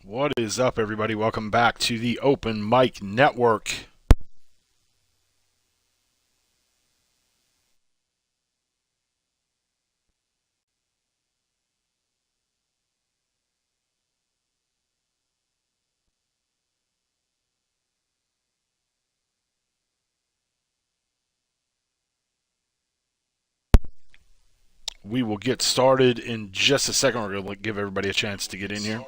What is up, everybody? Welcome back to the Open Mic Network. We will get started in just a second. We're going to give everybody a chance to get in here.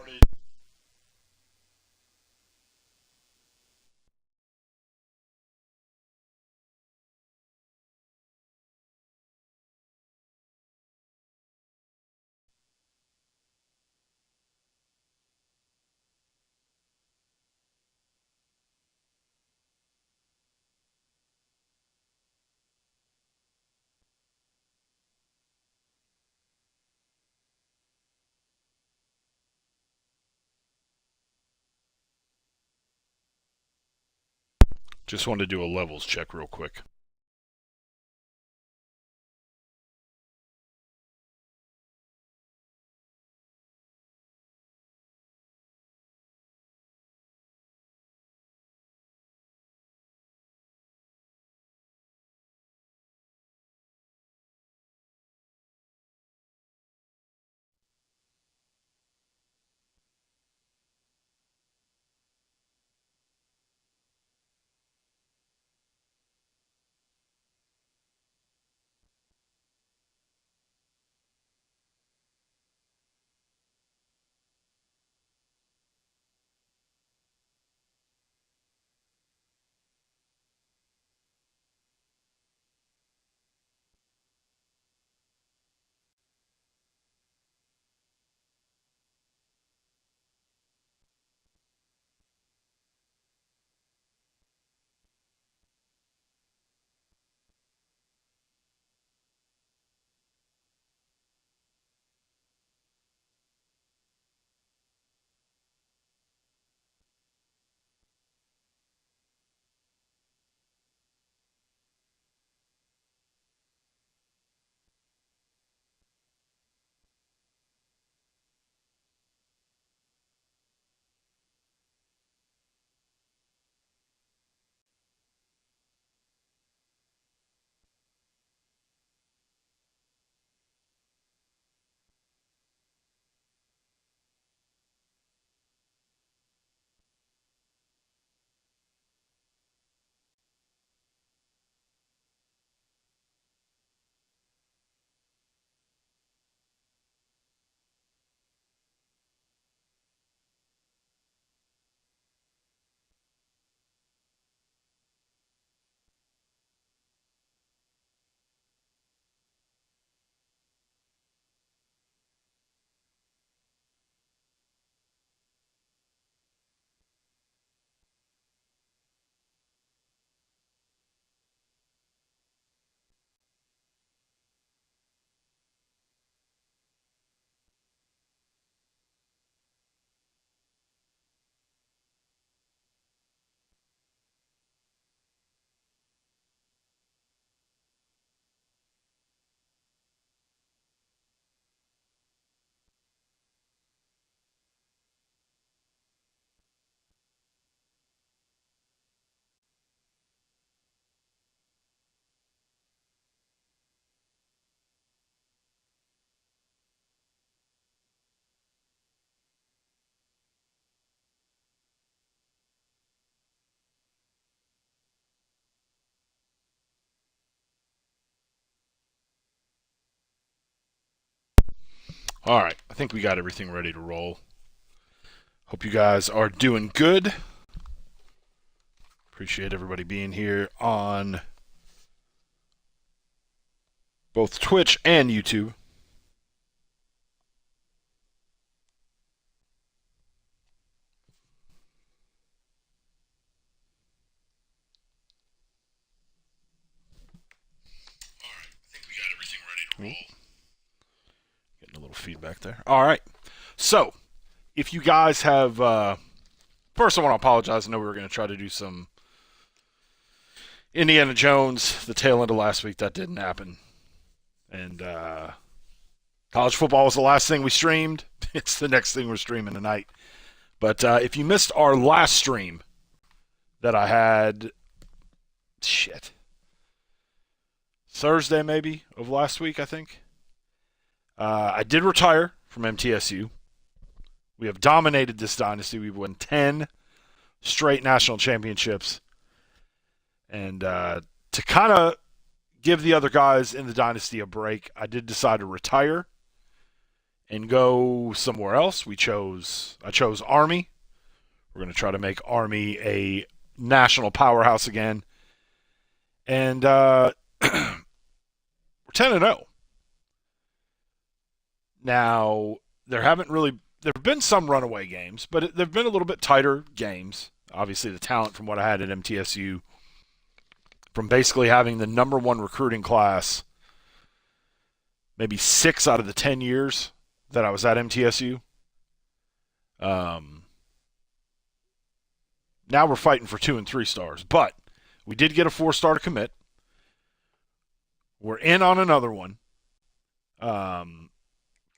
Just wanted to do a levels check real quick. All right, I think we got everything ready to roll. Hope you guys are doing good. Appreciate everybody being here on both Twitch and YouTube. All right, I think we got everything ready to roll. Getting a little feedback there. All right, so if you guys have, first I want to apologize. I know we were going to try to do some Indiana Jones the tail end of last week. That didn't happen. And college football was the last thing we streamed. It's the next thing we're streaming tonight. But if you missed our last stream that I had, Thursday maybe of last week, I think. I did retire from MTSU. We have dominated this dynasty. We've won 10 straight national championships. And to kind of give the other guys in the dynasty a break, I did decide to retire and go somewhere else. I chose Army. We're going to try to make Army a national powerhouse again. And we're 10-0. Now, there have been some runaway games, but there have been a little bit tighter games. Obviously, the talent from what I had at MTSU, from basically having the number one recruiting class maybe 6 out of the 10 years that I was at MTSU. Now we're fighting for 2 and 3 stars, but we did get a 4-star to commit. We're in on another one.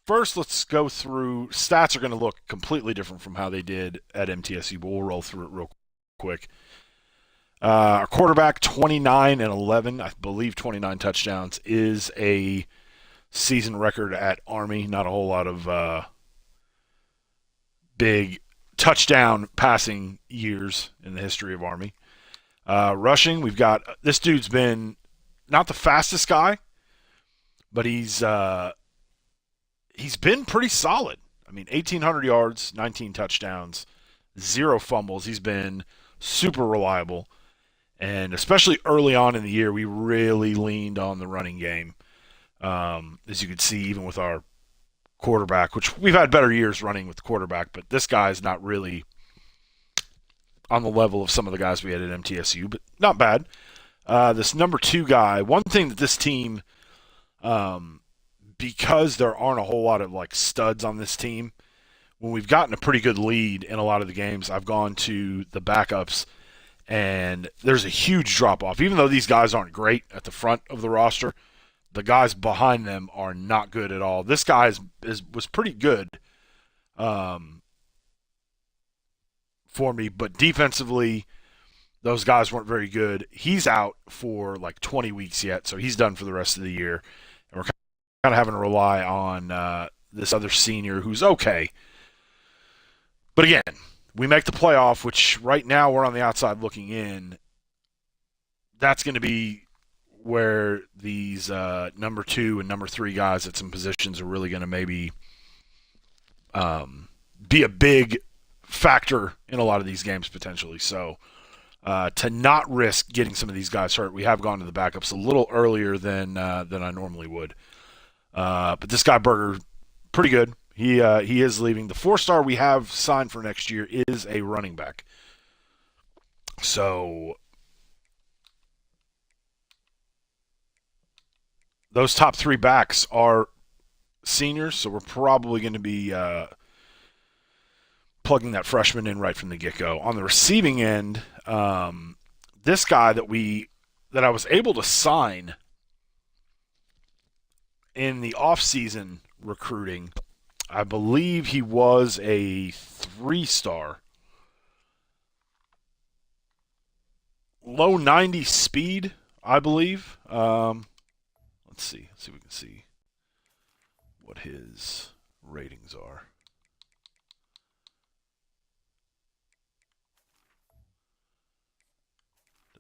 First, let's go through. Stats are going to look completely different from how they did at MTSU, but we'll roll through it real quick. Our quarterback, 29 and 11, I believe 29 touchdowns, is a season record at Army. Not a whole lot of big touchdown passing years in the history of Army. Rushing, we've got this dude's been not the fastest guy, but he's been pretty solid. I mean, 1,800 yards, 19 touchdowns, 0 fumbles. He's been super reliable. And especially early on in the year, we really leaned on the running game. As you could see, even with our quarterback, which we've had better years running with the quarterback, but this guy's not really on the level of some of the guys we had at MTSU, but not bad. This number 2 guy, one thing that this team, because there aren't a whole lot of like studs on this team, when we've gotten a pretty good lead in a lot of the games, I've gone to the backups, and there's a huge drop-off. Even though these guys aren't great at the front of the roster, the guys behind them are not good at all. This guy was pretty good for me, but defensively, those guys weren't very good. He's out for like 20 weeks yet, so he's done for the rest of the year. And we're kind of having to rely on this other senior who's okay. But again, we make the playoff, which right now we're on the outside looking in. That's going to be where these number 2 and number 3 guys at some positions are really going to maybe be a big factor in a lot of these games potentially. So to not risk getting some of these guys hurt, we have gone to the backups a little earlier than I normally would. But this guy Berger, pretty good. He is leaving. The 4-star we have signed for next year is a running back. So those top 3 backs are seniors, so we're probably going to be plugging that freshman in right from the get-go. On the receiving end, this guy that I was able to sign in the off-season recruiting, I believe he was a 3-star. Low 90 speed, I believe. Let's see if we can see what his ratings are.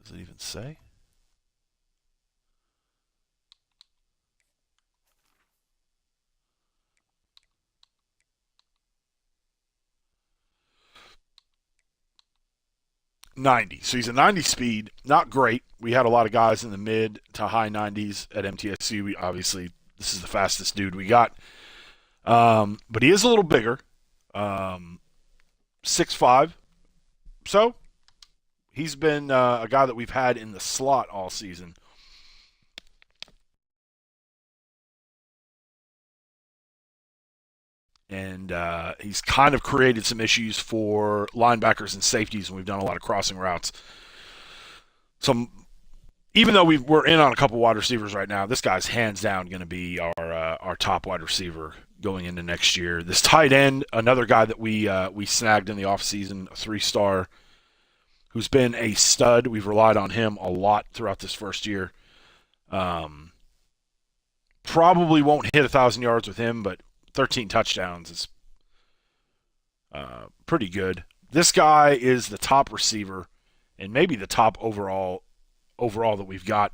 Does it even say? .90. So he's a 90 speed, not great. We had a lot of guys in the mid to high 90s at MTSU. Obviously, this is the fastest dude we got. But he is a little bigger, 6'5". So he's been a guy that we've had in the slot all season. And he's kind of created some issues for linebackers and safeties when we've done a lot of crossing routes. So even though we're in on a couple wide receivers right now, this guy's hands down going to be our top wide receiver going into next year. This tight end, another guy that we snagged in the offseason, a 3-star, who's been a stud. We've relied on him a lot throughout this first year. Probably won't hit 1,000 yards with him, but 13 touchdowns is pretty good. This guy is the top receiver and maybe the top overall that we've got,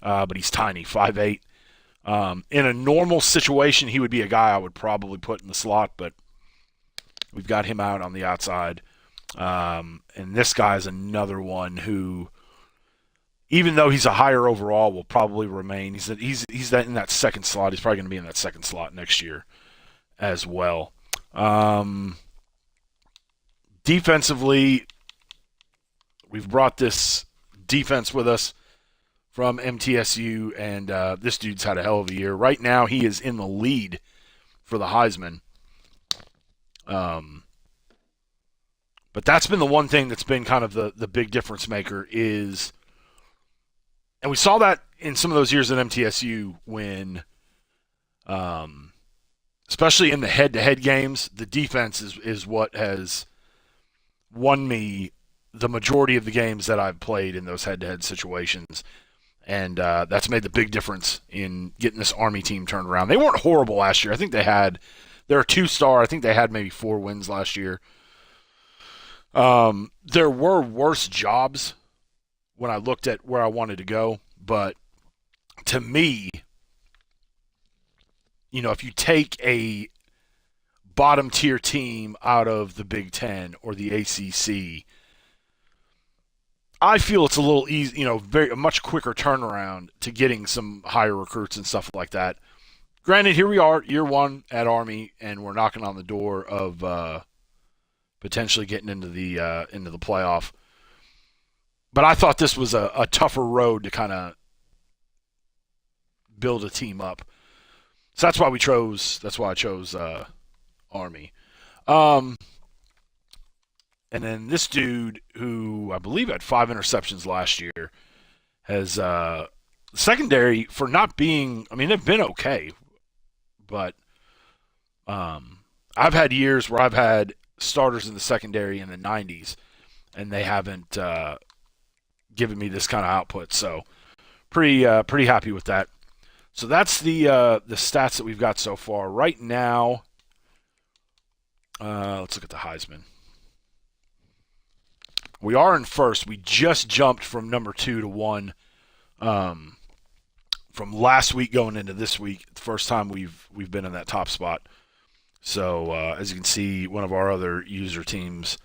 but he's tiny, 5'8". In a normal situation, he would be a guy I would probably put in the slot, but we've got him out on the outside. And this guy is another one who, even though he's a higher overall, will probably remain. He's in that second slot. He's probably going to be in that second slot next year as well. Defensively, we've brought this defense with us from MTSU, and this dude's had a hell of a year. Right now, he is in the lead for the Heisman. But that's been the one thing that's been kind of the big difference maker is, and we saw that in some of those years at MTSU when, especially in the head-to-head games, the defense is what has won me the majority of the games that I've played in those head-to-head situations. And that's made the big difference in getting this Army team turned around. They weren't horrible last year. I think they're a 2-star. I think they had maybe 4 wins last year. There were worse jobs when I looked at where I wanted to go, but to me, if you take a bottom tier team out of the Big Ten or the ACC, I feel it's a little easy, a much quicker turnaround to getting some higher recruits and stuff like that. Granted, here we are, year 1 at Army, and we're knocking on the door of potentially getting into the playoff. But I thought this was a tougher road to kind of build a team up. So that's why I chose Army. And then this dude, who I believe had 5 interceptions last year, has secondary for not being. I mean, they've been okay, but I've had years where I've had starters in the secondary in the 90s, and they haven't given me this kind of output. So pretty happy with that. So that's the stats that we've got so far. Right now, let's look at the Heisman. We are in first. We just jumped from number 2 to 1 from last week going into this week. The first time we've been in that top spot. So as you can see, one of our other user teams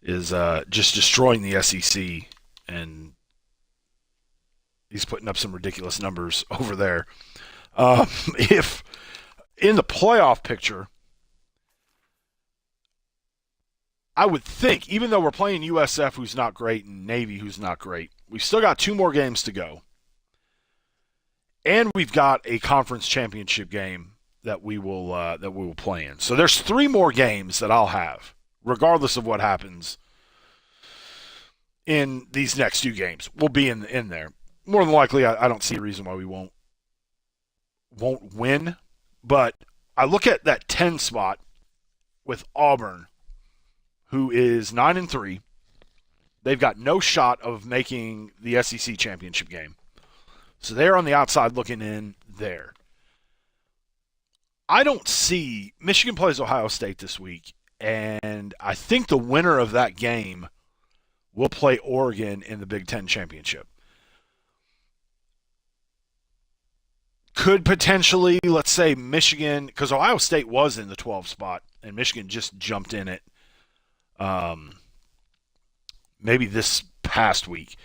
is just destroying the SEC, and he's putting up some ridiculous numbers over there. If in the playoff picture, I would think, even though we're playing USF, who's not great, and Navy, who's not great, we've still got 2 more games to go. And we've got a conference championship game that we will play in. So there's 3 more games that I'll have, regardless of what happens in these next 2 games. We'll be in there. More than likely, I don't see a reason why we won't win. But I look at that 10 spot with Auburn, who is 9-3. They've got no shot of making the SEC championship game. So they're on the outside looking in there. I don't see. Michigan plays Ohio State this week, and I think the winner of that game will play Oregon in the Big Ten championship. Could potentially, let's say Michigan, because Ohio State was in the 12 spot, and Michigan just jumped in it maybe this past week.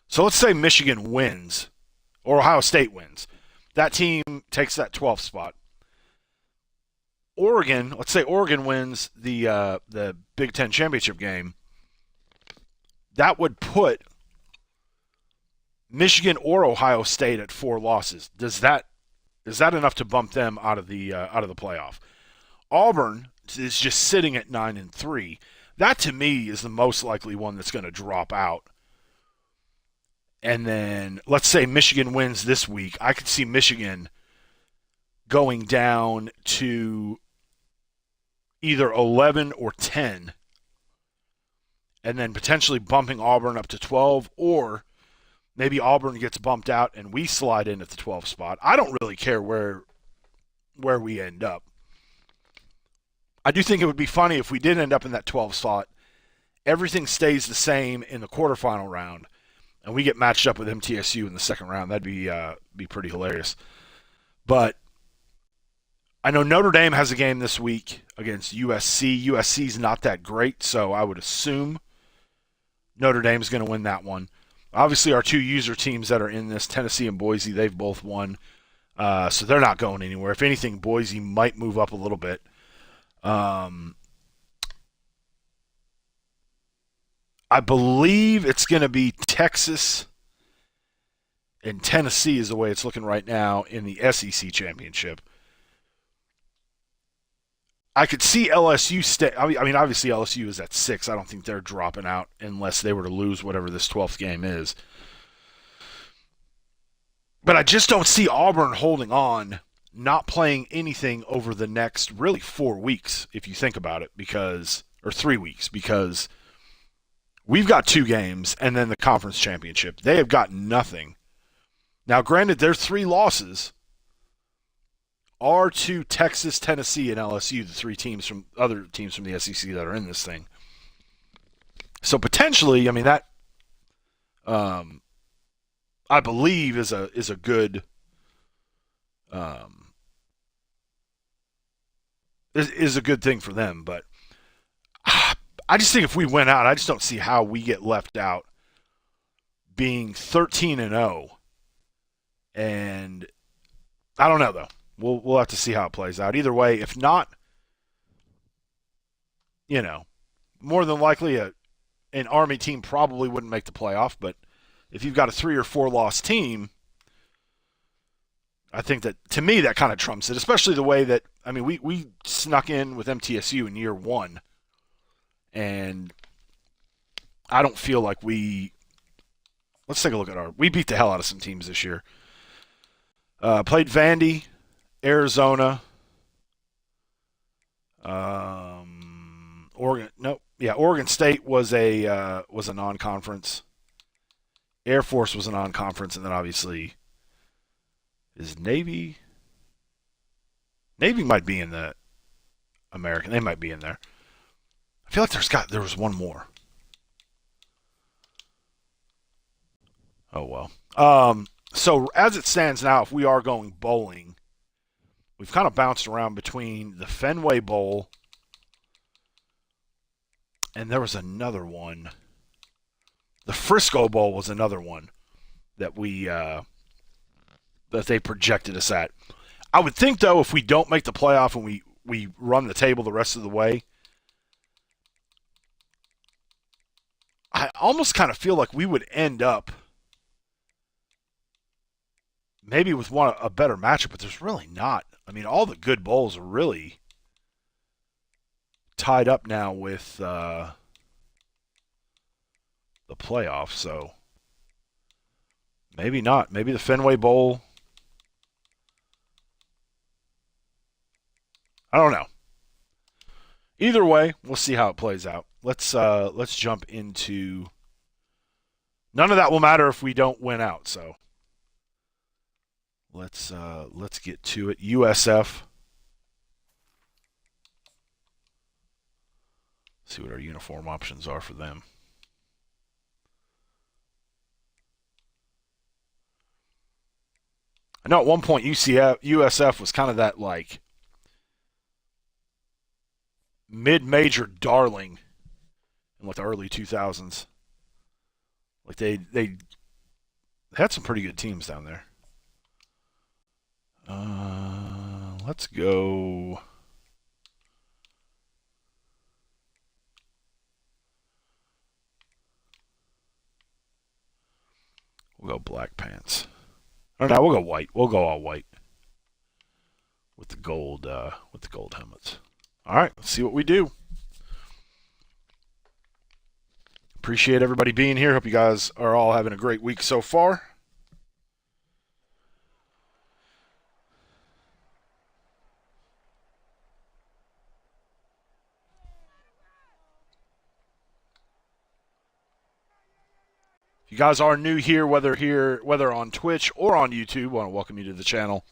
So let's say Michigan wins, or Ohio State wins. That team takes that 12th spot. Oregon, let's say Oregon wins the Big Ten championship game. That would put Michigan or Ohio State at 4 losses. Is that enough to bump them out of the playoff? Auburn is just sitting at 9-3. That to me is the most likely one that's going to drop out. And then let's say Michigan wins this week. I could see Michigan going down to either 11 or 10, and then potentially bumping Auburn up to 12, or maybe Auburn gets bumped out and we slide in at the 12 spot. I don't really care where we end up. I do think it would be funny if we did end up in that 12 spot. Everything stays the same in the quarterfinal round, and we get matched up with MTSU in the second round. That'd be pretty hilarious. But I know Notre Dame has a game this week against USC. USC's not that great, so I would assume Notre Dame's going to win that one. Obviously, our two user teams that are in this, Tennessee and Boise, they've both won, so they're not going anywhere. If anything, Boise might move up a little bit. I believe it's going to be Texas and Tennessee is the way it's looking right now in the SEC championship. I could see LSU stay. I mean, obviously LSU is at 6. I don't think they're dropping out unless they were to lose whatever this 12th game is. But I just don't see Auburn holding on, not playing anything over the next really 4 weeks, if you think about it, or 3 weeks, because we've got 2 games and then the conference championship. They have got nothing. Now, granted, their 3 losses are to Texas, Tennessee, and LSU, the 3 teams from other teams from the SEC that are in this thing. So potentially, I mean, that I believe is a good is a good thing for them. But I just think if we went out, I just don't see how we get left out being 13-0. And I don't know, though. We'll have to see how it plays out. Either way, if not, more than likely an Army team probably wouldn't make the playoff. But if you've got a 3 or 4 loss team, I think that, to me, that kind of trumps it, especially the way that, I mean, we snuck in with MTSU in year 1. And I don't feel like let's take a look at we beat the hell out of some teams this year. Played Vandy, Arizona, Oregon. Nope. Yeah, Oregon State was a non-conference. Air Force was a non-conference, and then obviously is Navy. Navy might be in the American. They might be in there. I feel like there was one more. Oh well. So as it stands now, if we are going bowling, we've kind of bounced around between the Fenway Bowl and there was another one. The Frisco Bowl was another one that that they projected us at. I would think, though, if we don't make the playoff and we run the table the rest of the way, I almost kind of feel like we would end up maybe with a better matchup, but there's really not. I mean, all the good bowls are really tied up now with the playoff, so maybe not. Maybe the Fenway Bowl. I don't know. Either way, we'll see how it plays out. Let's jump into. None of that will matter if we don't win out. So let's get to it. USF. See what our uniform options are for them. I know at one point USF was kind of that like mid-major darling in like the early 2000s. Like they had some pretty good teams down there. Let's go. We'll go black pants. Or no, we'll go white. We'll go all white with the gold helmets. All right, let's see what we do. Appreciate everybody being here. Hope you guys are all having a great week so far. If you guys are new here, whether on Twitch or on YouTube, I want to welcome you to the channel.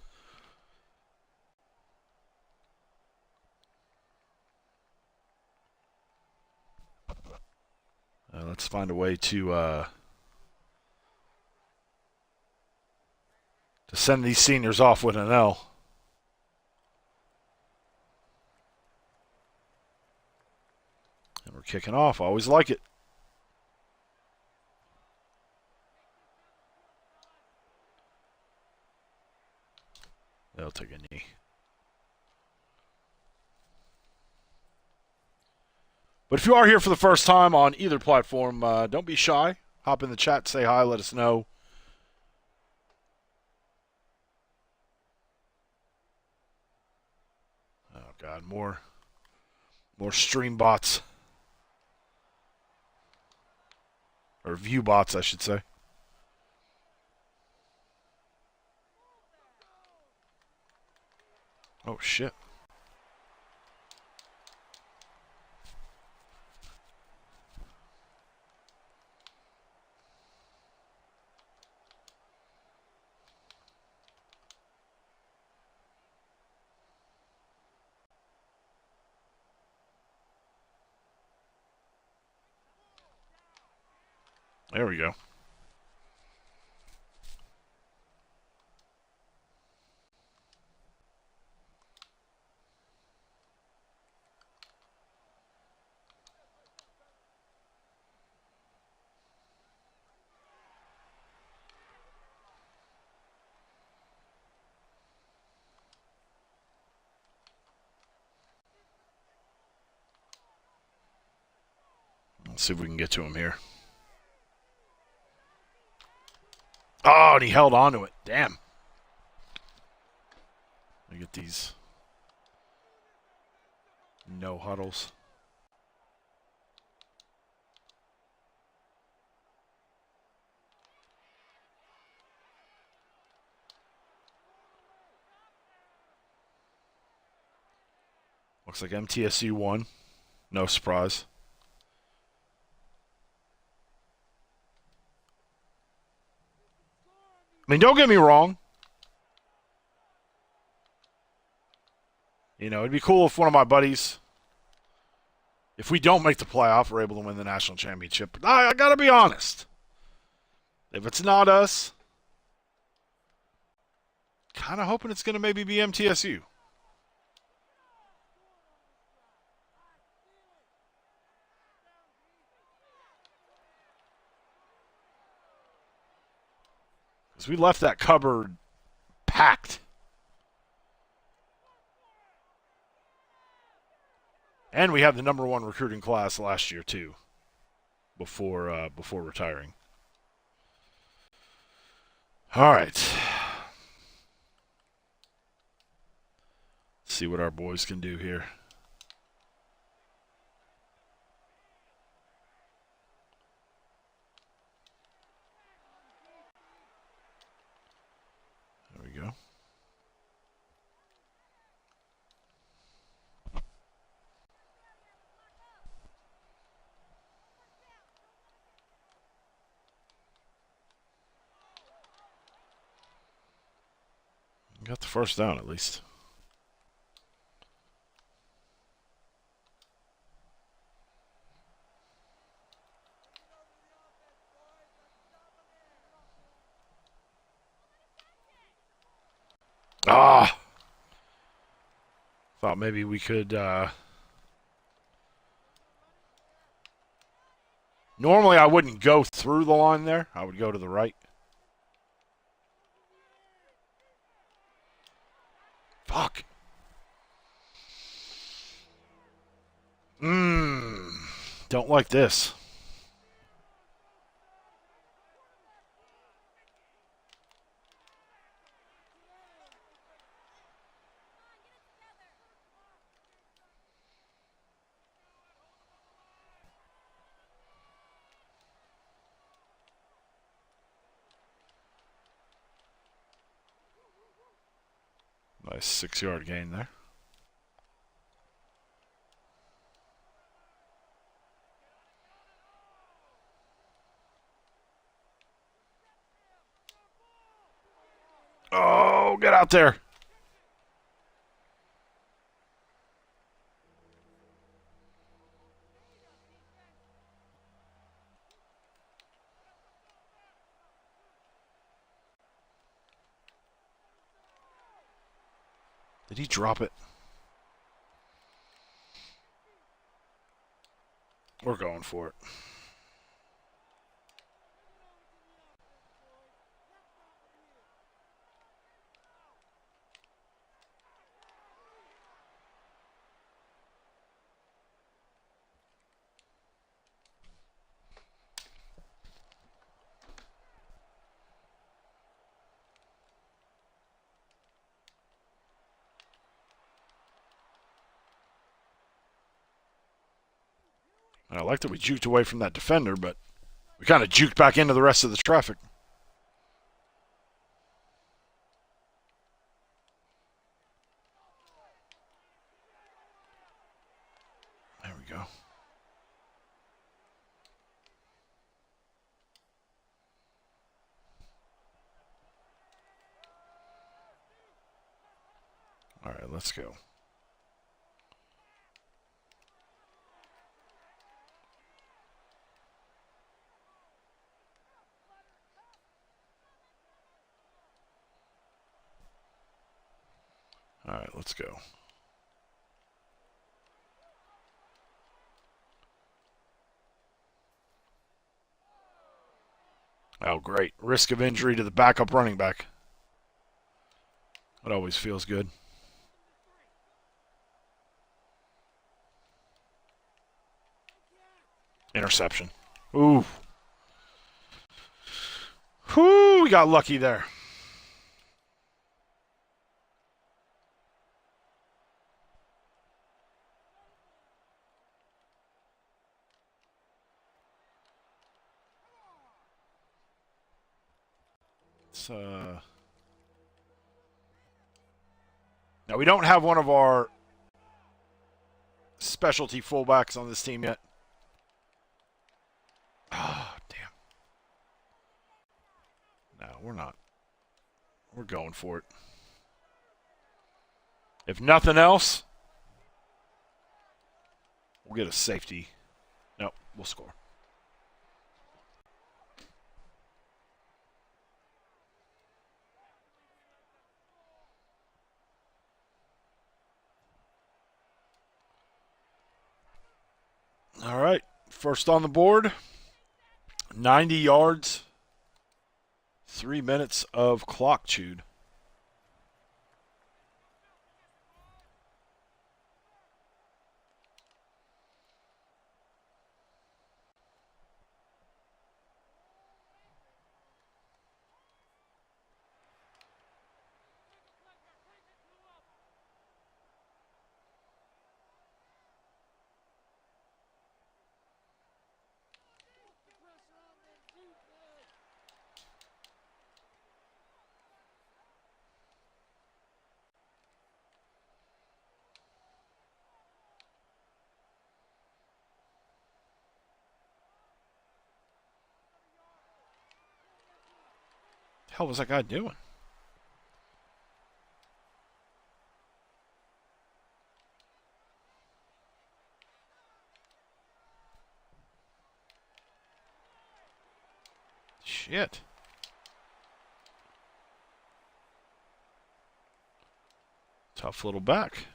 Let's find a way to send these seniors off with an L. And we're kicking off. I always like it. They'll take a knee. But if you are here for the first time on either platform, don't be shy. Hop in the chat, say hi, let us know. Oh, God, more stream bots. Or view bots, I should say. Oh, shit. There we go. Let's see if we can get to him here. Oh, and he held on to it. Damn. Let me get these no huddles. Looks like MTSU won. No surprise. I mean, don't get me wrong. You know, it'd be cool if one of my buddies, if we don't make the playoff, we're able to win the national championship. But I got to be honest. If it's not us, kind of hoping it's going to maybe be MTSU. Because we left that cupboard packed. And we had the #1 recruiting class last year too, before retiring. All right. Let's see what our boys can do here. There we go. Got the first down at least. Ah! Thought maybe we could... Normally I wouldn't go through the line there. I would go to the right. Fuck. Don't like this. Nice 6-yard gain there. out there. Did he drop it? We're going for it. I like that we juked away from that defender, but we kind of juked back into the rest of the traffic. There we go. All right, let's go. All right, let's go. Oh, great. Risk of injury to the backup running back. It always feels good. Interception. Ooh. Whoo, we got lucky there. Now, we don't have one of our specialty fullbacks on this team yet. Oh, damn. No, we're not. We're going for it. If nothing else, we'll get a safety. No, we'll score. All right, first on the board, 90 yards, 3 minutes of clock chewed. The hell was that guy doing? Shit. Tough little back.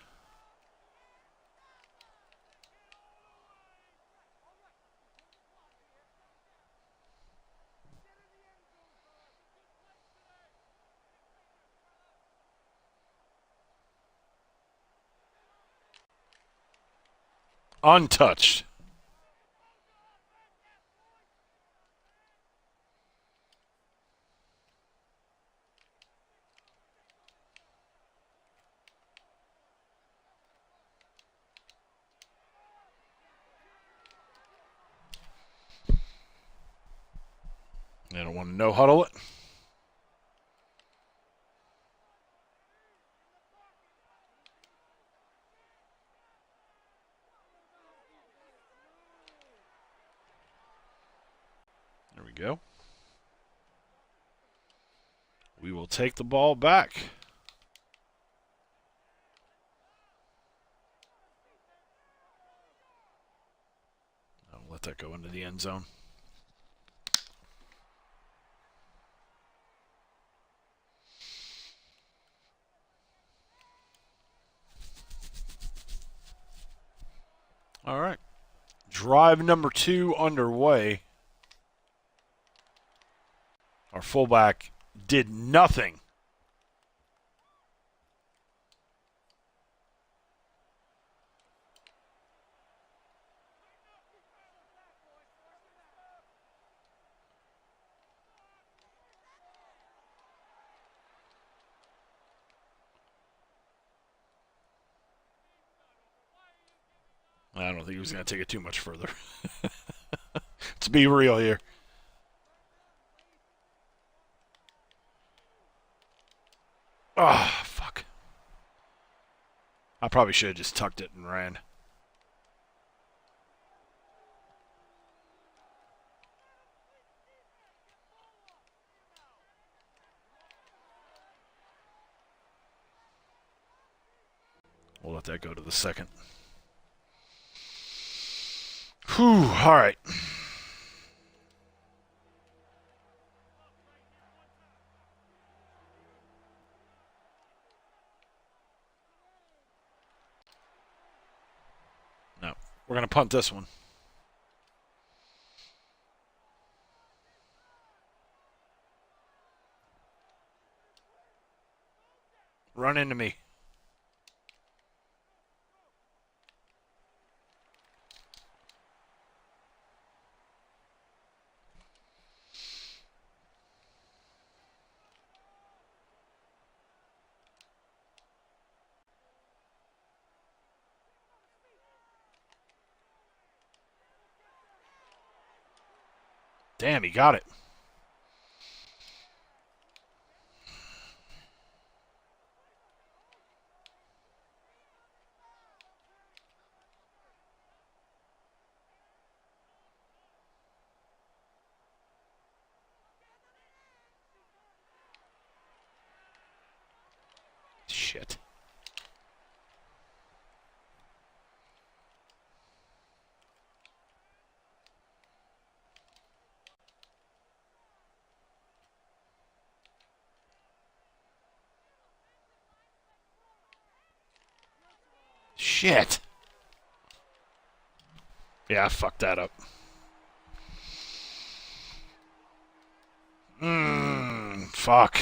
Untouched. They don't want to no huddle it. There we go. We will take the ball back. let that go into the end zone. All right. Drive number 2 underway. Our fullback did nothing. I don't think he was going to take it too much further. Let's be real here. Oh, fuck. I probably should have just tucked it and ran. We'll let that go to the second. Whew, all right. No, we're going to punt this one. Run into me. Damn, he got it. Shit. Shit. Yeah, I fucked that up. Fuck.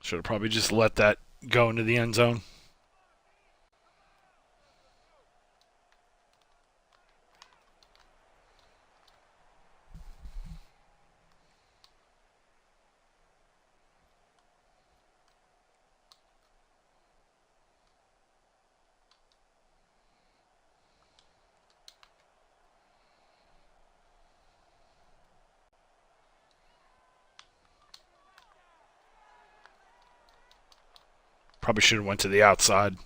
Should have probably just let that go into the end zone. Probably should have went to the outside.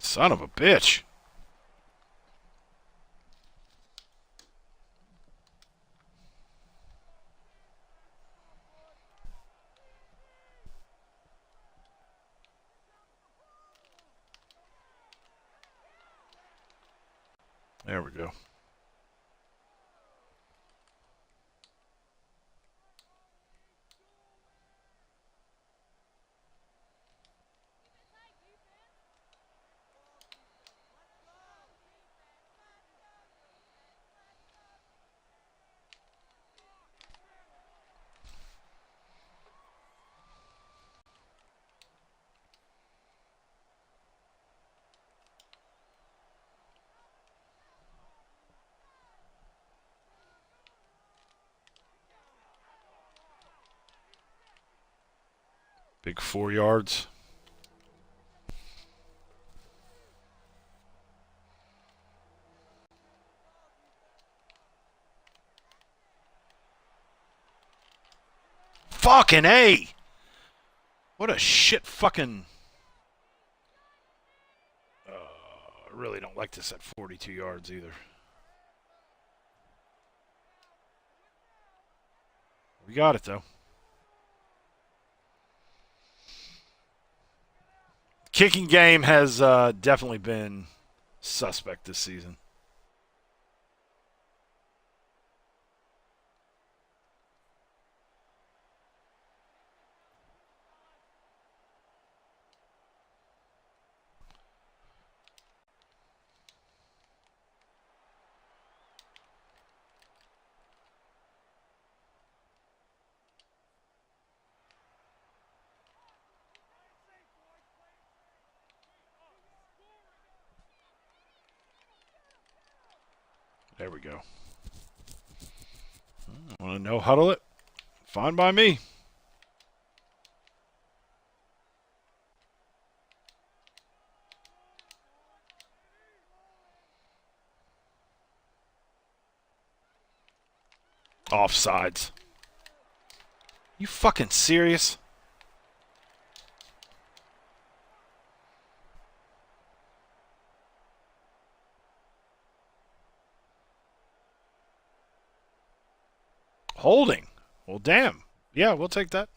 Son of a bitch. There we go. Big 4 yards. Fucking A! What a shit fucking... I really don't like this at 42 yards either. We got it, though. Kicking game has definitely been suspect this season. There we go. Want to no huddle it? Fine by me. Offsides. You fucking serious? Holding. Well, damn. Yeah, we'll take that.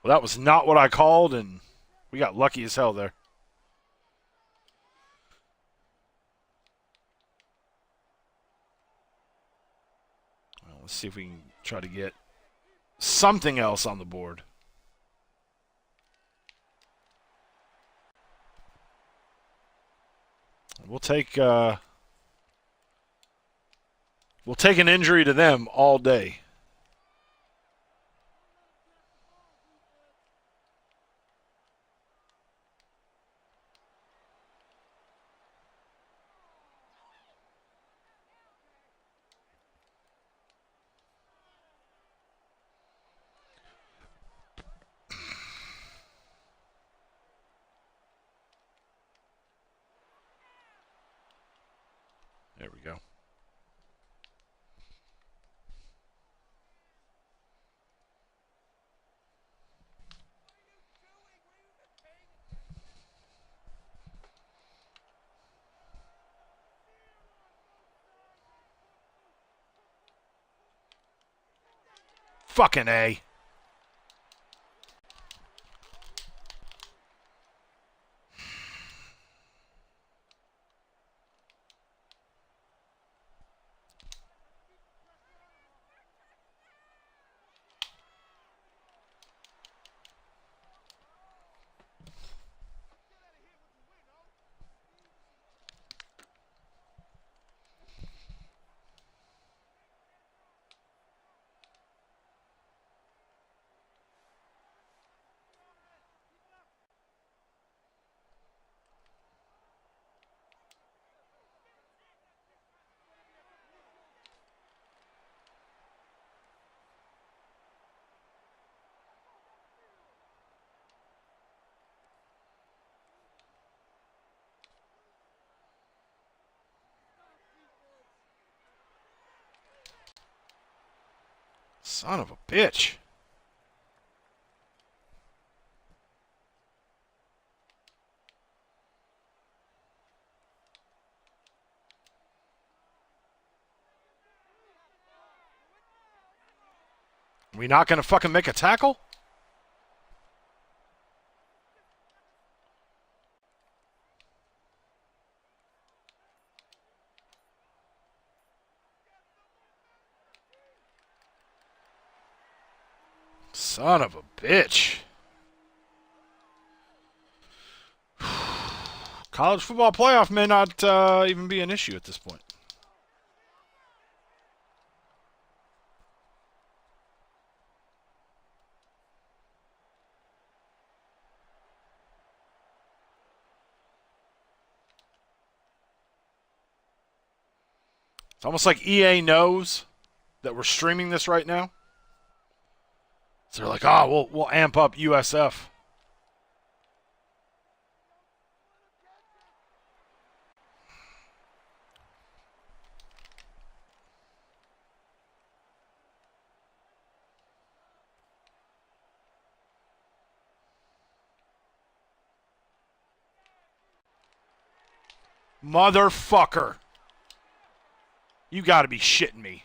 Well, that was not what I called, and we got lucky as hell there. Well, let's see if we can try to get something else on the board. We'll take an injury to them all day. There we go. Fucking A. Son of a bitch. We not going to fucking make a tackle? Son of a bitch. College football playoff may not even be an issue at this point. It's almost like EA knows that we're streaming this right now. So they're like, oh, we'll amp up USF. Motherfucker. You gotta be shitting me.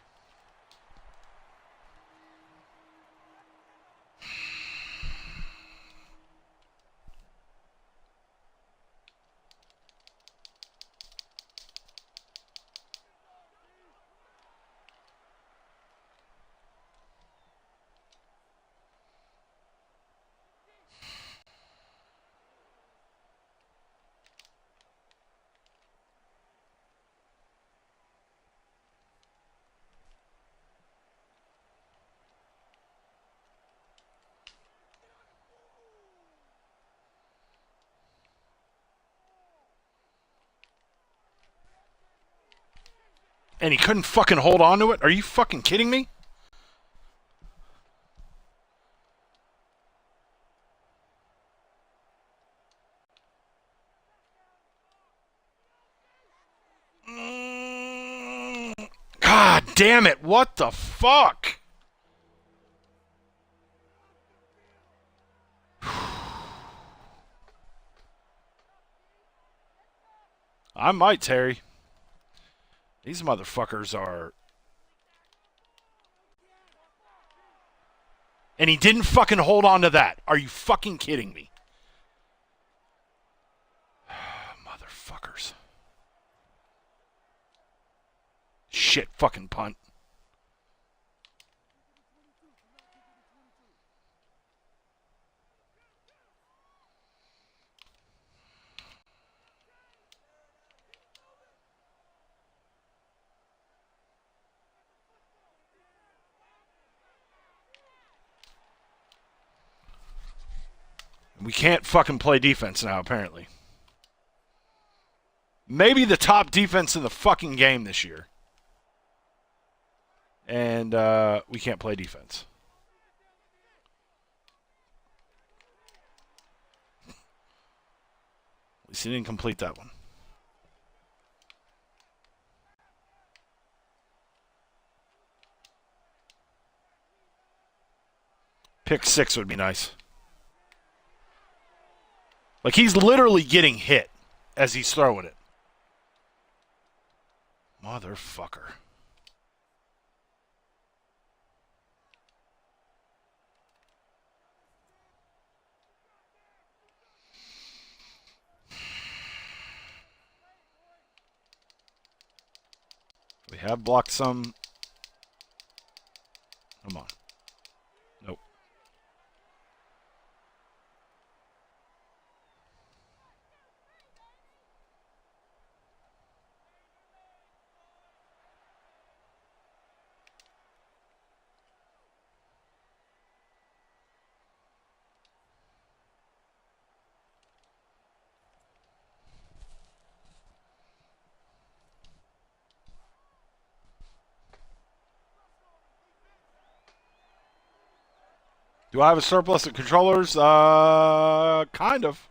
And he couldn't fucking hold on to it? Are you fucking kidding me? God damn it. What the fuck? I might, Terry. These motherfuckers are... And he didn't fucking hold on to that. Are you fucking kidding me? Motherfuckers. Shit fucking punt. We can't fucking play defense now, apparently. Maybe the top defense in the fucking game this year. And we can't play defense. At least he didn't complete that one. Pick 6 would be nice. Like, he's literally getting hit as he's throwing it. Motherfucker. We have blocked some. Come on. Nope. Do I have a surplus of controllers? Kind of.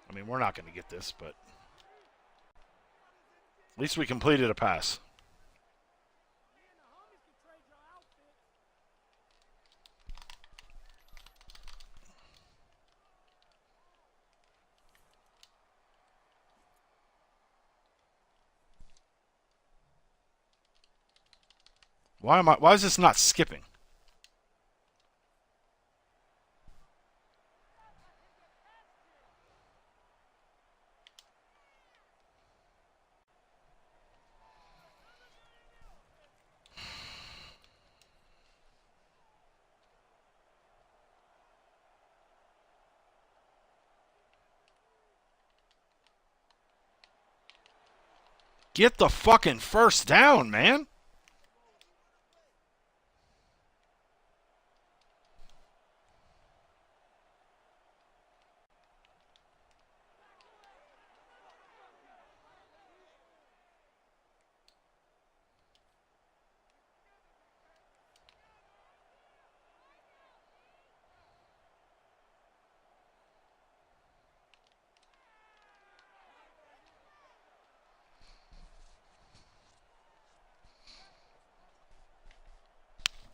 I mean, we're not going to get this, but at least we completed a pass. Why is this not skipping? Get the fucking first down, man.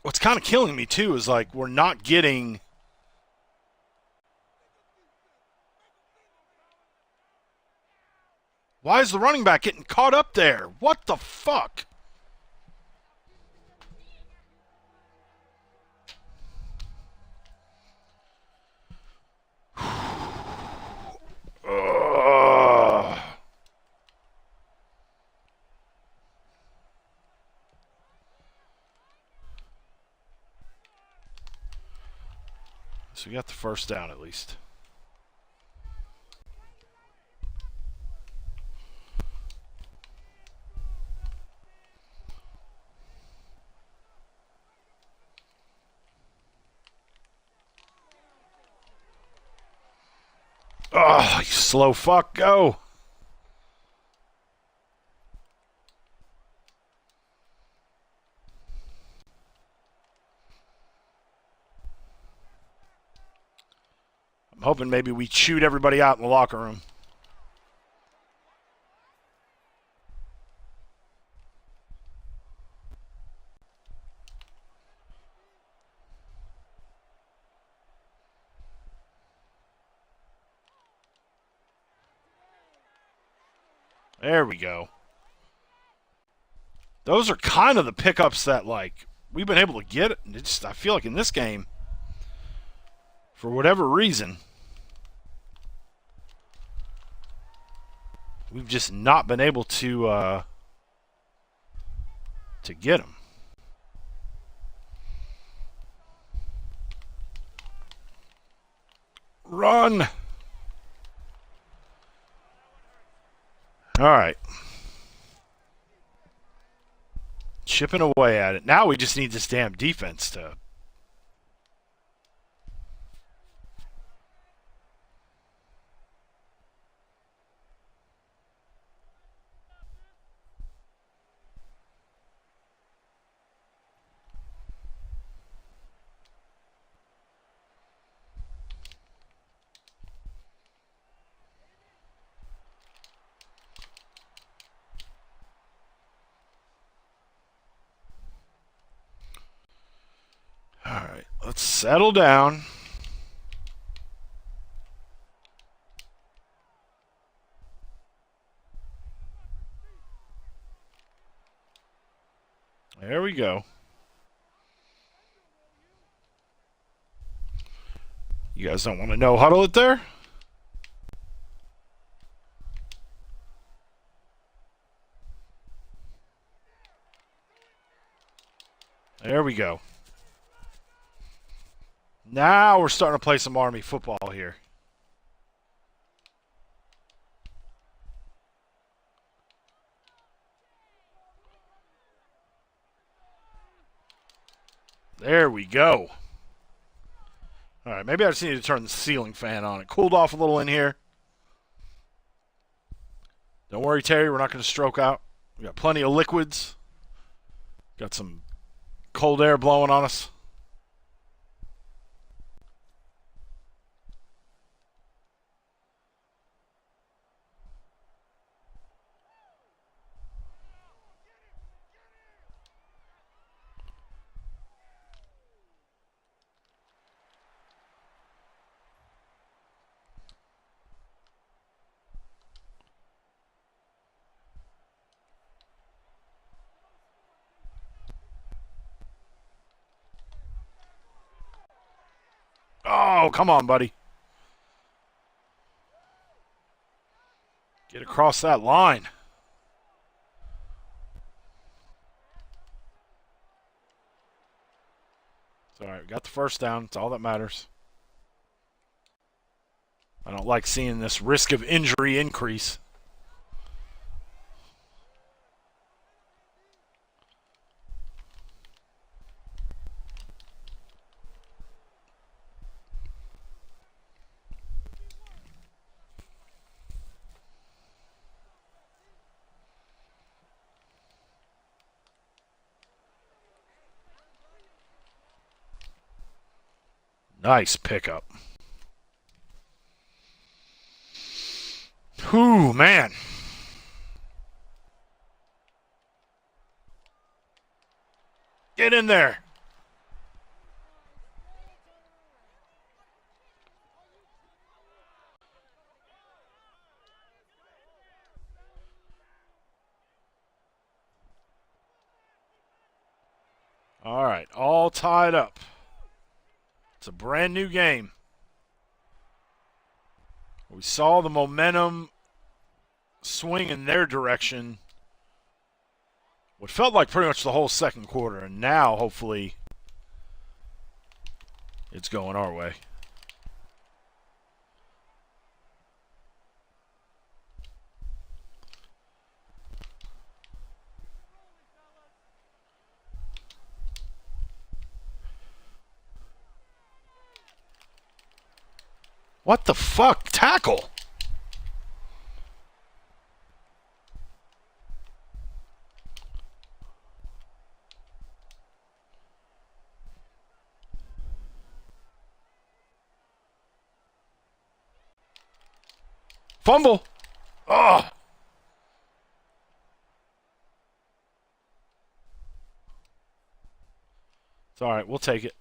What's kind of killing me, too, is like we're not getting... Why is the running back getting caught up there? What the fuck? Ugh. So we got the first down at least. Oh, you slow fuck, go. I'm hoping maybe we shoot everybody out in the locker room. There we go. Those are kind of the pickups that, like, we've been able to get. I feel like in this game, for whatever reason, we've just not been able to get them. Run! All right. Chipping away at it. Now we just need this damn defense to... All right, let's settle down. There we go. You guys don't want to no huddle it there? There we go. Now we're starting to play some Army football here. There we go. All right, maybe I just need to turn the ceiling fan on. It cooled off a little in here. Don't worry, Terry. We're not going to stroke out. We got plenty of liquids. Got some cold air blowing on us. Oh, come on, buddy. Get across that line. It's all right. We got the first down. It's all that matters. I don't like seeing this risk of injury increase. Nice pickup. Whew, man. Get in there. All right, all tied up. It's a brand new game. We saw the momentum swing in their direction. What felt like pretty much the whole second quarter, and now hopefully it's going our way. What the fuck? Tackle! Fumble! Oh! It's all right. We'll take it.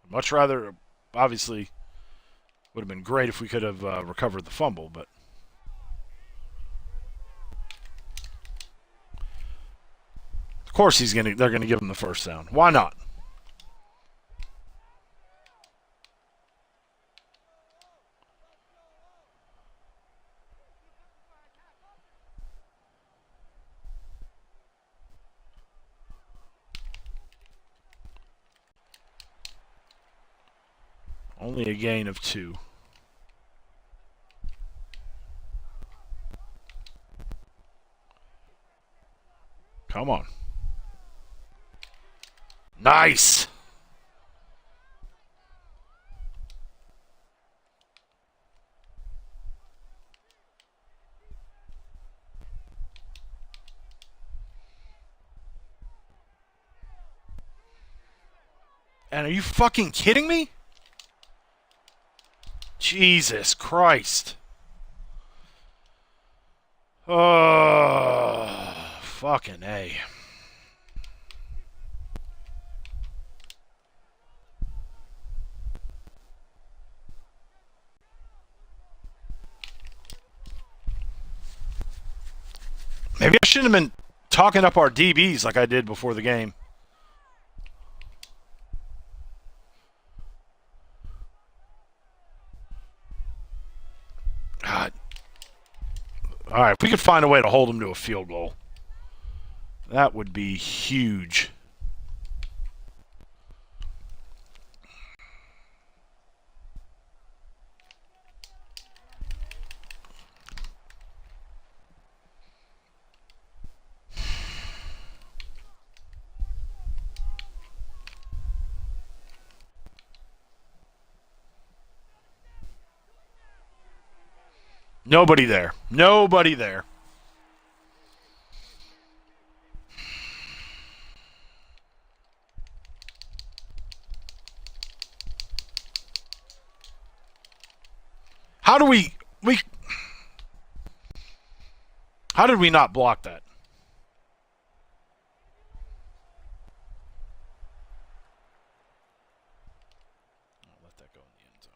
Much rather, obviously, would have been great if we could have recovered the fumble, but of course they're gonna give him the first down. Why not? Only a gain of 2. Come on. Nice. And are you fucking kidding me? Jesus Christ. Oh, fucking A. Maybe I shouldn't have been talking up our DBs like I did before the game. God. All right, if we could find a way to hold them to a field goal, that would be huge. Nobody there. Nobody there. How do how did we not block that? I'll let that go in the end zone.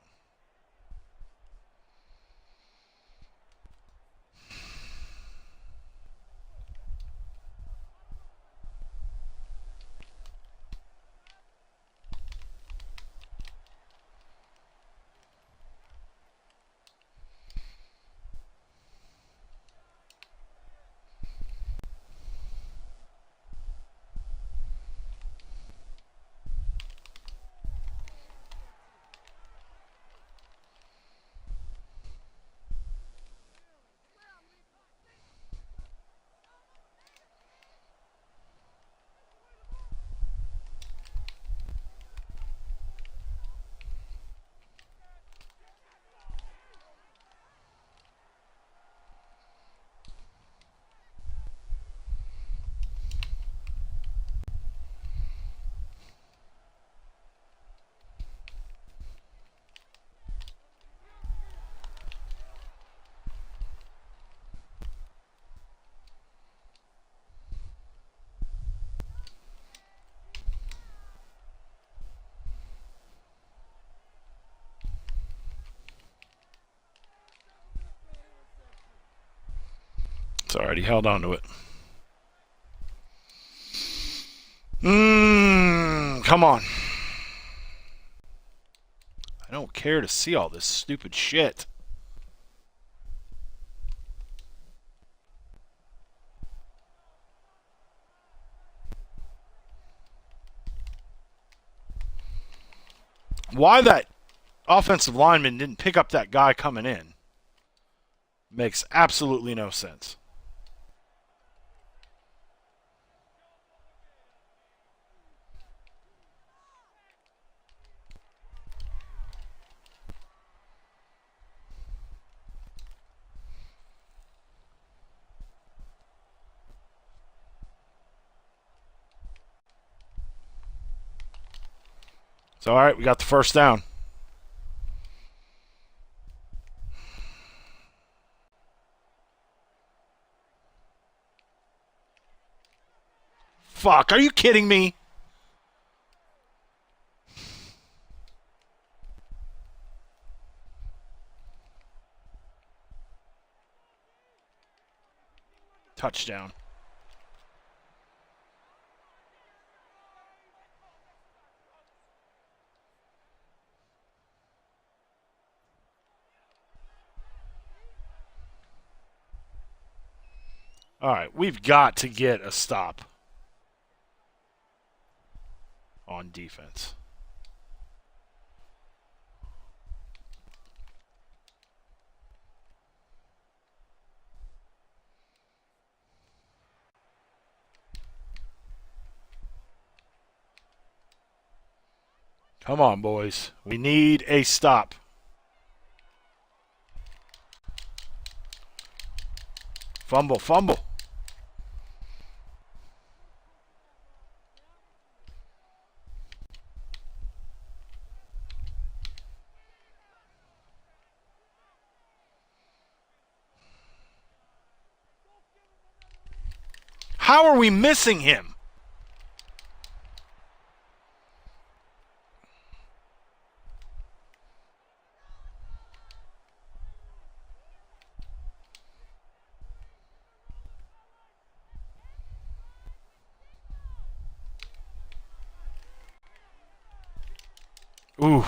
It's alright, he held on to it. Come on. I don't care to see all this stupid shit. Why that offensive lineman didn't pick up that guy coming in makes absolutely no sense. It's all right. We got the first down. Fuck, are you kidding me? Touchdown. All right, we've got to get a stop on defense. Come on, boys. We need a stop. Fumble, fumble. How are we missing him? Ooh.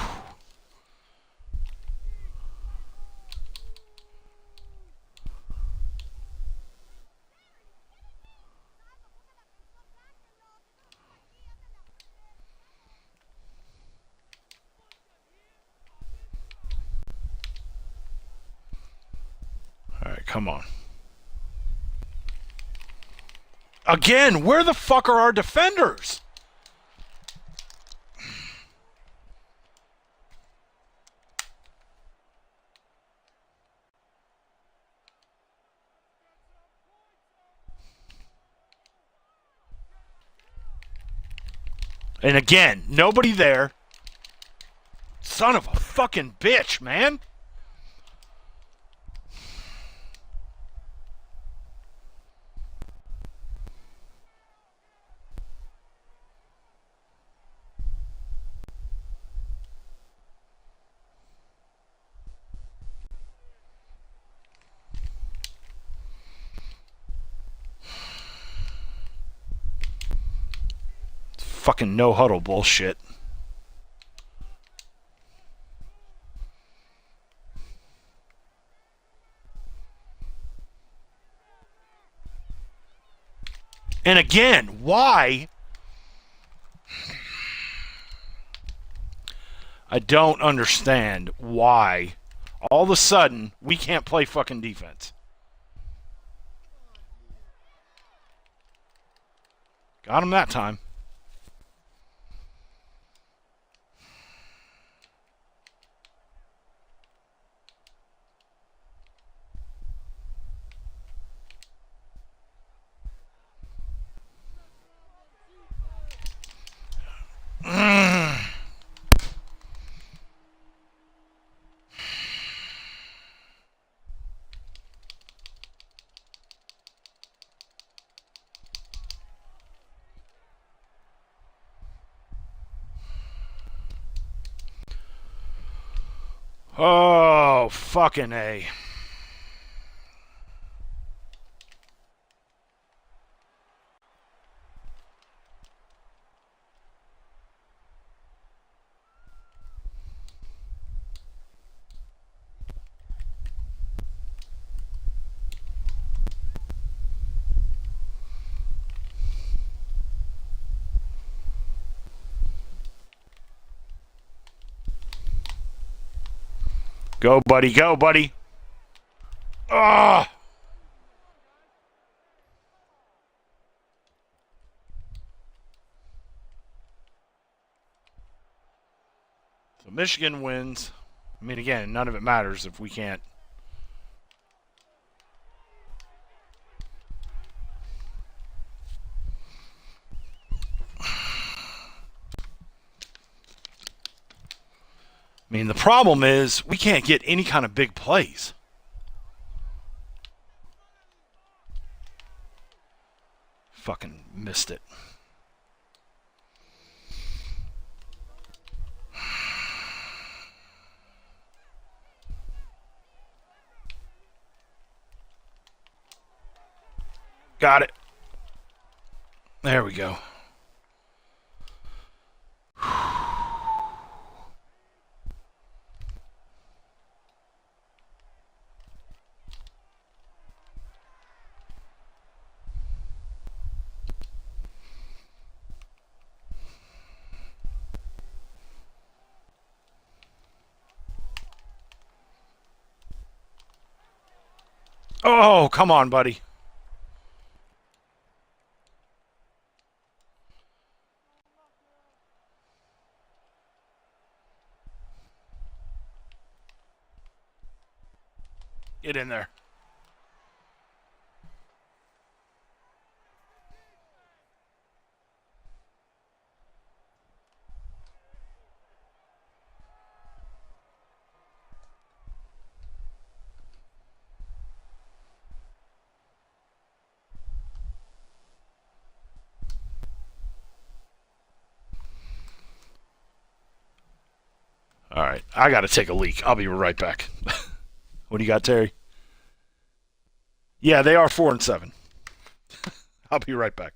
All right, come on. Again, where the fuck are our defenders? And again, nobody there. Son of a fucking bitch, man. Fucking no huddle bullshit. And again, why? I don't understand why all of a sudden we can't play fucking defense. Got him that time. Oh, fucking A. Go, buddy. Go, buddy. Ah! So Michigan wins. I mean, again, none of it matters if we can't. I mean, the problem is we can't get any kind of big plays. Fucking missed it. Got it. There we go. Oh, come on, buddy. Get in there. All right, I got to take a leak. I'll be right back. What do you got, Terry? Yeah, they are 4-7. I'll be right back.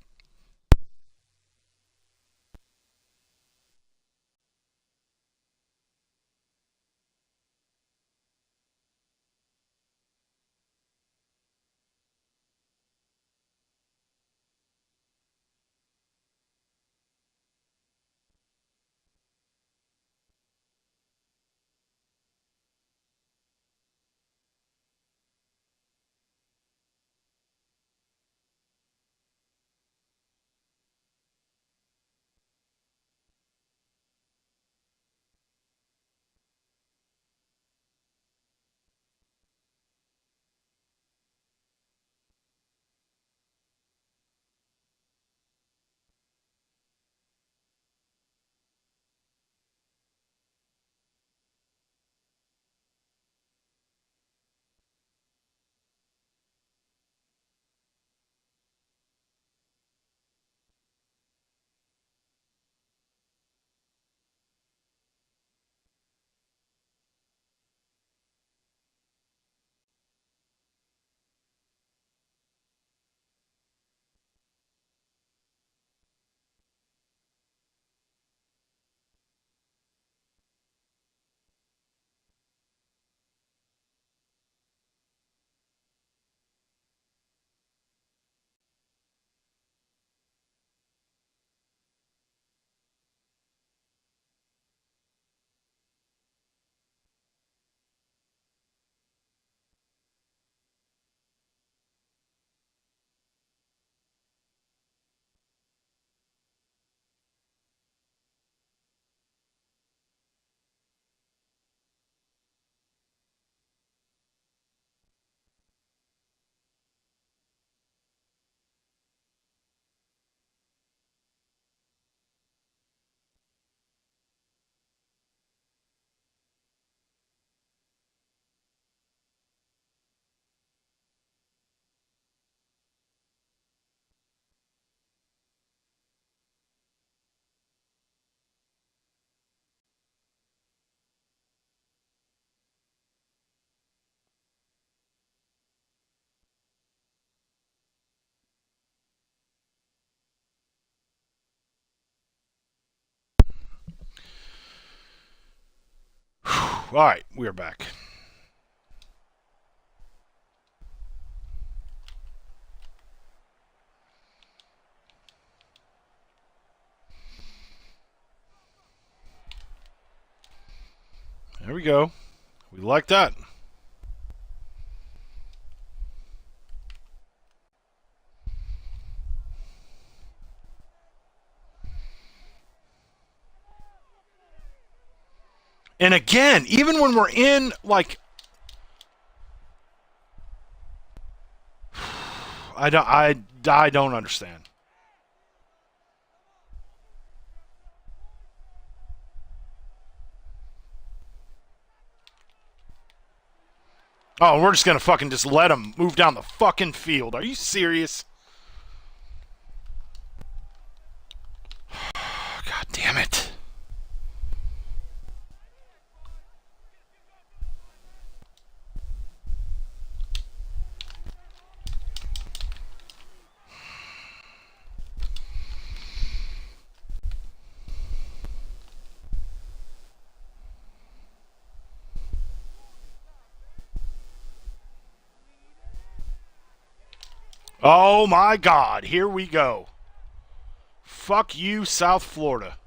All right, we're back. There we go. We like that. And again, even when we're in, like, I don't understand. Oh, we're just gonna fucking just let him move down the fucking field. Are you serious? God damn it. Oh my God, here we go. Fuck you, South Florida.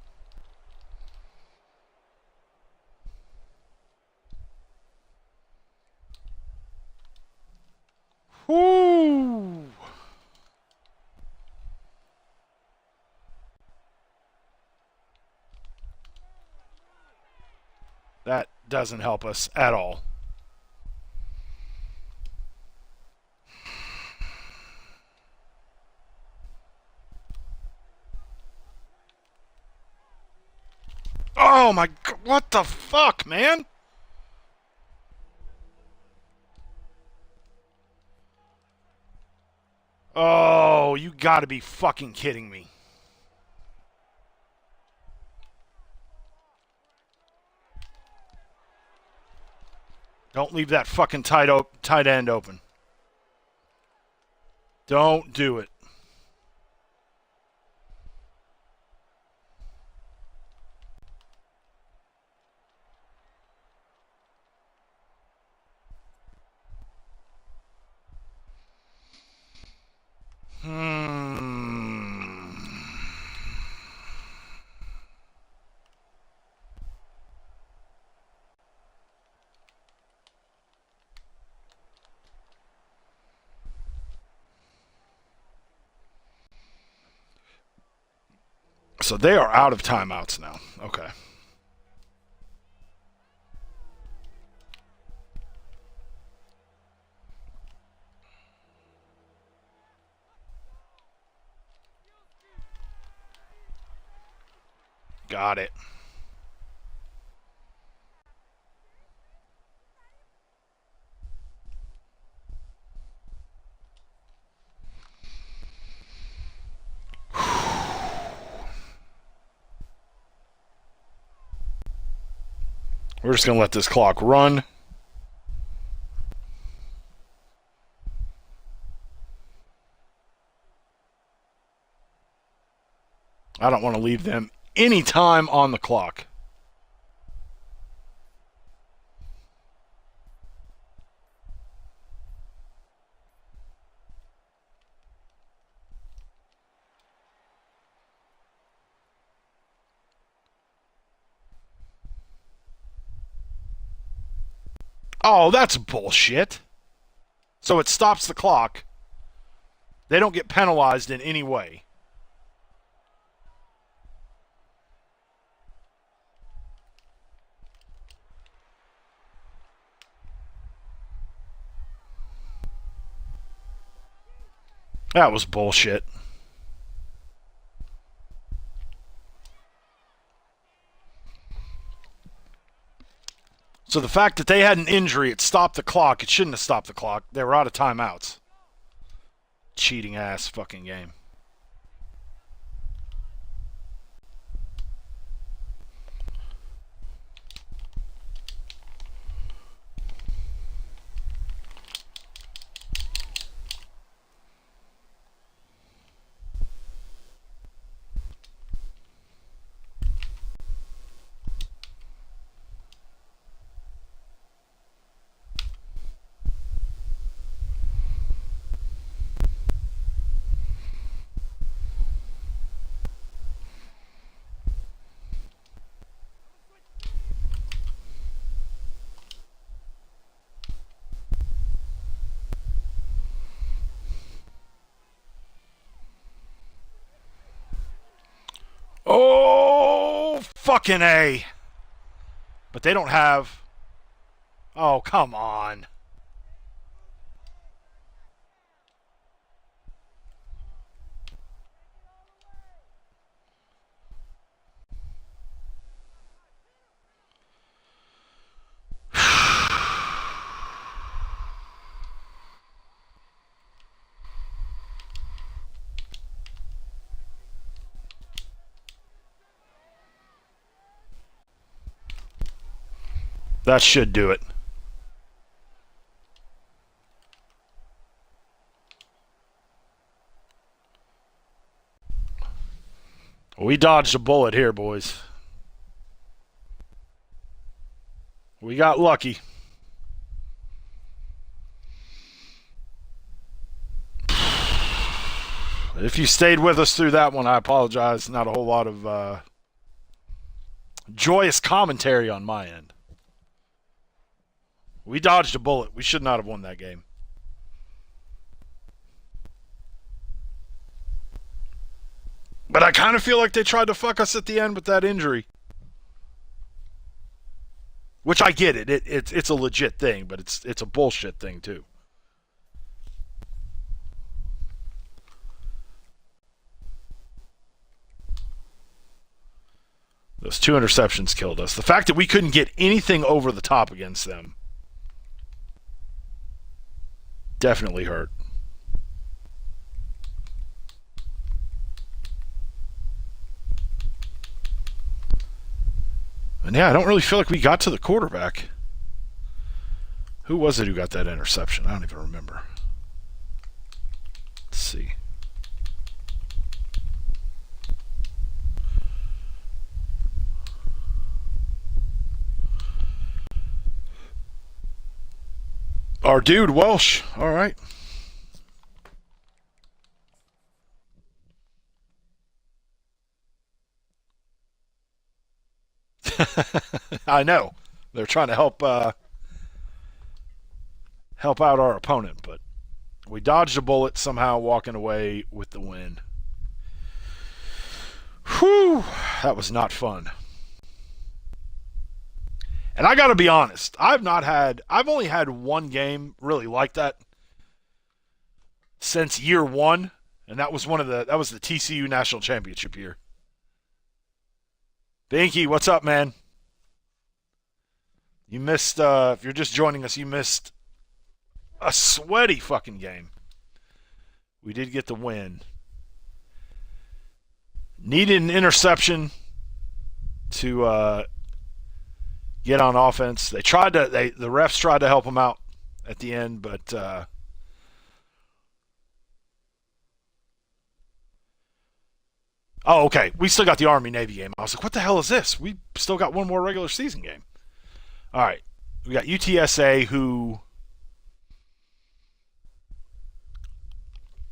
Woo! That doesn't help us at all. Oh my God, what the fuck, man? Oh, you gotta be fucking kidding me. Don't leave that fucking tight end open. Don't do it. So they are out of timeouts now. Okay. Got it. We're just going to let this clock run. I don't want to leave them any time on the clock. Oh, that's bullshit. So it stops the clock. They don't get penalized in any way. That was bullshit. So the fact that they had an injury, it stopped the clock. It shouldn't have stopped the clock. They were out of timeouts. Cheating ass fucking game. fucking A. But they don't have... Oh, come on. That should do it. We dodged a bullet here, boys. We got lucky. If you stayed with us through that one, I apologize. Not a whole lot of joyous commentary on my end. We dodged a bullet. We should not have won that game. But I kind of feel like they tried to fuck us at the end with that injury. Which I get it. It's a legit thing, but it's a bullshit thing too. Those 2 interceptions killed us. The fact that we couldn't get anything over the top against them definitely hurt. And yeah, I don't really feel like we got to the quarterback. Who was it who got that interception? I don't even remember. Let's see. Our dude, Welsh. All right. I know. They're trying to help out our opponent, but we dodged a bullet, somehow walking away with the win. Whew, that was not fun. And I got to be honest, I've only had one game really like that since year one, and that was the TCU National Championship year. Binky, what's up, man? You missed, if you're just joining us, you missed a sweaty fucking game. We did get the win. Needed an interception to get on offense. The refs tried to help them out at the end, but oh, okay. We still got the Army-Navy game. I was like, what the hell is this? We still got one more regular season game. All right. We got UTSA, who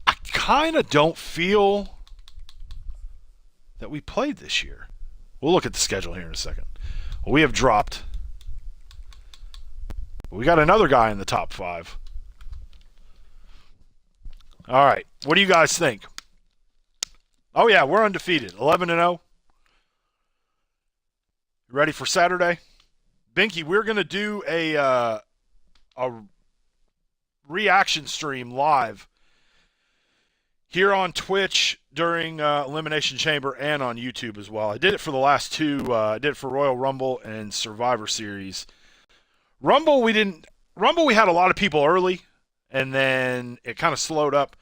I kind of don't feel that we played this year. We'll look at the schedule here in a second. Well, we have dropped. We got another guy in the top 5. All right. What do you guys think? Oh, yeah, we're undefeated. 11-0. Ready for Saturday? Binky, we're going to do a reaction stream live here on Twitch during Elimination Chamber and on YouTube as well. I did it for the last 2. I did it for Royal Rumble and Survivor Series. Rumble, we had a lot of people early, and then it kind of slowed up.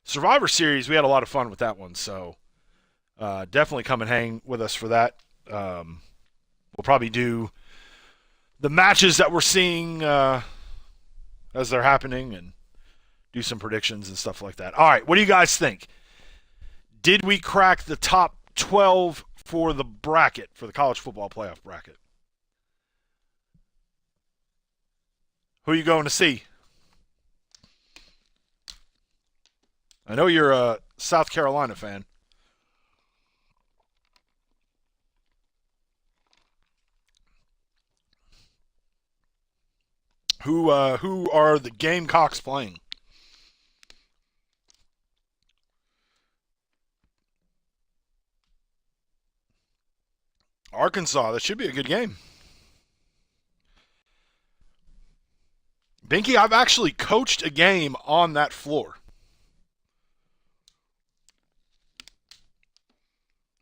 Survivor Series, we had a lot of fun with that one, so definitely come and hang with us for that. We'll probably do the matches that we're seeing as they're happening and do some predictions and stuff like that. All right, what do you guys think? Did we crack the top 12 for the bracket, for the college football playoff bracket? Who are you going to see? I know you're a South Carolina fan. Who are the Gamecocks playing? Arkansas. That should be a good game. Binky, I've actually coached a game on that floor.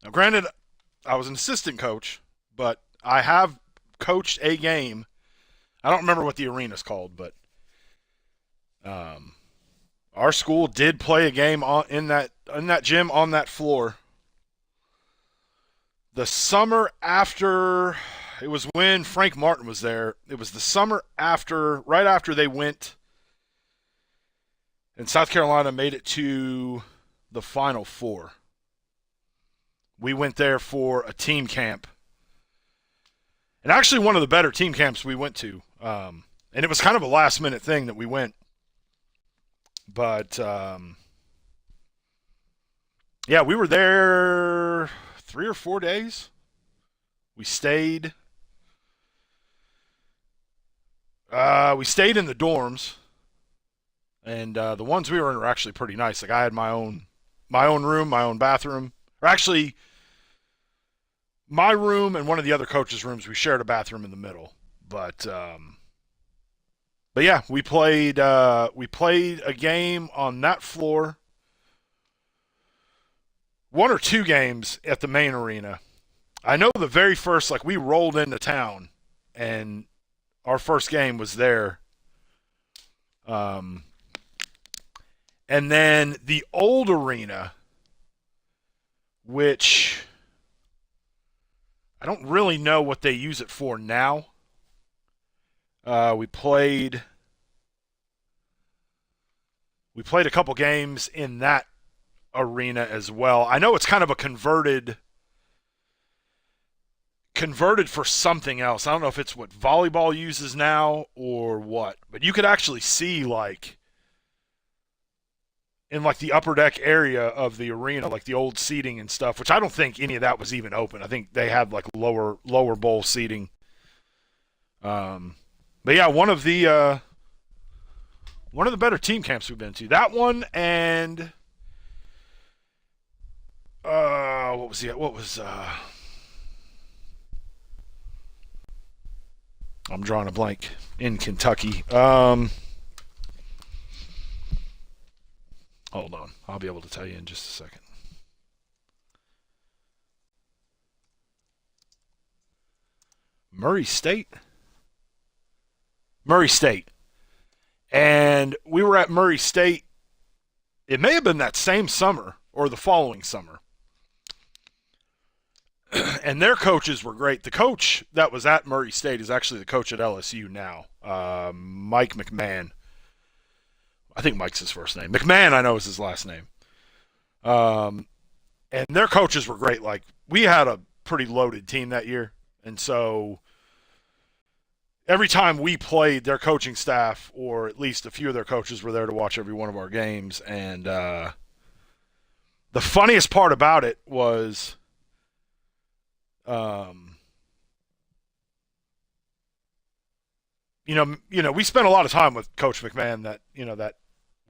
Now, granted, I was an assistant coach, but I have coached a game. I don't remember what the arena's called, but our school did play a game in that gym on that floor. The summer after, it was when Frank Martin was there. It was the summer after, right after they went, and South Carolina made it to the Final Four. We went there for a team camp. And actually one of the better team camps we went to. And it was kind of a last-minute thing that we went. But, yeah, we were there 3 or 4 days. We stayed. We stayed in the dorms. And the ones we were in were actually pretty nice. Like, I had my own room, my own bathroom. Or actually, my room and one of the other coaches' rooms, we shared a bathroom in the middle. But yeah, we played a game on that floor. 1 or 2 games at the main arena. I know the very first, like, we rolled into town, and our first game was there. And then the old arena, which I don't really know what they use it for now. We played a couple games in that arena as well. I know it's kind of a converted for something else. I don't know if it's what volleyball uses now or what, but you could actually see, like, in like the upper deck area of the arena, like the old seating and stuff, which I don't think any of that was even open. I think they had like lower bowl seating. But yeah, one of the better team camps we've been to. That one, and what was I'm drawing a blank in Kentucky. Hold on. I'll be able to tell you in just a second. Murray State. And we were at Murray State. It may have been that same summer or the following summer. And their coaches were great. The coach that was at Murray State is actually the coach at LSU now, Mike McMahon. I think Mike's his first name. McMahon, I know, is his last name. And their coaches were great. Like, we had a pretty loaded team that year. And so every time we played, their coaching staff, or at least a few of their coaches, were there to watch every one of our games. And the funniest part about it was we spent a lot of time with Coach McMahon that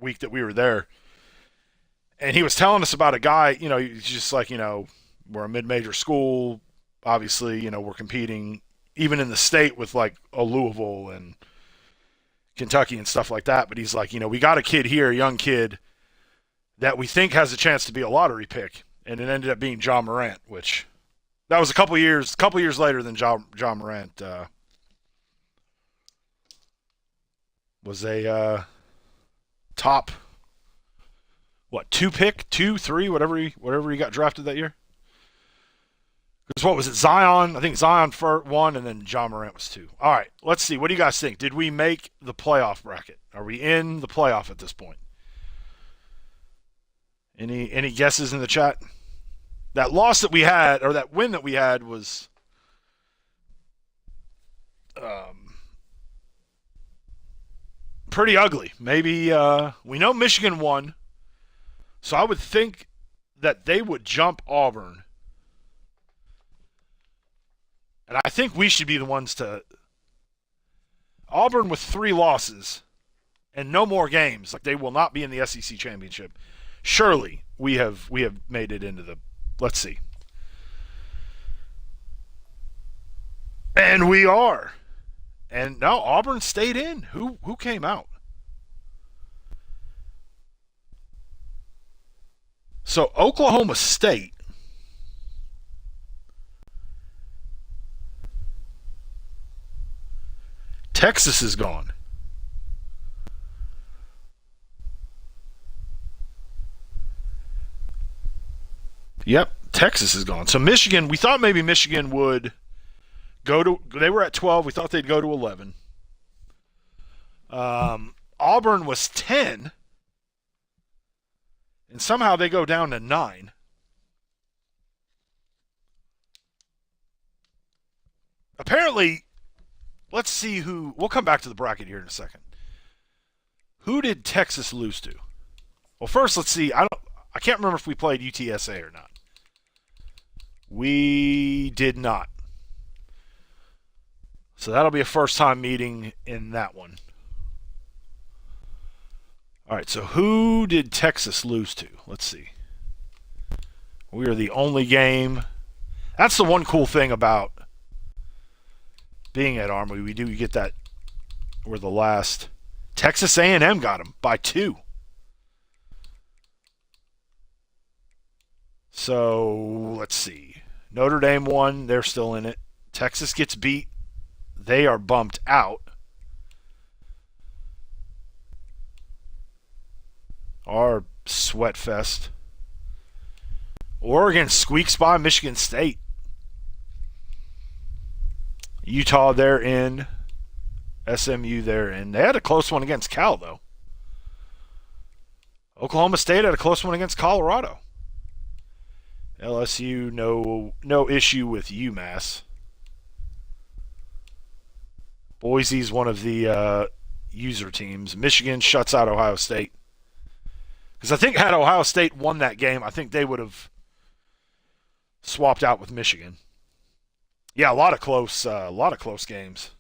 week that we were there. And he was telling us about a guy, he's just like, we're a mid-major school. Obviously, we're competing even in the state with like a Louisville and Kentucky and stuff like that. But he's like, we got a kid here, a young kid, that we think has a chance to be a lottery pick. And it ended up being John Morant, which that was a couple years later than John Morant was a top, 2 pick, 2, 3, whatever he got drafted that year. Because what was it, Zion? I think Zion for 1, and then John Morant was 2. All right, let's see. What do you guys think? Did we make the playoff bracket? Are we in the playoff at this point? Any guesses in the chat? That loss that we had, or that win that we had, was pretty ugly. Maybe we know Michigan won, so I would think that they would jump Auburn. And I think we should be the ones to. Auburn with 3 losses and no more games, like, they will not be in the SEC championship. Surely we have made it into the. Let's see. And we are. And no, Auburn stayed in. Who came out? So Oklahoma State. Texas is gone. Yep, Texas is gone. So Michigan, we thought maybe Michigan would go to. They were at 12. We thought they'd go to 11. Auburn was 10, and somehow they go down to 9. Apparently, let's see who. We'll come back to the bracket here in a second. Who did Texas lose to? Well, first let's see. I can't remember if we played UTSA or not. We did not. So that'll be a first-time meeting in that one. All right, so who did Texas lose to? Let's see. We are the only game. That's the one cool thing about being at Armory. We do get that. We're the last. Texas A&M got them by 2. So let's see. Notre Dame won. They're still in it. Texas gets beat. They are bumped out. Our sweat fest. Oregon squeaks by Michigan State. Utah, they're in. SMU, they're in. They had a close one against Cal, though. Oklahoma State had a close one against Colorado. LSU, no issue with UMass. Boise's one of the user teams. Michigan shuts out Ohio State. Because I think had Ohio State won that game, I think they would have swapped out with Michigan. Yeah, a lot of close games.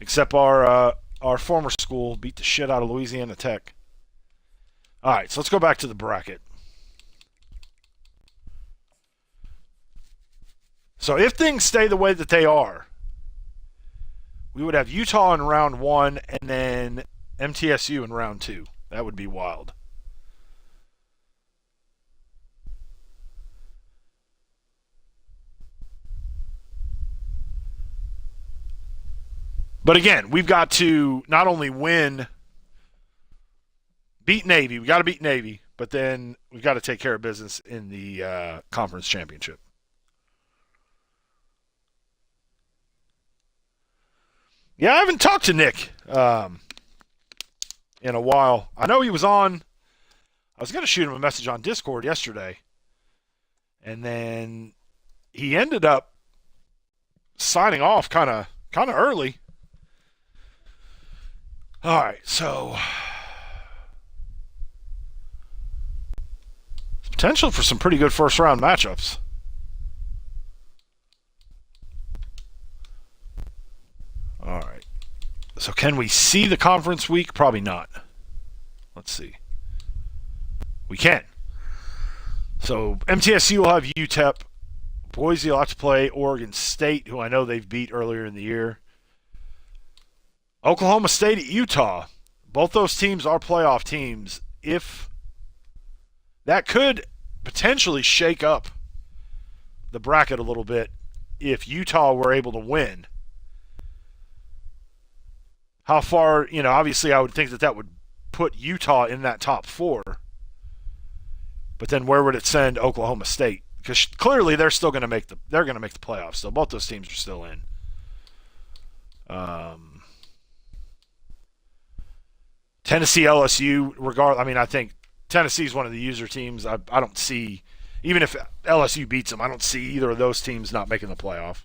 Except our former school beat the shit out of Louisiana Tech. All right, so let's go back to the bracket. So if things stay the way that they are, we would have Utah in round 1 and then MTSU in round 2. That would be wild. But again, we've got to not only beat Navy, we got to beat Navy, but then we've got to take care of business in the conference championship. Yeah, I haven't talked to Nick in a while. I know he was on. I was going to shoot him a message on Discord yesterday, and then he ended up signing off kind of early. All right, so potential for some pretty good first-round matchups. All right. So can we see the conference week? Probably not. Let's see. We can. So MTSU will have UTEP. Boise will have to play Oregon State, who I know they've beat earlier in the year. Oklahoma State at Utah. Both those teams are playoff teams. If that could potentially shake up the bracket a little bit if Utah were able to win. How far, obviously I would think that would put Utah in that top 4. But then where would it send Oklahoma State? Because clearly they're still going to make the playoffs. So both those teams are still in. Tennessee, LSU, I think Tennessee's one of the user teams. I don't see, even if LSU beats them, I don't see either of those teams not making the playoff.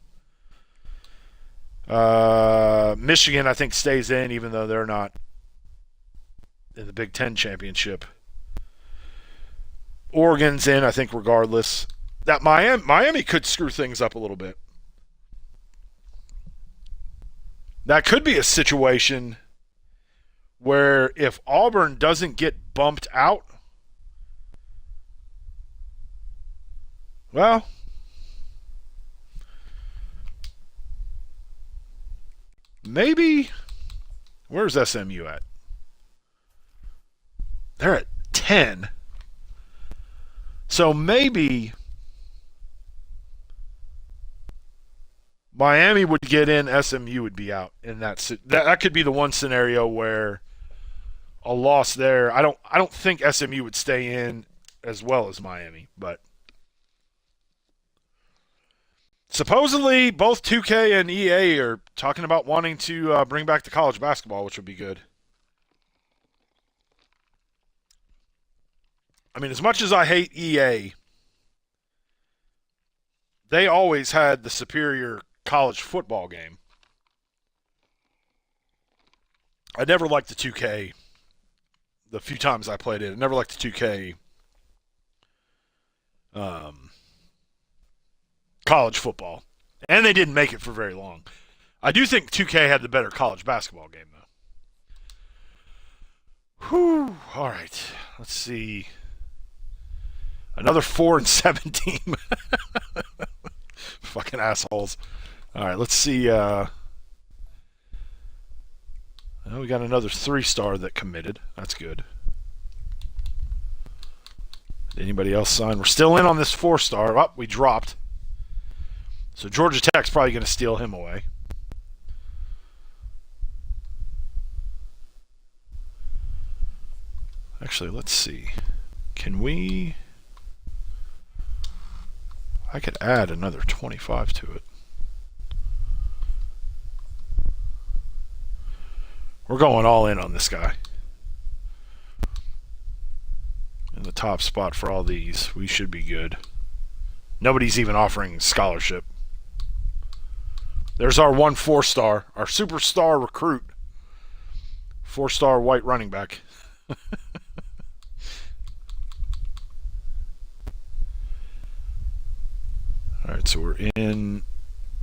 Michigan, I think, stays in, even though they're not in the Big Ten championship. Oregon's in, I think, regardless. That Miami could screw things up a little bit. That could be a situation where if Auburn doesn't get bumped out, well, maybe. Where's SMU at? They're at 10. So maybe Miami would get in, SMU would be out. In that could be the one scenario where a loss there. I don't think SMU would stay in as well as Miami, but supposedly both 2K and EA are talking about wanting to bring back the college basketball, which would be good. I mean, as much as I hate EA, they always had the superior college football game. I never liked the 2K. The few times I played it, I never liked the 2K um, college football, and they didn't make it for very long. I do think 2K had the better college basketball game, though. Whew. All right, let's see. Another 4-7 team. Fucking assholes. All right, let's see. We got another 3-star that committed. That's good. Did anybody else sign? We're still in on this 4-star. Oh, we dropped. So Georgia Tech's probably going to steal him away. Actually, let's see. Can we... I could add another 25 to it. We're going all in on this guy. In the top spot for all these, we should be good. Nobody's even offering scholarship. There's our 1 4-star, our superstar recruit. 4-star white running back. All right, so we're in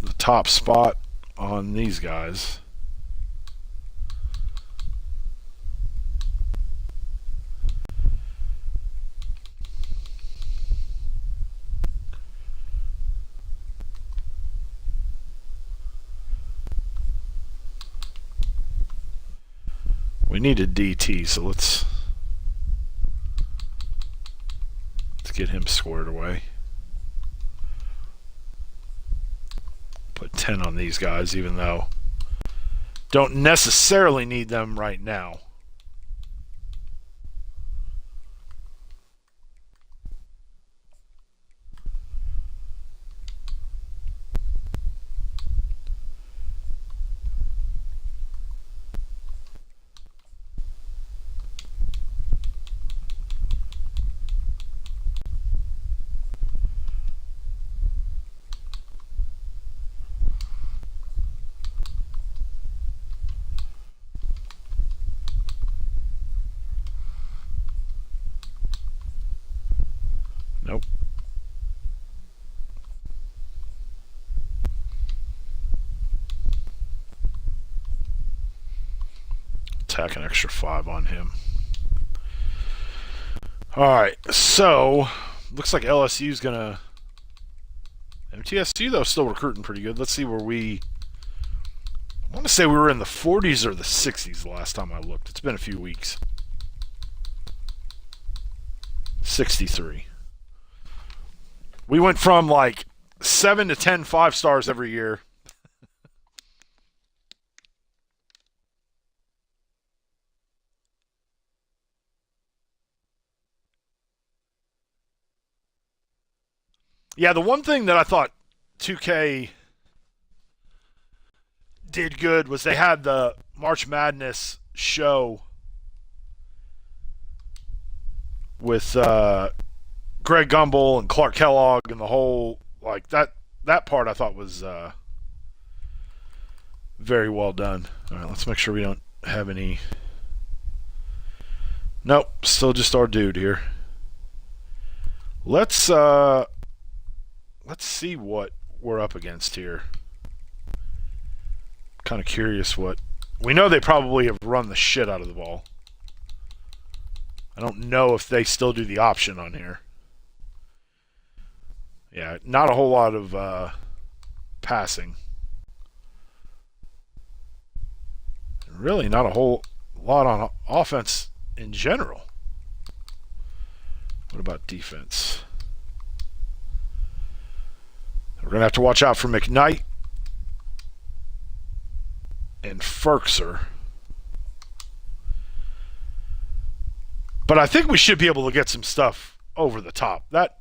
the top spot on these guys. We need a DT, so let's get him squared away. Put 10 on these guys, even though don't necessarily need them right now. Nope. Tack an extra 5 on him. Alright, so looks like LSU's gonna... MTSU, though, still recruiting pretty good. Let's see where we... I want to say we were in the 40s or the 60s the last time I looked. It's been a few weeks. 63. We went from like 7 to 10 5-stars every year. Yeah, the one thing that I thought 2K did good was they had the March Madness show with Greg Gumbel and Clark Kellogg and the whole, like, that part I thought was very well done. All right, let's make sure we don't have any... Nope, still just our dude here. Let's see what we're up against here. Kind of curious what... We know they probably have run the shit out of the ball. I don't know if they still do the option on here. Yeah, not a whole lot of passing. really not a whole lot on offense in general. What about defense? We're going to have to watch out for McKnight and Ferkser. But I think we should be able to get some stuff over the top. That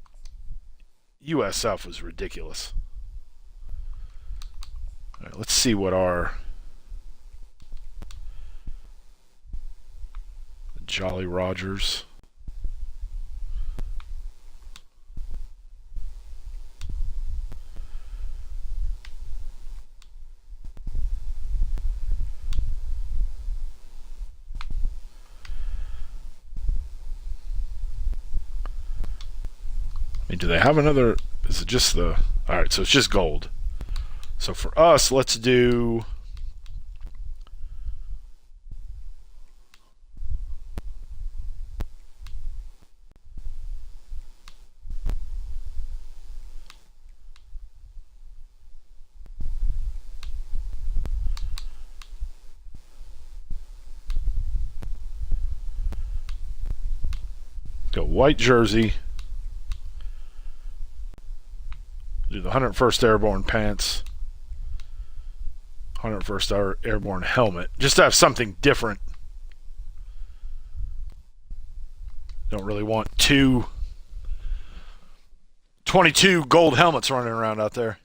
USF was ridiculous. All right, let's see what our Jolly Rogers. I mean, do they have another? Is it just the? All right, so it's just gold. So for us, let's do. Go white jersey. Do the 101st Airborne pants. 101st Airborne helmet. Just to have something different. Don't really want 22 gold helmets running around out there.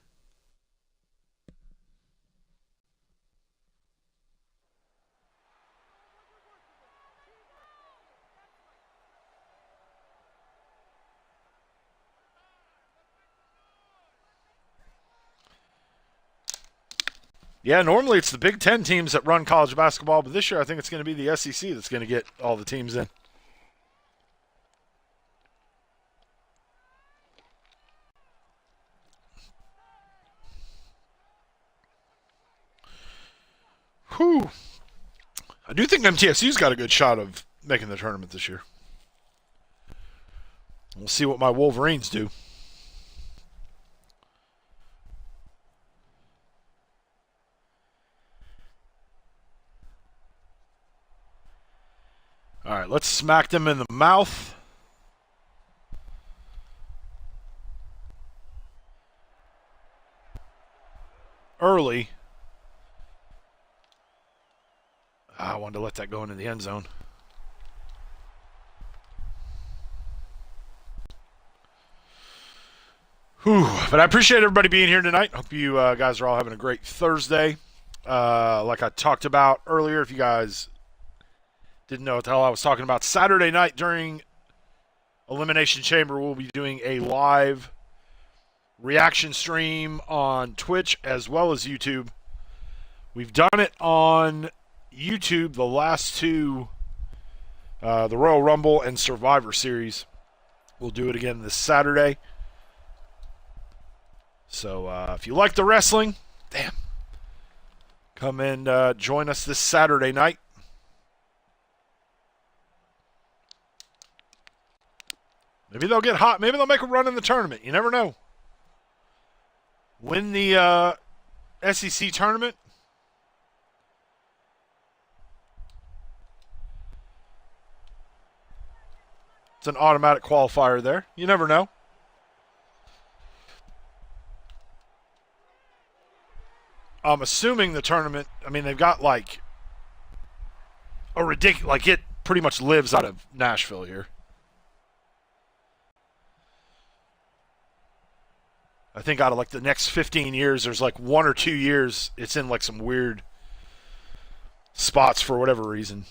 Yeah, normally it's the Big Ten teams that run college basketball, but this year I think it's going to be the SEC that's going to get all the teams in. Whew. I do think MTSU's got a good shot of making the tournament this year. We'll see what my Wolverines do. All right, let's smack them in the mouth. Early. I wanted to let that go into the end zone. Whew. But I appreciate everybody being here tonight. Hope you guys are all having a great Thursday. Like I talked about earlier, if you guys didn't know what the hell I was talking about, Saturday night during Elimination Chamber, we'll be doing a live reaction stream on Twitch as well as YouTube. We've done it on YouTube the last two, the Royal Rumble and Survivor Series. We'll do it again this Saturday. So if you like the wrestling, come and join us this Saturday night. Maybe they'll get hot. Maybe they'll make a run in the tournament. You never know. Win the SEC tournament. It's an automatic qualifier there. You never know. I'm assuming the tournament, I mean, they've got like a ridiculous, like it pretty much lives out of Nashville here. I think out of like the next 15 years, there's like 1 or 2 years it's in like some weird spots for whatever reason.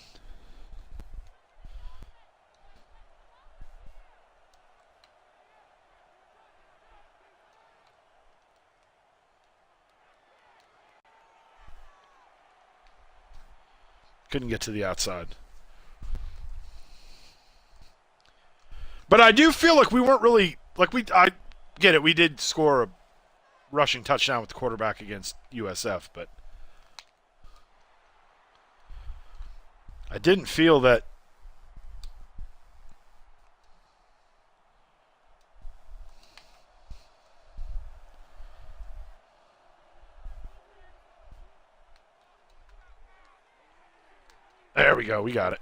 Couldn't get to the outside. But I do feel like we weren't really, like I get it, we did score a rushing touchdown with the quarterback against USF, but I didn't feel that we go. We got it.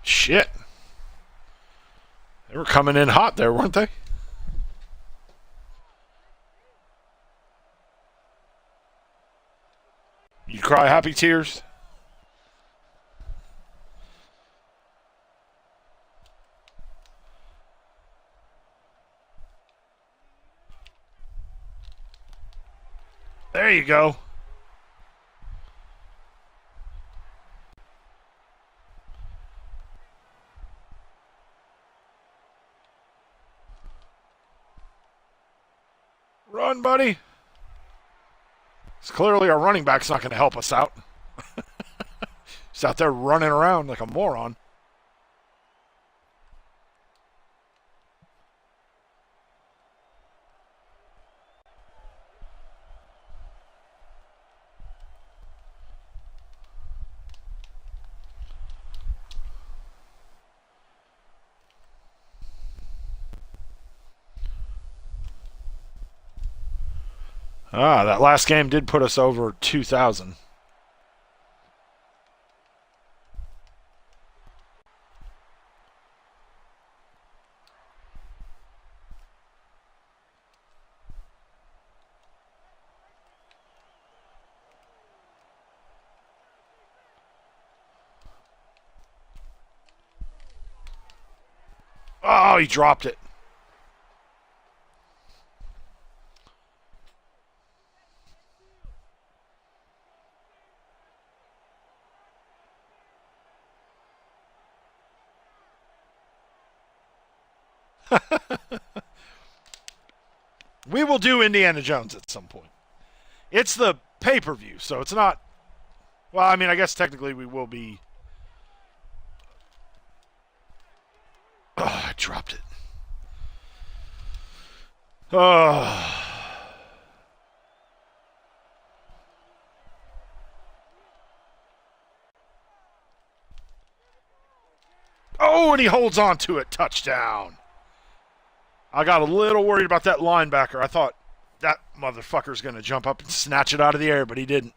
Shit. They were coming in hot there, weren't they? You cry happy tears? There you go. Run, buddy. It's clearly our running back's not going to help us out. He's out there running around like a moron. That last game did put us over 2,000. Oh, he dropped it. We will do Indiana Jones at some point. It's the pay-per-view, so it's not... Well, I mean, I guess technically we will be... Oh, I dropped it. Oh. Oh, and he holds on to it. Touchdown. I got a little worried about that linebacker. I thought that motherfucker's going to jump up and snatch it out of the air, but he didn't.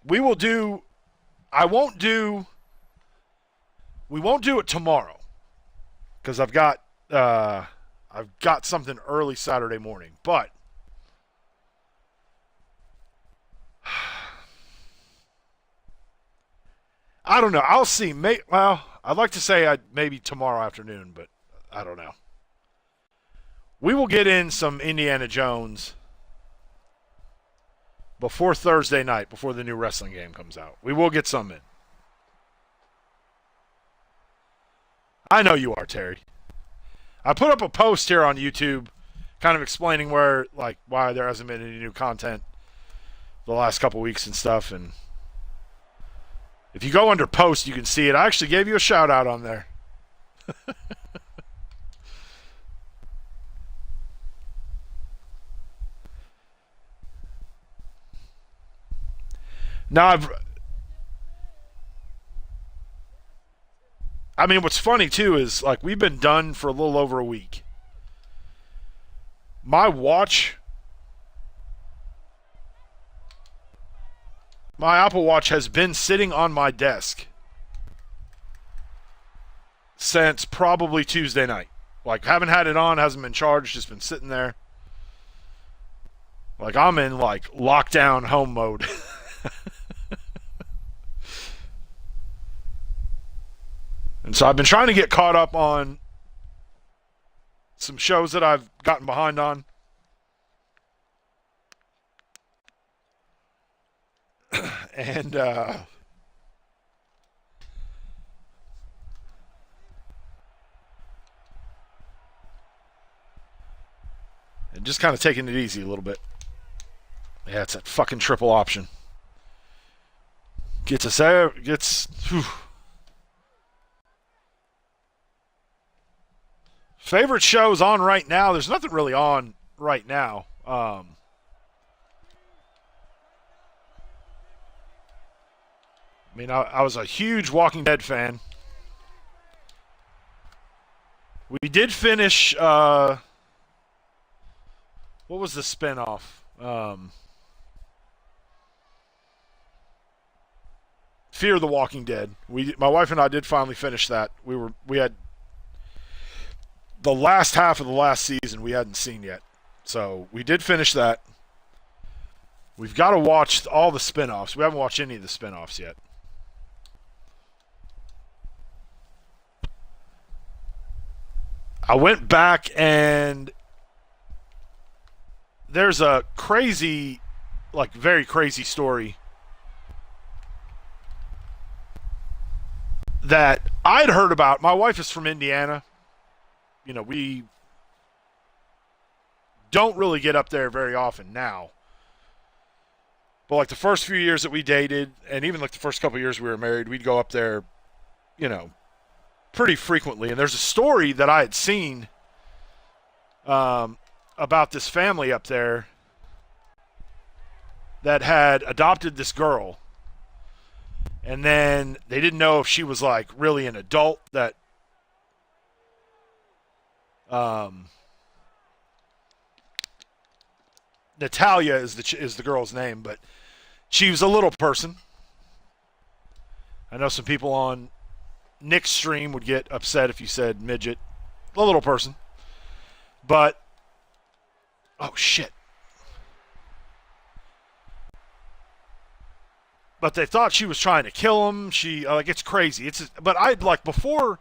We will do... We won't do it tomorrow because I've got something early Saturday morning, but I don't know. I'll see. Well, I'd like to say maybe tomorrow afternoon, but I don't know. We will get in some Indiana Jones before Thursday night, before the new wrestling game comes out. We will get some in. I know you are, Terry. I put up a post here on YouTube kind of explaining why there hasn't been any new content the last couple weeks and stuff, and if you go under post, you can see it. I actually gave you a shout out on there. Now I mean, what's funny too is we've been done for a little over a week. My Apple Watch has been sitting on my desk since probably Tuesday night. Haven't had it on, hasn't been charged, just been sitting there. I'm in lockdown home mode. And so I've been trying to get caught up on some shows that I've gotten behind on. And just kind of taking it easy a little bit. Yeah, it's that fucking triple option. Gets us there. Whew. Favorite shows on right now? There's nothing really on right now. I mean, I was a huge Walking Dead fan. We did finish. What was the spinoff? Fear the Walking Dead. My wife and I did finally finish that. We had the last half of the last season we hadn't seen yet, so we did finish that. We've got to watch all the spinoffs. We haven't watched any of the spinoffs yet. I went back and there's a crazy, like very crazy story that I'd heard about. My wife is from Indiana. You know, we don't really get up there very often now. But like the first few years that we dated, and even like the first couple of years we were married, we'd go up there, you know, pretty frequently. And there's a story that I had seen about this family up there that had adopted this girl. And then they didn't know if she was like really an adult that Natalia is the girl's name, but she was a little person. I know some people on Nick's stream would get upset if you said midget. A little person. But oh shit. But they thought she was trying to kill him. She like it's crazy. But I'd like before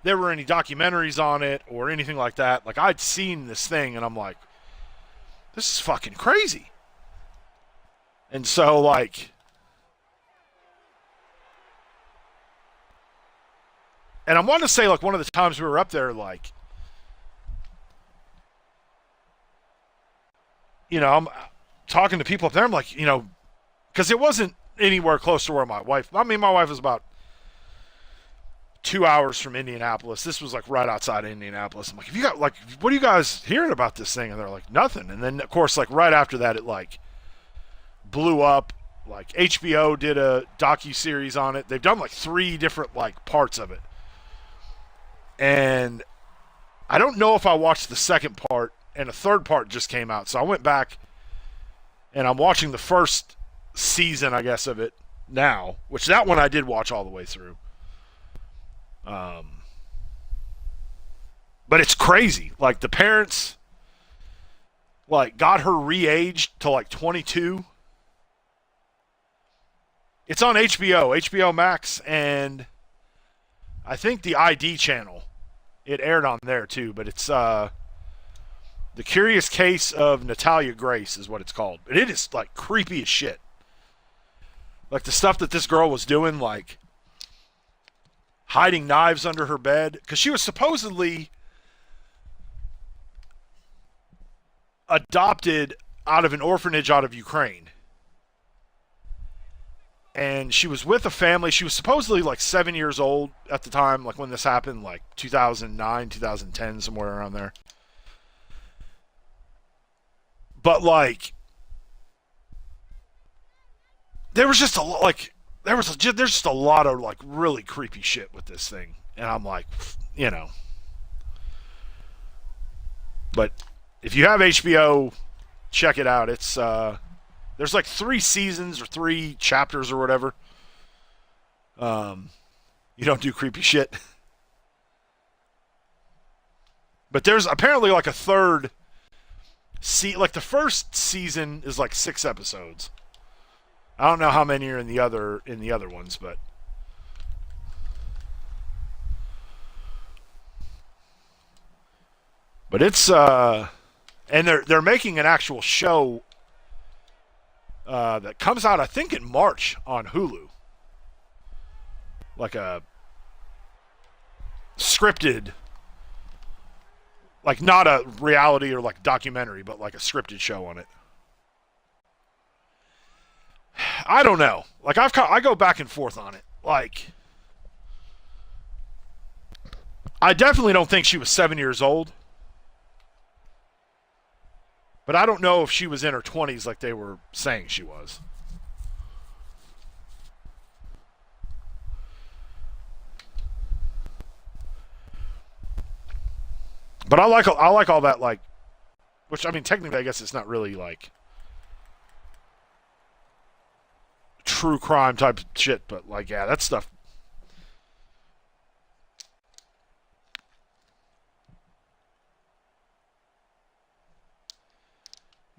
there were any documentaries on it or anything like that. Like I'd seen this thing and I'm like, this is fucking crazy. And so like, and I want to say like one of the times we were up there, like, you know, I'm talking to people up there. I'm like, you know, because it wasn't anywhere close to where my wife was about 2 hours from Indianapolis. This was like right outside of Indianapolis. I'm like, if you got like, what are you guys hearing about this thing? And they're like, nothing. And then of course, like right after that, it like blew up. Like HBO did a docu-series on it. They've done like 3 different like parts of it. And I don't know if I watched the second part, and a third part just came out. So I went back and I'm watching the first season, I guess, of it now, which that one I did watch all the way through. But it's crazy. Like the parents like got her re-aged to like 22. It's on HBO Max, and I think the ID channel. It aired on there too, but it's The Curious Case of Natalia Grace is what it's called. And it is like creepy as shit. Like the stuff that this girl was doing, like hiding knives under her bed, because she was supposedly adopted out of an orphanage out of Ukraine. And she was with a family. She was supposedly like 7 years old at the time, like when this happened, like 2009, 2010, somewhere around there. But like, there was just a like, there's just a lot of like really creepy shit with this thing, and I'm like, you know. But if you have HBO, check it out. It's there's like 3 seasons or 3 chapters or whatever. You don't do creepy shit. But there's apparently like a third. Like the first season is like 6 episodes. I don't know how many are in the other ones, but it's and they're making an actual show that comes out I think in March on Hulu. Like a scripted, like not a reality or like documentary, but like a scripted show on it. I don't know. Like I go back and forth on it. Like I definitely don't think she was 7 years old. But I don't know if she was in her 20s like they were saying she was. But I like all that, like, which I mean technically I guess it's not really like true crime type shit, but like yeah, that stuff.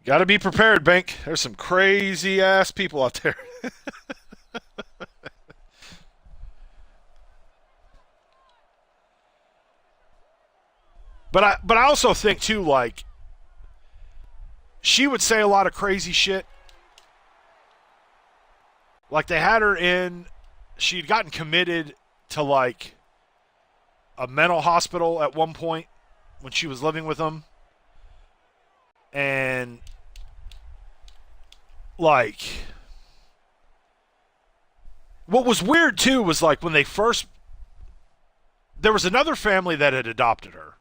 Got to be prepared, Bank. There's some crazy ass people out there. But I also think too, like, she would say a lot of crazy shit. Like they had her in, she'd gotten committed to like a mental hospital at one point when she was living with them, and like what was weird too was like when they first, there was another family that had adopted her,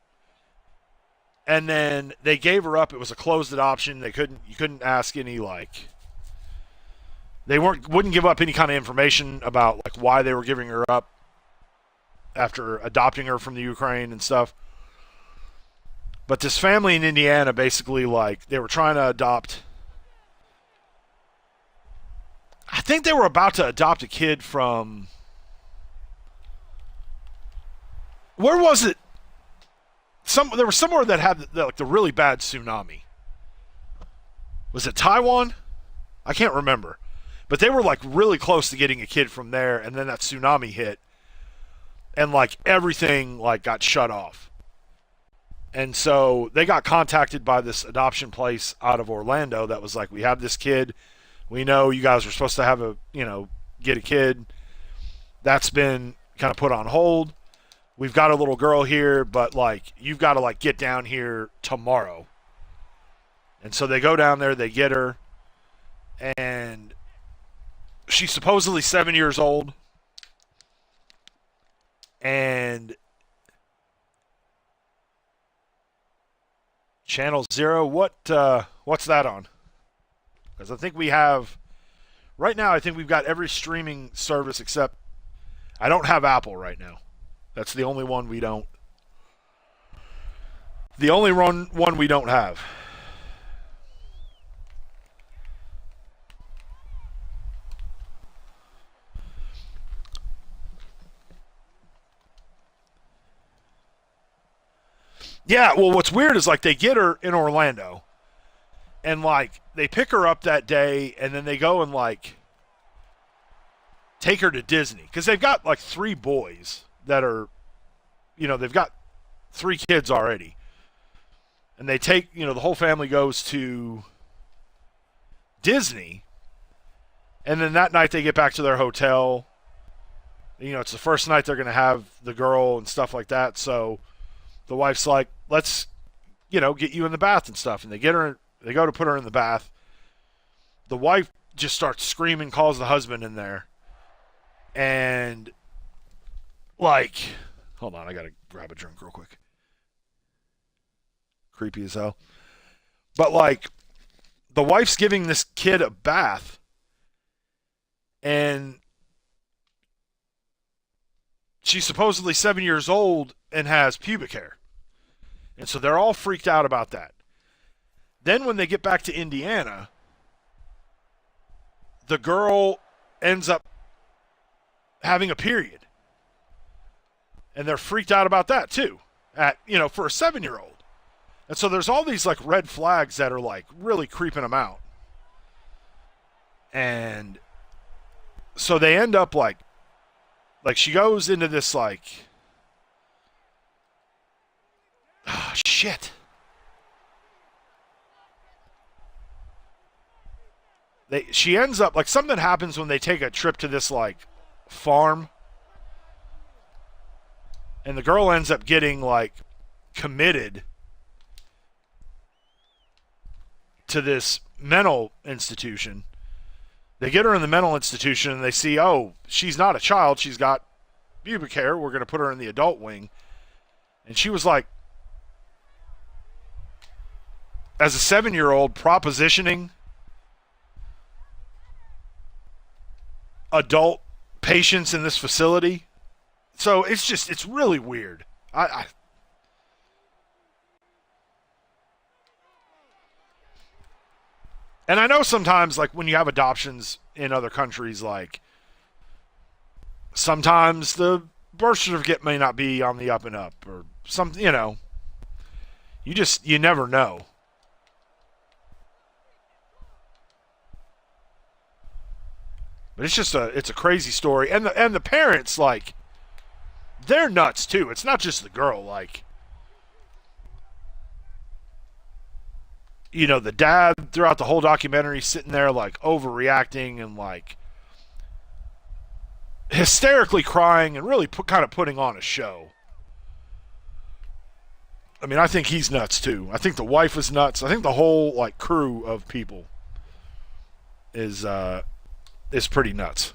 and then they gave her up. It was a closed adoption. You couldn't ask any like, they wouldn't give up any kind of information about like why they were giving her up after adopting her from the Ukraine and stuff. But this family in Indiana basically, like, they were trying to adopt, I think they were about to adopt a kid from, where was it? There was somewhere that had like the really bad tsunami. Was it Taiwan? I can't remember. But they were like really close to getting a kid from there, and then that tsunami hit, and like everything like got shut off. And so they got contacted by this adoption place out of Orlando that was like, we have this kid. We know you guys were supposed to have get a kid. That's been kind of put on hold. We've got a little girl here, but like you've got to like get down here tomorrow. And so they go down there, they get her, and she's supposedly 7 years old. And Channel Zero, what's that on? Because I think we have, right now I think we've got every streaming service except, I don't have Apple right now. That's the only one we don't. The only one we don't have. Yeah, well, what's weird is like they get her in Orlando, and like they pick her up that day, and then they go and like take her to Disney because they've got like 3 boys that are, they've got 3 kids already, and they take, the whole family goes to Disney, and then that night they get back to their hotel. It's the first night they're going to have the girl and stuff like that, so the wife's like, let's, get you in the bath and stuff. And they go to put her in the bath. The wife just starts screaming, calls the husband in there. And, like, hold on, I got to grab a drink real quick. Creepy as hell. But, like, the wife's giving this kid a bath. And she's supposedly 7 years old and has pubic hair. And so they're all freaked out about that. Then when they get back to Indiana, the girl ends up having a period. And they're freaked out about that too, for a 7-year-old. And so there's all these like red flags that are like really creeping them out. And so they end up like she goes into this like, oh, shit. She ends up, like, something happens when they take a trip to this, like, farm. And the girl ends up getting, like, committed to this mental institution. They get her in the mental institution and they see, oh, she's not a child. She's got pubic hair. We're going to put her in the adult wing. And she was like, as a 7-year-old, propositioning adult patients in this facility. So it's really weird. And I know sometimes, like, when you have adoptions in other countries, like, sometimes the birth certificate may not be on the up and up, or something, you never know. But it's a crazy story. And the parents, like, they're nuts too. It's not just the girl, like, the dad throughout the whole documentary sitting there like overreacting and like hysterically crying and really kind of putting on a show. I mean, I think he's nuts too. I think the wife is nuts. I think the whole like crew of people is pretty nuts.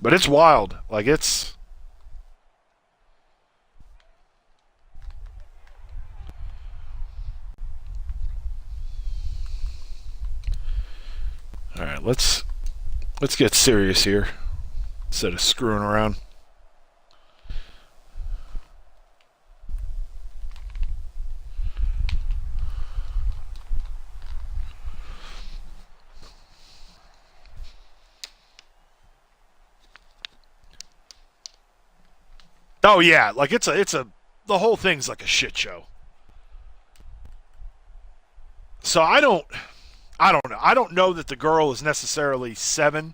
But it's wild. Like it's all right. Let's get serious here instead of screwing around. Oh yeah, like it's a the whole thing's like a shit show. So I don't know. I don't know that the girl is necessarily 7,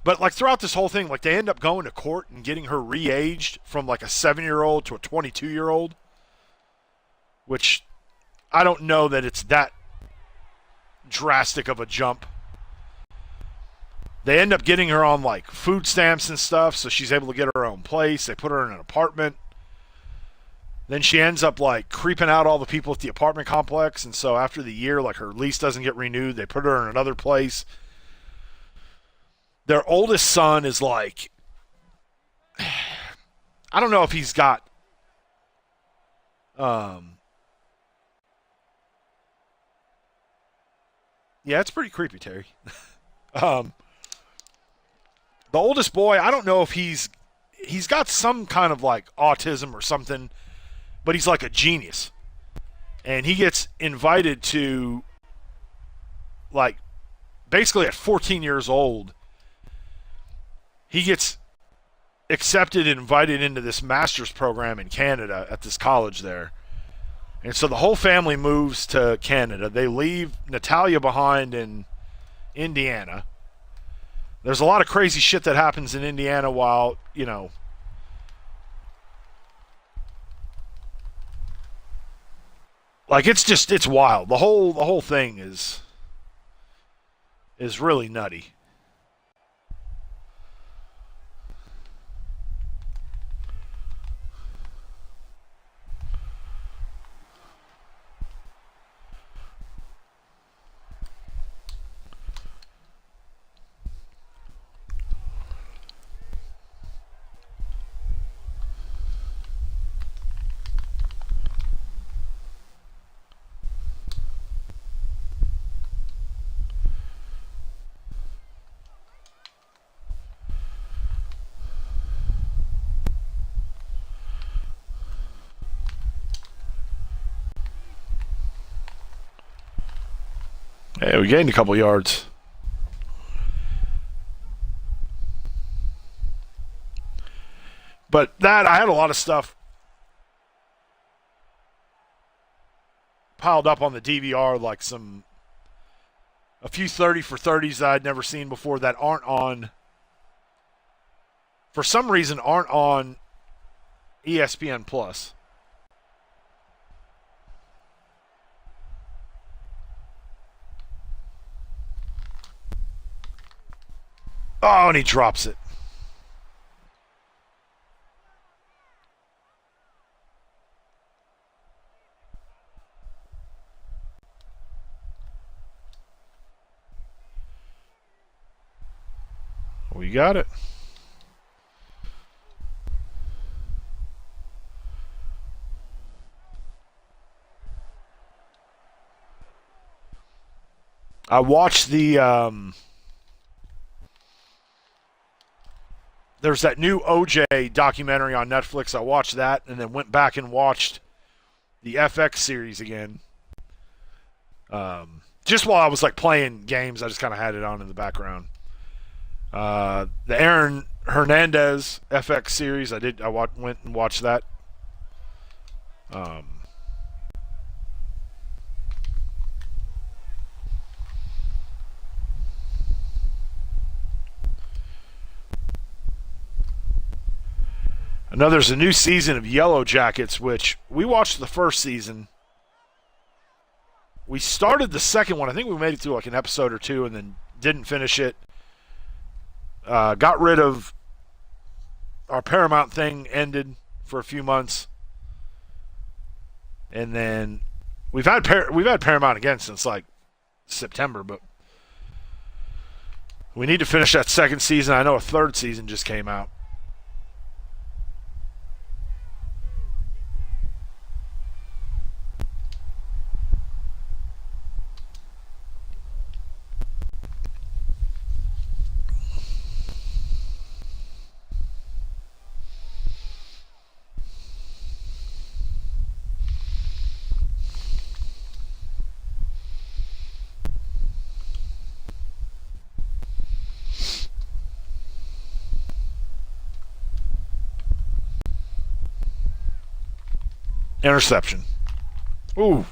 but like throughout this whole thing, like they end up going to court and getting her re-aged from like a 7-year-old to a 22-year-old, which I don't know that it's that drastic of a jump. They end up getting her on like food stamps and stuff, so she's able to get her own place. They put her in an apartment. Then she ends up like creeping out all the people at the apartment complex, and so after the year, like her lease doesn't get renewed. They put her in another place. Their oldest son is like, I don't know if he's got, yeah, it's pretty creepy, Terry. um, the oldest boy, I don't know if he's got some kind of like autism or something, but he's like a genius. And he gets invited to, like, basically at 14 years old, he gets accepted and invited into this master's program in Canada at this college there. And so the whole family moves to Canada. They leave Natalia behind in Indiana. There's a lot of crazy shit that happens in Indiana while, like it's wild. The whole thing is really nutty. Hey, we gained a couple yards. But I had a lot of stuff piled up on the DVR, like a few 30 for 30s that I'd never seen before that for some reason, aren't on ESPN Plus. Oh, and he drops it. We got it. I watched there's that new OJ documentary on Netflix. I watched that and then went back and watched the FX series again. Just while I was like playing games, I just kind of had it on in the background. The Aaron Hernandez FX series, I went and watched that. I know there's a new season of Yellow Jackets, which we watched the first season. We started the second one. I think we made it through like an episode or two and then didn't finish it. Got rid of our Paramount thing, ended for a few months. And then we've had Paramount again since like September, but we need to finish that second season. I know a third season just came out. Interception. Ooh.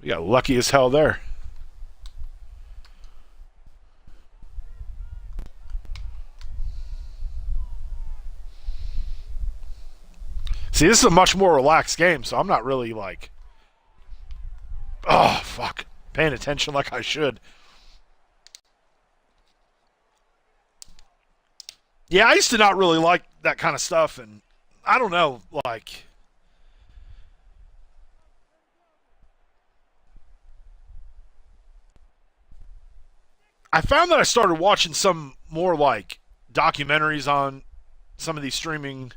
We got lucky as hell there. See, this is a much more relaxed game, so I'm not really like, oh, fuck, paying attention like I should. Yeah, I used to not really like that kind of stuff, and I don't know, like, I found that I started watching some more like documentaries on some of these streaming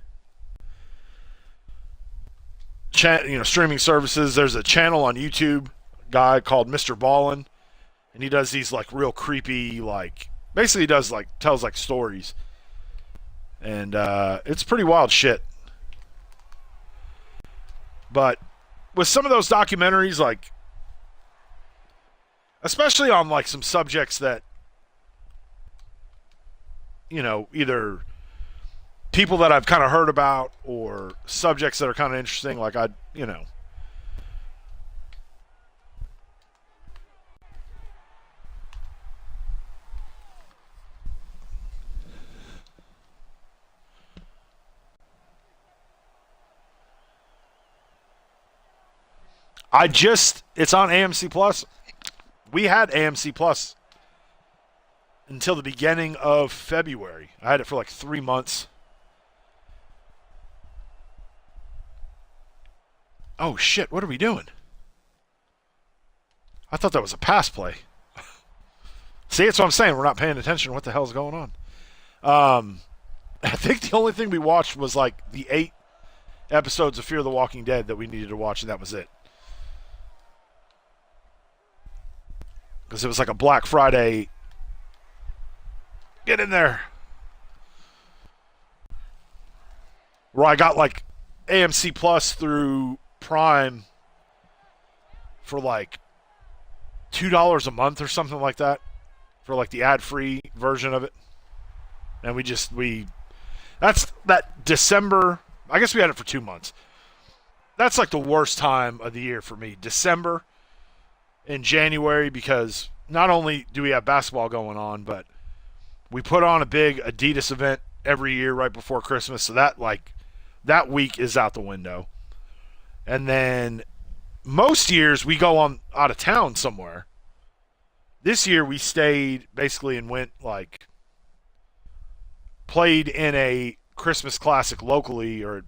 streaming services. There's a channel on YouTube, a guy called Mr. Ballin, and he does these like real creepy, like basically tells like stories. And it's pretty wild shit. But with some of those documentaries, like especially on like some subjects that, you know, either people that I've kind of heard about or subjects that are kind of interesting, like it's on AMC Plus. We had AMC Plus until the beginning of February. I had it for like 3 months. Oh, shit. What are we doing? I thought that was a pass play. See, that's what I'm saying. We're not paying attention to what the hell's going on. I think the only thing we watched was like the 8 episodes of Fear the Walking Dead that we needed to watch, and that was it. Because it was like a Black Friday. Get in there. Where I got like AMC Plus through Prime for like $2 a month or something like that for like the ad-free version of it. And that's that December. I guess we had it for 2 months. That's like the worst time of the year for me. December and January, because not only do we have basketball going on, but we put on a big Adidas event every year right before Christmas. So that week is out the window. And then most years we go on out of town somewhere. This year we stayed basically and went played in a Christmas classic locally or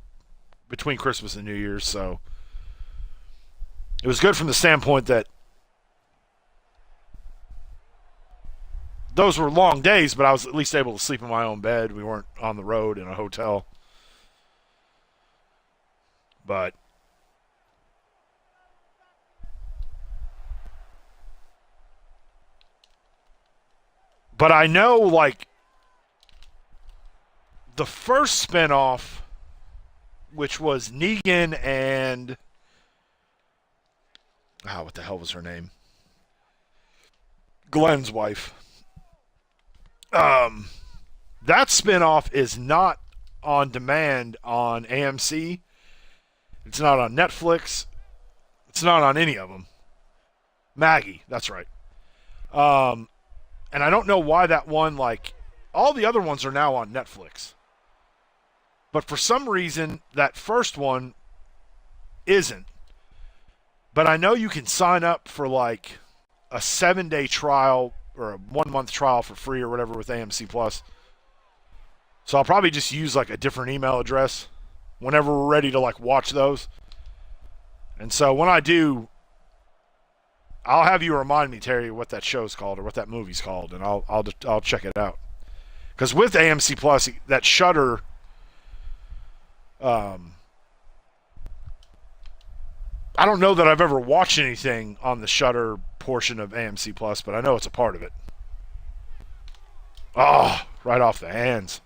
between Christmas and New Year's. So it was good from the standpoint that those were long days, but I was at least able to sleep in my own bed. We weren't on the road in a hotel. But I know, like, the first spinoff which was Negan and what the hell was her name? Glenn's wife. That spinoff is not on demand on AMC. It's not on Netflix. It's not on any of them. Maggie, that's right. And I don't know why that one, like, all the other ones are now on Netflix. But for some reason, that first one isn't. But I know you can sign up for, like, a 7-day trial or a 1-month trial for free or whatever with AMC Plus. So I'll probably just use, like, a different email address whenever we're ready to, like, watch those. And so when I do, I'll have you remind me, Terry, what that show's called or what that movie's called, and I'll check it out. Because with AMC Plus, that Shudder, I don't know that I've ever watched anything on the Shudder portion of AMC Plus, but I know it's a part of it. Oh, right off the hands.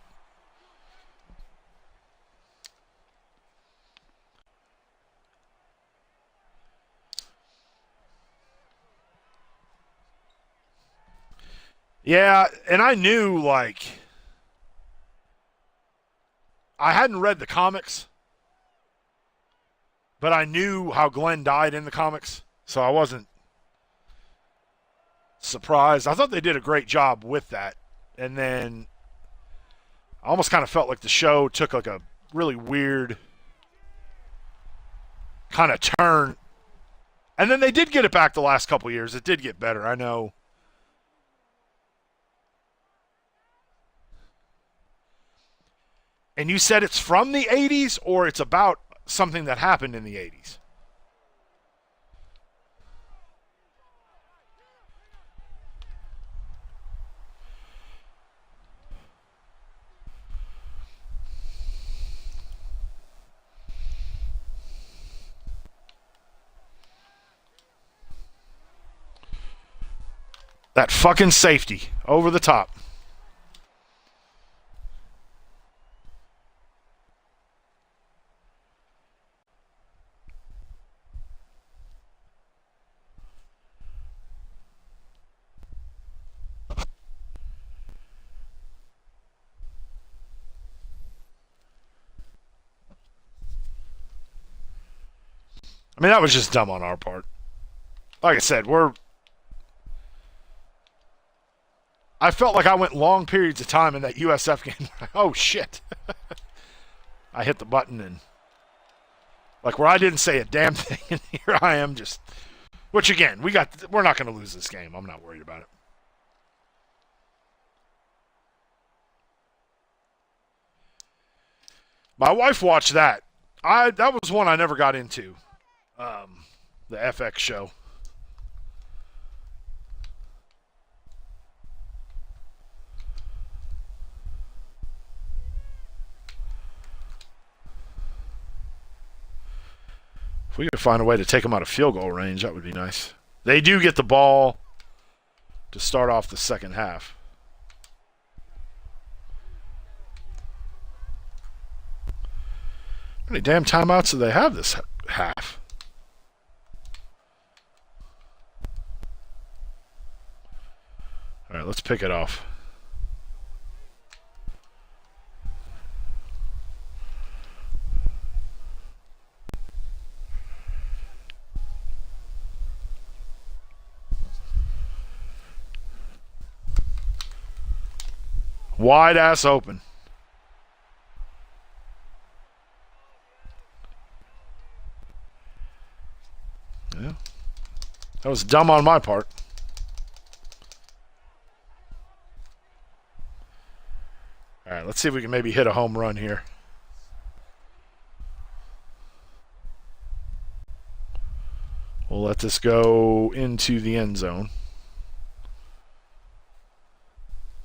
Yeah, and I knew, like, I hadn't read the comics, but I knew how Glenn died in the comics, so I wasn't surprised. I thought they did a great job with that, and then I almost kind of felt like the show took, like, a really weird kind of turn. And then they did get it back the last couple years. It did get better, I know. And you said it's from the 80s or it's about something that happened in the 80s? That fucking safety over the top. I mean, that was just dumb on our part. Like I said, I felt like I went long periods of time in that USF game. Oh, shit. I hit the button and, like, where I didn't say a damn thing, and here I am just, which again, we're not going to lose this game. I'm not worried about it. My wife watched that. That was one I never got into. The FX show. If we could find a way to take them out of field goal range, that would be nice. They do get the ball to start off the second half. How many damn timeouts do they have this half? All right, let's pick it off. Wide ass open. Yeah. That was dumb on my part. All right, let's see if we can maybe hit a home run here. We'll let this go into the end zone.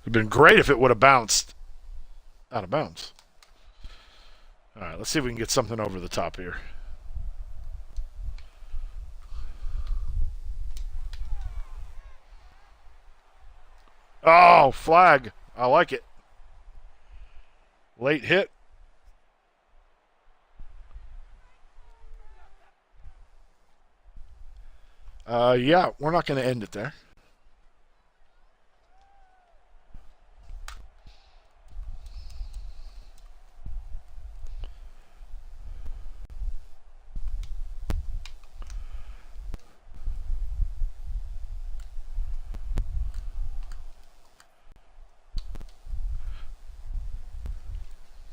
It would have been great if it would have bounced out of bounds. All right, let's see if we can get something over the top here. Oh, flag. I like it. Late hit. Yeah, we're not going to end it there.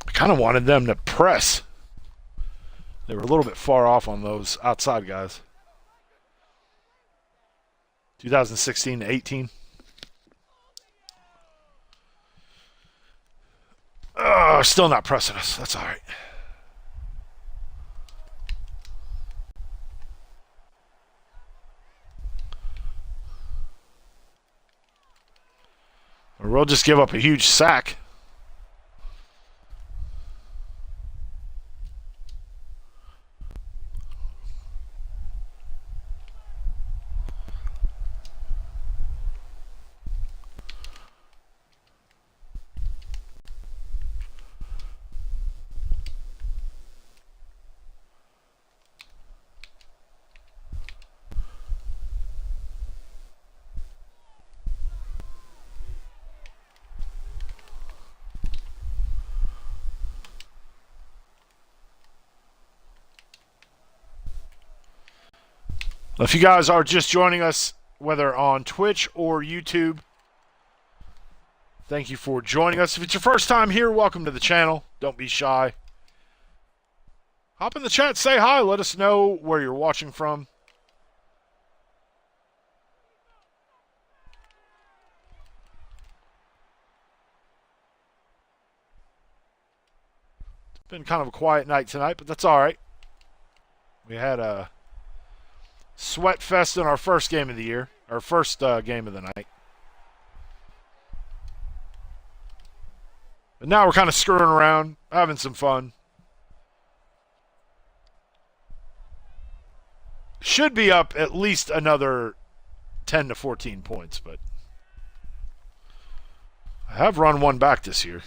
I kind of wanted them to press. They were a little bit far off on those outside guys. 2016 to 18. Still not pressing us. That's all right. Or we'll just give up a huge sack. If you guys are just joining us, whether on Twitch or YouTube, thank you for joining us. If it's your first time here, welcome to the channel. Don't be shy. Hop in the chat, say hi, let us know where you're watching from. It's been kind of a quiet night tonight, but that's all right. We had a sweat fest in our first game of the year, our first game of the night. But now we're kind of screwing around, having some fun. Should be up at least another 10 to 14 points, but I have run one back this year.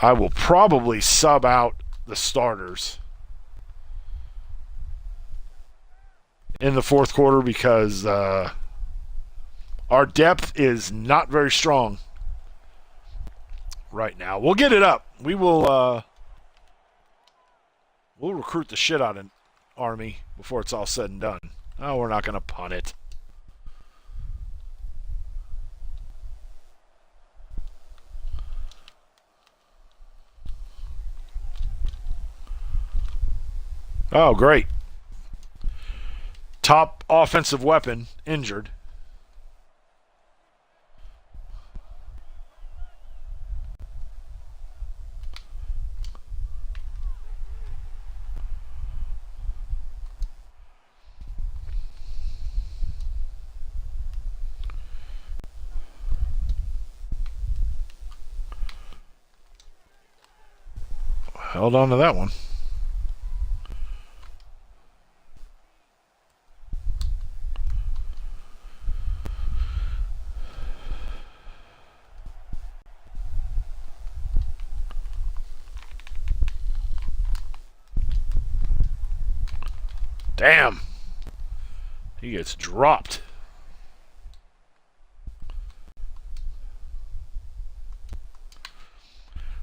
I will probably sub out the starters in the fourth quarter because our depth is not very strong right now. We'll get it up. We'll recruit the shit out of Army before it's all said and done. Oh, we're not going to punt it. Oh, great. Top offensive weapon injured. Held on to that one. Damn. He gets dropped.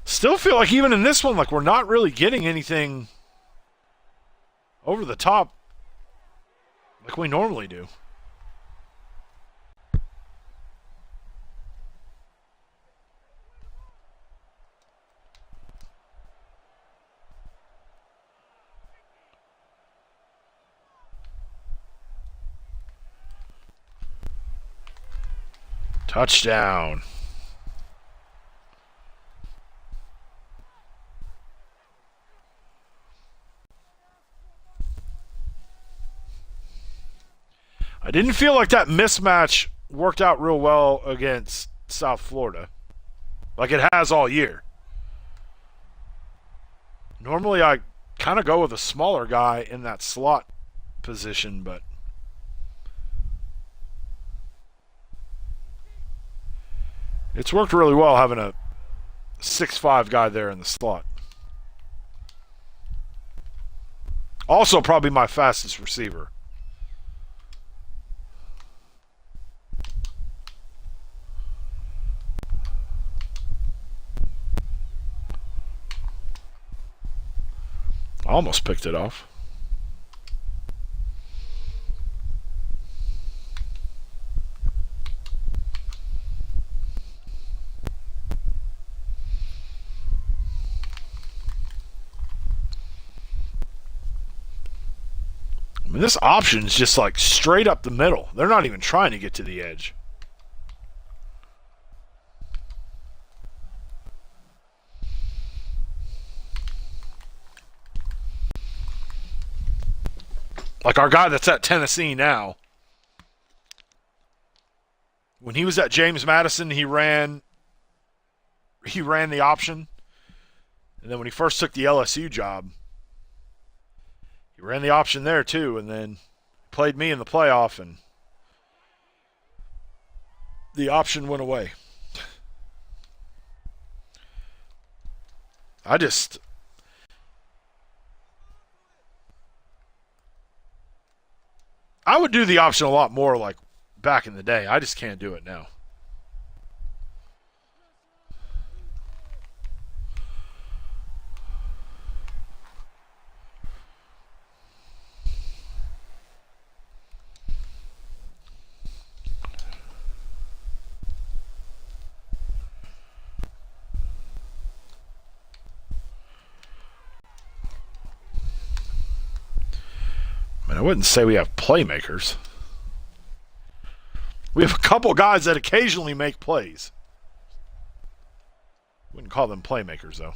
Still feel like even in this one, like we're not really getting anything over the top like we normally do. Touchdown. I didn't feel like that mismatch worked out real well against South Florida. Like it has all year. Normally I kind of go with a smaller guy in that slot position, but it's worked really well having a 6'5" guy there in the slot. Also probably my fastest receiver. Almost picked it off. I mean, this option is just like straight up the middle. They're not even trying to get to the edge. Like our guy that's at Tennessee now, when he was at James Madison, he ran the option. And then when he first took the LSU job, he ran the option there too, and then played me in the playoff, and the option went away. I would do the option a lot more like back in the day. I just can't do it now. I wouldn't say we have playmakers. We have a couple guys that occasionally make plays. Wouldn't call them playmakers, though.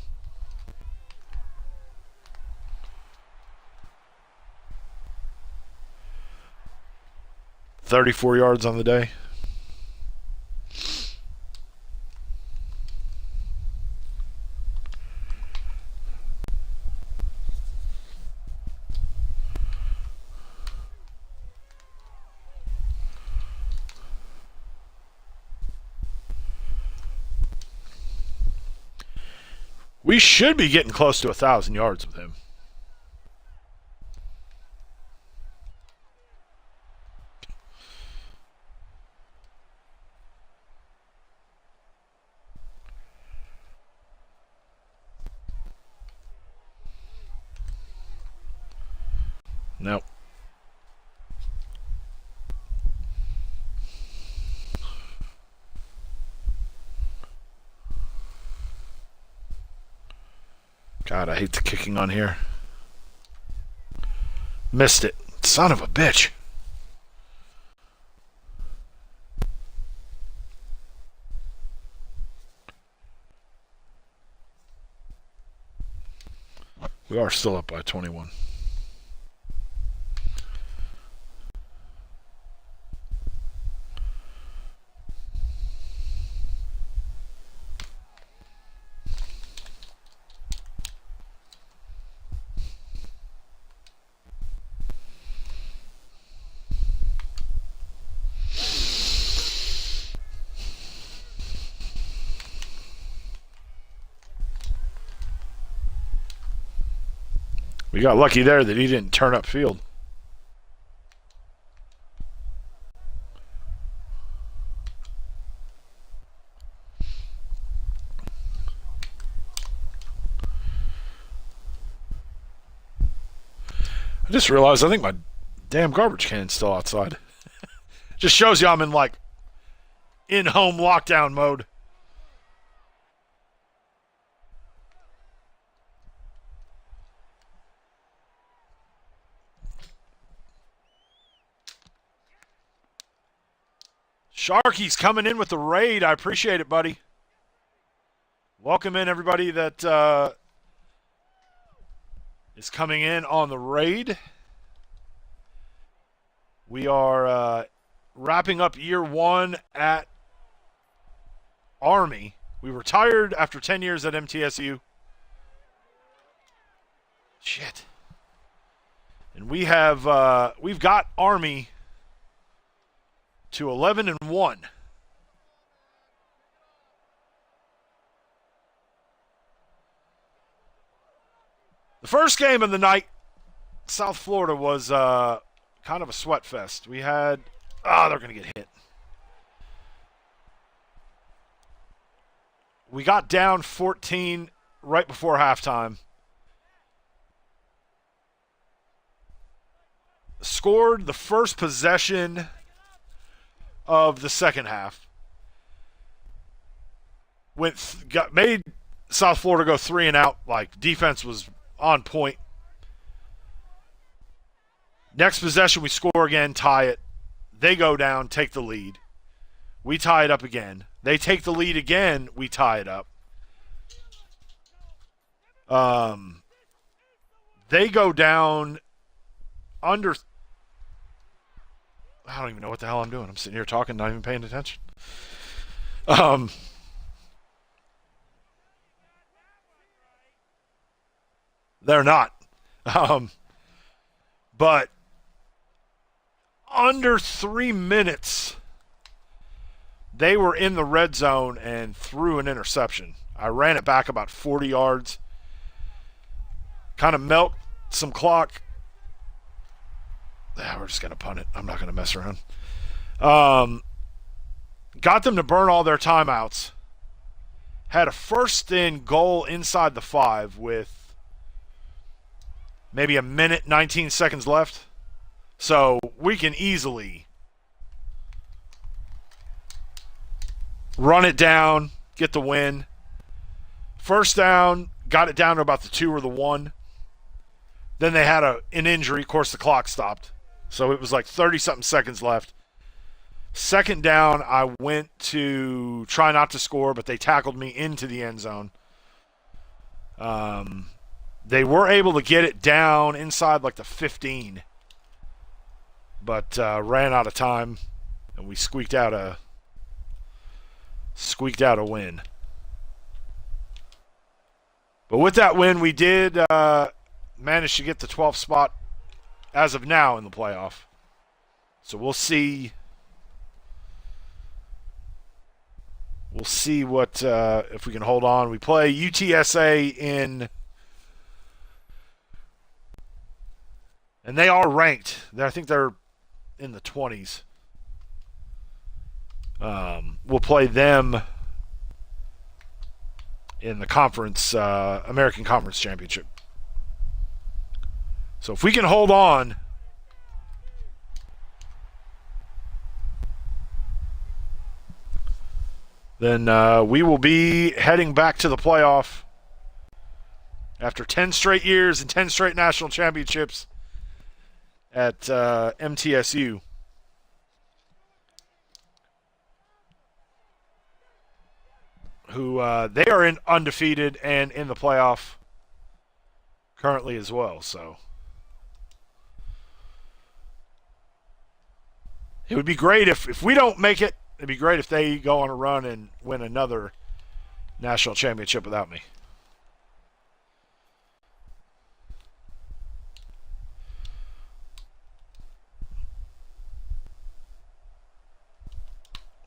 $34 yards on the day. We should be getting close to 1,000 yards with him. Nope. God, I hate the kicking on here. Missed it. Son of a bitch. We are still up by 21. We got lucky there that he didn't turn up field. I just realized I think my damn garbage can's still outside. Just shows you I'm in like in-home lockdown mode. Sharky's coming in with the raid. I appreciate it, buddy. Welcome in everybody that is coming in on the raid. We are wrapping up year one at Army. We retired after 10 years at MTSU. Shit. And we have we've got Army to 11-1. The first game of the night, South Florida, was kind of a sweat fest. We had they're going to get hit. We got down 14 right before halftime. Scored the first possession of the second half. Made South Florida go 3 and out. Like, defense was on point. Next possession, we score again, tie it. They go down, take the lead. We tie it up again. They take the lead again. We tie it up. They go down under. I don't even know what the hell I'm doing. I'm sitting here talking, not even paying attention. They're not. But under 3 minutes, they were in the red zone and threw an interception. I ran it back about 40 yards. Kind of milked some clock. We're just going to punt it. I'm not going to mess around. Got them to burn all their timeouts. Had a first and goal inside the 5 with maybe a minute, 19 seconds left. So we can easily run it down, get the win. First down, got it down to about the 2 or the 1. Then they had an injury. Of course, the clock stopped. So it was like 30-something seconds left. Second down, I went to try not to score, but they tackled me into the end zone. They were able to get it down inside like the 15, but ran out of time, and we squeaked out a win. But with that win, we did manage to get the 12th spot as of now in the playoff. So we'll see. We'll see what if we can hold on. We play UTSA in, and they are ranked. I think they're in the 20s. We'll play them in the conference, American Conference Championship. So if we can hold on, then we will be heading back to the playoff after 10 straight years and 10 straight national championships at MTSU. Who they are undefeated and in the playoff currently as well. So it would be great if we don't make it. It'd be great if they go on a run and win another national championship without me.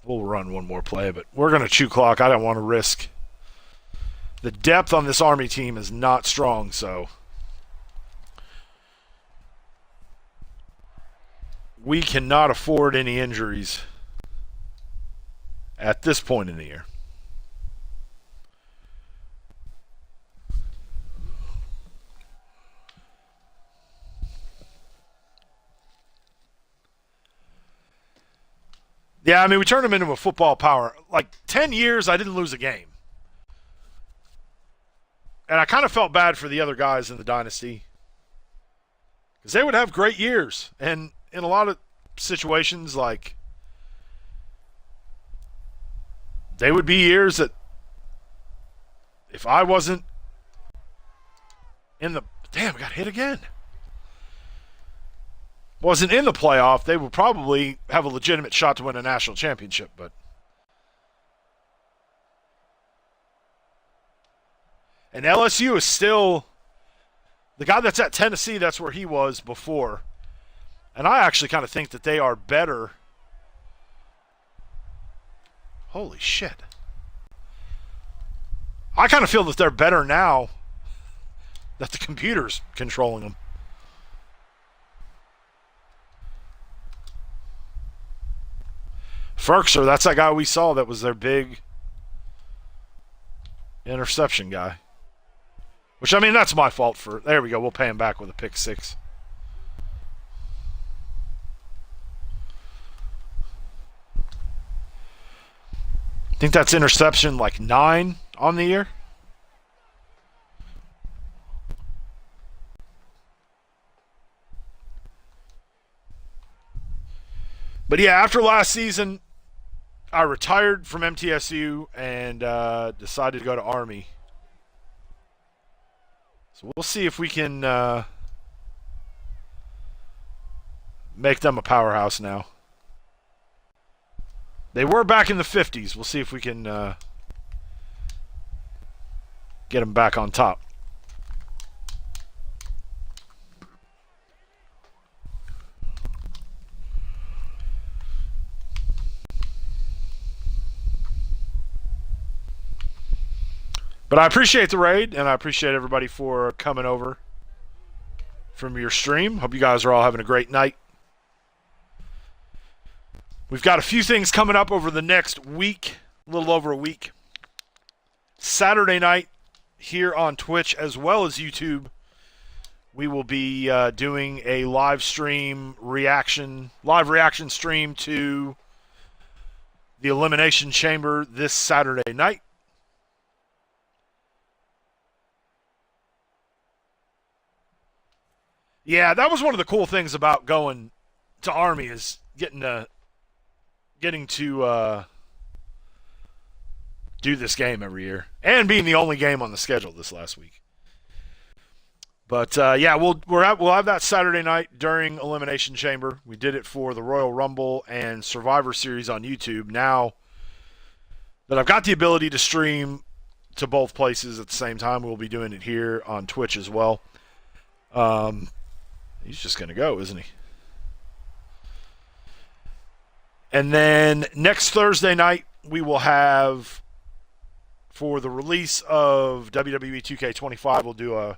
We'll run one more play, but we're going to chew clock. I don't want to risk. The depth on this Army team is not strong, so we cannot afford any injuries at this point in the year. Yeah, I mean, we turned them into a football power. Like, 10 years, I didn't lose a game. And I kind of felt bad for the other guys in the dynasty. Because they would have great years. And in a lot of situations, like, they would be years that if I wasn't in the... Damn, I got hit again. wasn't in the playoff, they would probably have a legitimate shot to win a national championship. But and LSU is still the guy that's at Tennessee. That's where he was before, and I actually kind of think that they are better. Holy shit! I kind of feel that they're better now that the computer's controlling them. Ferkser, that's that guy we saw that was their big interception guy. Which, I mean, that's my fault for... There we go. We'll pay him back with a pick 6. I think that's interception like 9 on the year. But yeah, after last season, I retired from MTSU and decided to go to Army. So we'll see if we can make them a powerhouse now. They were back in the 50s. We'll see if we can get them back on top. But I appreciate the raid, and I appreciate everybody for coming over from your stream. Hope you guys are all having a great night. We've got a few things coming up over the next week, a little over a week. Saturday night here on Twitch as well as YouTube, we will be doing a live reaction stream to the Elimination Chamber this Saturday night. Yeah, that was one of the cool things about going to Army is getting to do this game every year and being the only game on the schedule this last week. But yeah, we'll have that Saturday night during Elimination Chamber. We did it for the Royal Rumble and Survivor Series on YouTube. Now that I've got the ability to stream to both places at the same time, we'll be doing it here on Twitch as well. He's just going to go, isn't he? And then next Thursday night, we will have, for the release of WWE 2K25, we'll do a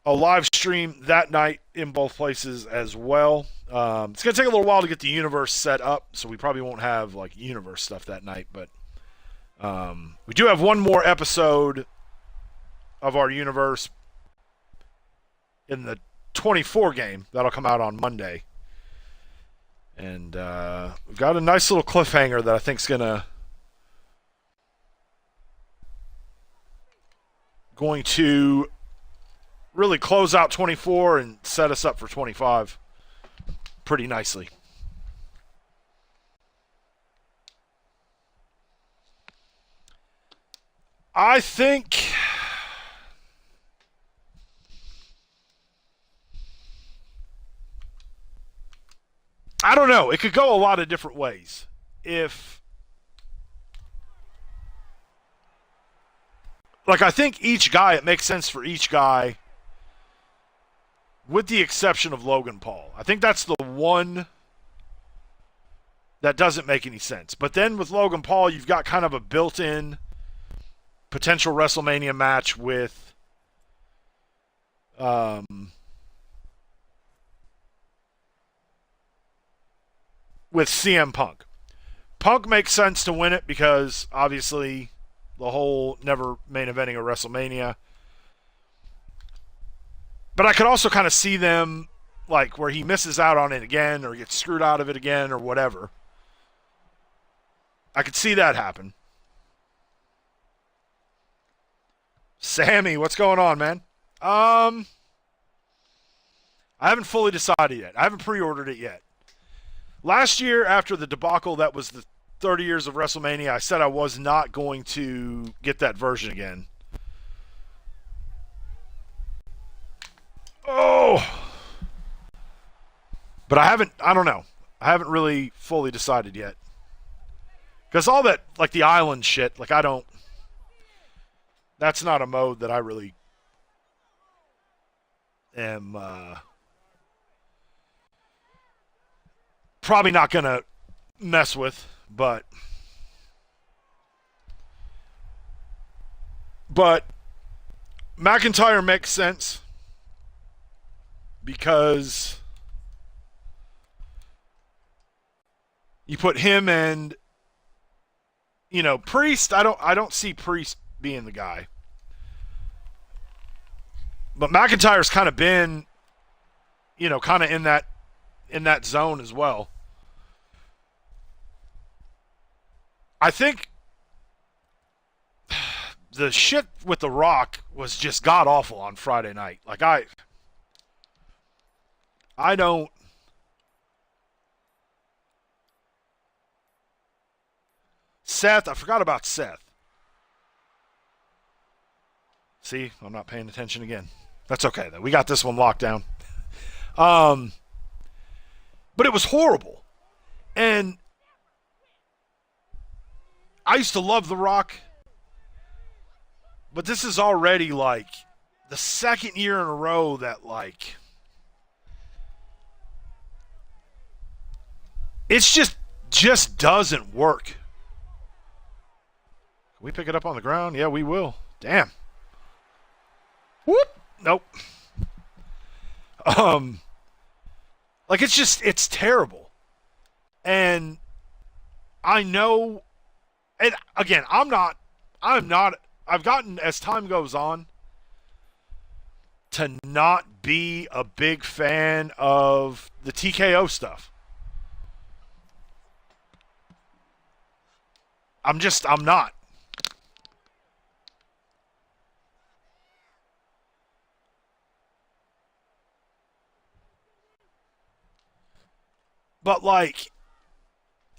live stream that night in both places as well. It's going to take a little while to get the universe set up, so we probably won't have like universe stuff that night. But we do have one more episode of our universe in the 24 game that'll come out on Monday. And we've got a nice little cliffhanger that I think is going to really close out 24 and set us up for 25 pretty nicely. I think I don't know. It could go a lot of different ways. I think each guy, it makes sense for each guy, with the exception of Logan Paul. I think that's the one that doesn't make any sense. But then with Logan Paul, you've got kind of a built-in potential WrestleMania match with CM Punk. Punk makes sense to win it because obviously the whole never main eventing a WrestleMania. But I could also kind of see them like where he misses out on it again or gets screwed out of it again or whatever. I could see that happen. Sammy, what's going on, man? I haven't fully decided yet. I haven't pre-ordered it yet. Last year, after the debacle that was the 30 years of WrestleMania, I said I was not going to get that version again. Oh! But I don't know. I haven't really fully decided yet. Because all that, like the island shit, like that's not a mode that I really am probably not going to mess with, but McIntyre makes sense because you put him and Priest. I don't see Priest being the guy, but McIntyre's kind of been kind of in that zone as well. I think the shit with The Rock was just god awful on Friday night. Like I don't. Seth, I forgot about Seth. See, I'm not paying attention again. That's okay though. We got this one locked down. But it was horrible. And I used to love The Rock. But this is already like the second year in a row that like it's just doesn't work. Can we pick it up on the ground? Yeah, we will. Damn. Whoop. Nope. Like it's terrible. And I know, and again, I'm not I've gotten, as time goes on, to not be a big fan of the TKO stuff. I'm not. But like,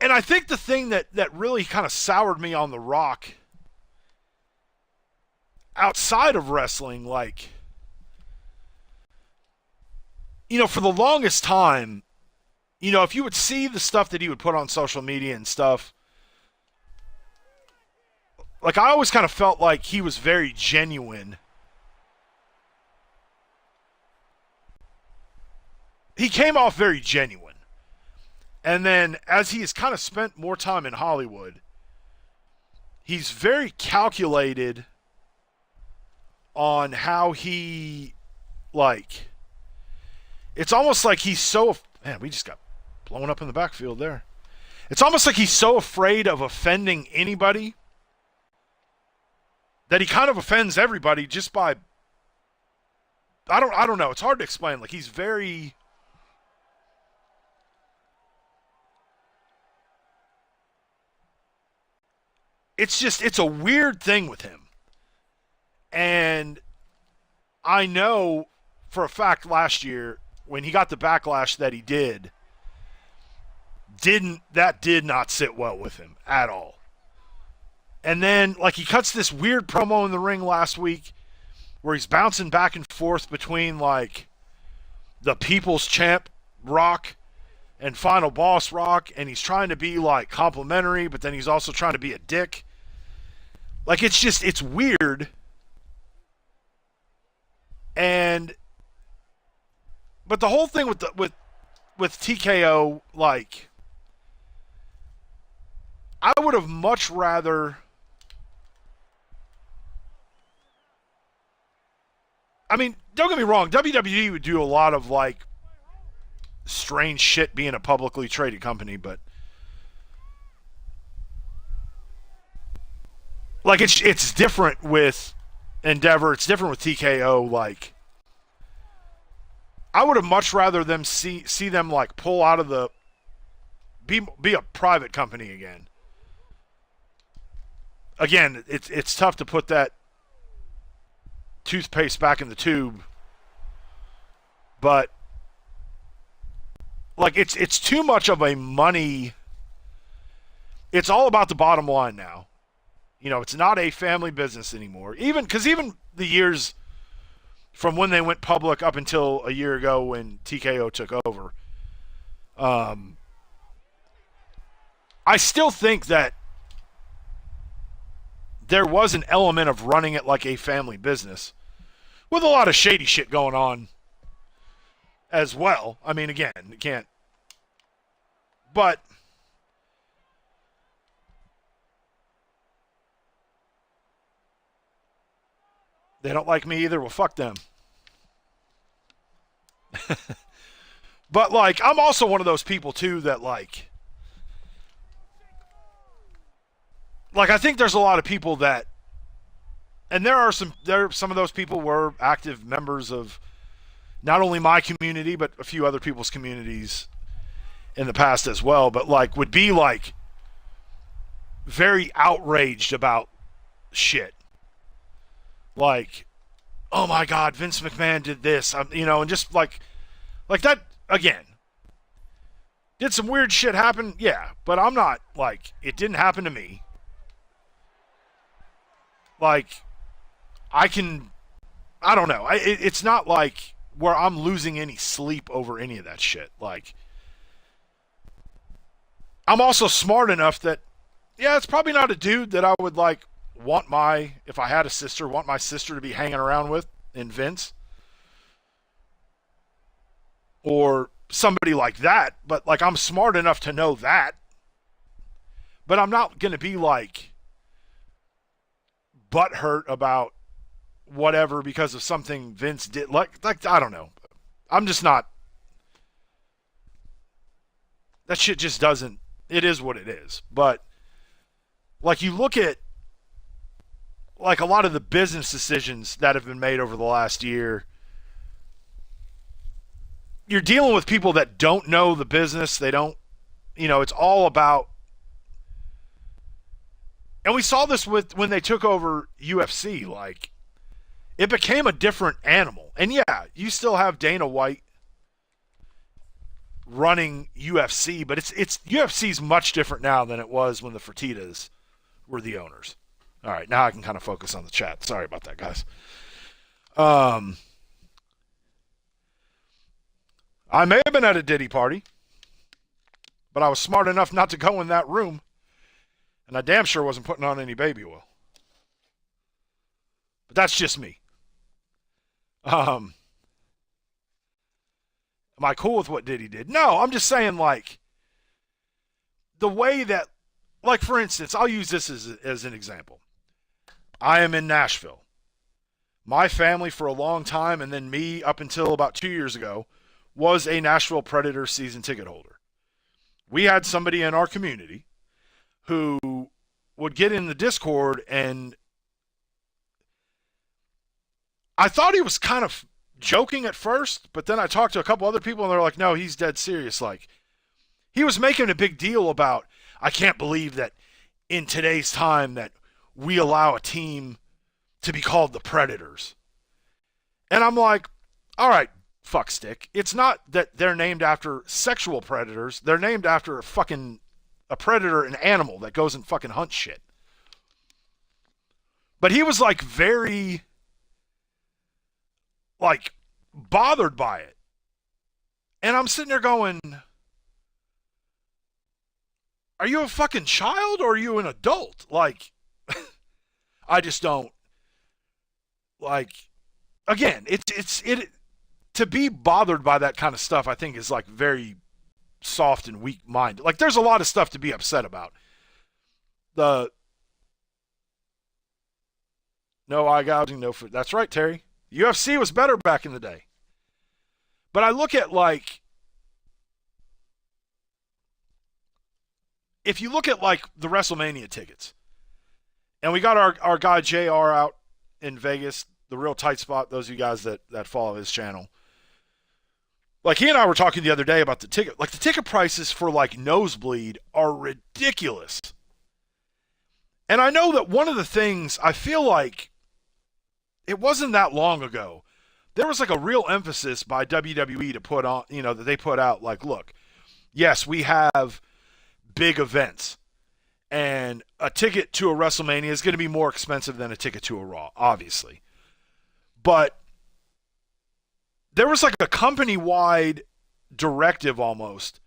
and I think the thing that really kind of soured me on The Rock outside of wrestling, like, for the longest time, if you would see the stuff that he would put on social media and stuff, like, I always kind of felt like he was very genuine. He came off very genuine. And then as he has kind of spent more time in Hollywood, he's very calculated on how he, like, it's almost like he's so, man, we just got blown up in the backfield there. It's almost like he's so afraid of offending anybody that he kind of offends everybody just by, I don't know. It's hard to explain. Like, he's very, it's a weird thing with him. And I know for a fact last year when he got the backlash that he did not sit well with him at all. And then, like, he cuts this weird promo in the ring last week where he's bouncing back and forth between, like, the People's Champ Rock and Final Boss Rock, and he's trying to be, like, complimentary, but then he's also trying to be a dick. Like, it's weird. But the whole thing with TKO, like, I would have much rather, I mean, don't get me wrong, WWE would do a lot of, like, strange shit being a publicly traded company, but like, it's different with Endeavor, it's different with TKO. Like, I would have much rather them see them, like, pull out of the be a private company again. Again, it's tough to put that toothpaste back in the tube, but like, it's too much of a money. It's all about the bottom line now. It's not a family business anymore. Even the years from when they went public up until a year ago when TKO took over, Um, I still think that there was an element of running it like a family business with a lot of shady shit going on as well. I mean, again, you can't. But they don't like me either. Well, fuck them. But, like, I'm also one of those people, too, that, like, I think there's a lot of people that, and there are some of those people were active members of not only my community, but a few other people's communities in the past as well, but, like, would be, like, very outraged about shit. Like, oh my God, Vince McMahon did this, and just like that again. Did some weird shit happen? Yeah, but I'm not like it didn't happen to me. Like, I don't know. It's not like where I'm losing any sleep over any of that shit. Like, I'm also smart enough that, yeah, it's probably not a dude that I would like if I had a sister, want my sister to be hanging around with in Vince. Or somebody like that, but like I'm smart enough to know that. But I'm not going to be like butthurt about whatever because of something Vince did. Like I don't know. I'm just not. That shit just doesn't. It is what it is. But like you look at like a lot of the business decisions that have been made over the last year, you're dealing with people that don't know the business. They don't, it's all about. And we saw this with when they took over UFC. Like, it became a different animal. And yeah, you still have Dana White running UFC, but it's UFC's much different now than it was when the Fertittas were the owners. All right, now I can kind of focus on the chat. Sorry about that, guys. I may have been at a Diddy party, but I was smart enough not to go in that room, and I damn sure wasn't putting on any baby oil. But that's just me. Am I cool with what Diddy did? No, I'm just saying, like, the way that, like, for instance, I'll use this as an example. I am in Nashville. My family for a long time, and then me up until about 2 years ago, was a Nashville Predators season ticket holder. We had somebody in our community who would get in the Discord, and I thought he was kind of joking at first, but then I talked to a couple other people, and they're like, no, he's dead serious. Like, he was making a big deal about, I can't believe that in today's time that we allow a team to be called the Predators. And I'm like, all right, fuckstick. It's not that they're named after sexual predators. They're named after a predator, an animal that goes and fucking hunts shit. But he was like very like bothered by it. And I'm sitting there going, are you a fucking child or are you an adult? Like, I just don't. Like, again, it to be bothered by that kind of stuff, I think is like very soft and weak-minded. Like, there's a lot of stuff to be upset about. No eye gouging, no food. That's right, Terry. UFC was better back in the day. But I look at, like, if you look at, like, the WrestleMania tickets, and we got our guy JR out in Vegas, the Real Tight Spot, those of you guys that follow his channel. Like, he and I were talking the other day about the ticket. Like, the ticket prices for, like, Nosebleed are ridiculous. And I know that one of the things, I feel like it wasn't that long ago, there was, like, a real emphasis by WWE to put on, that they put out, like, look, yes, we have big events. And a ticket to a WrestleMania is going to be more expensive than a ticket to a Raw, obviously. But there was like a company-wide directive almost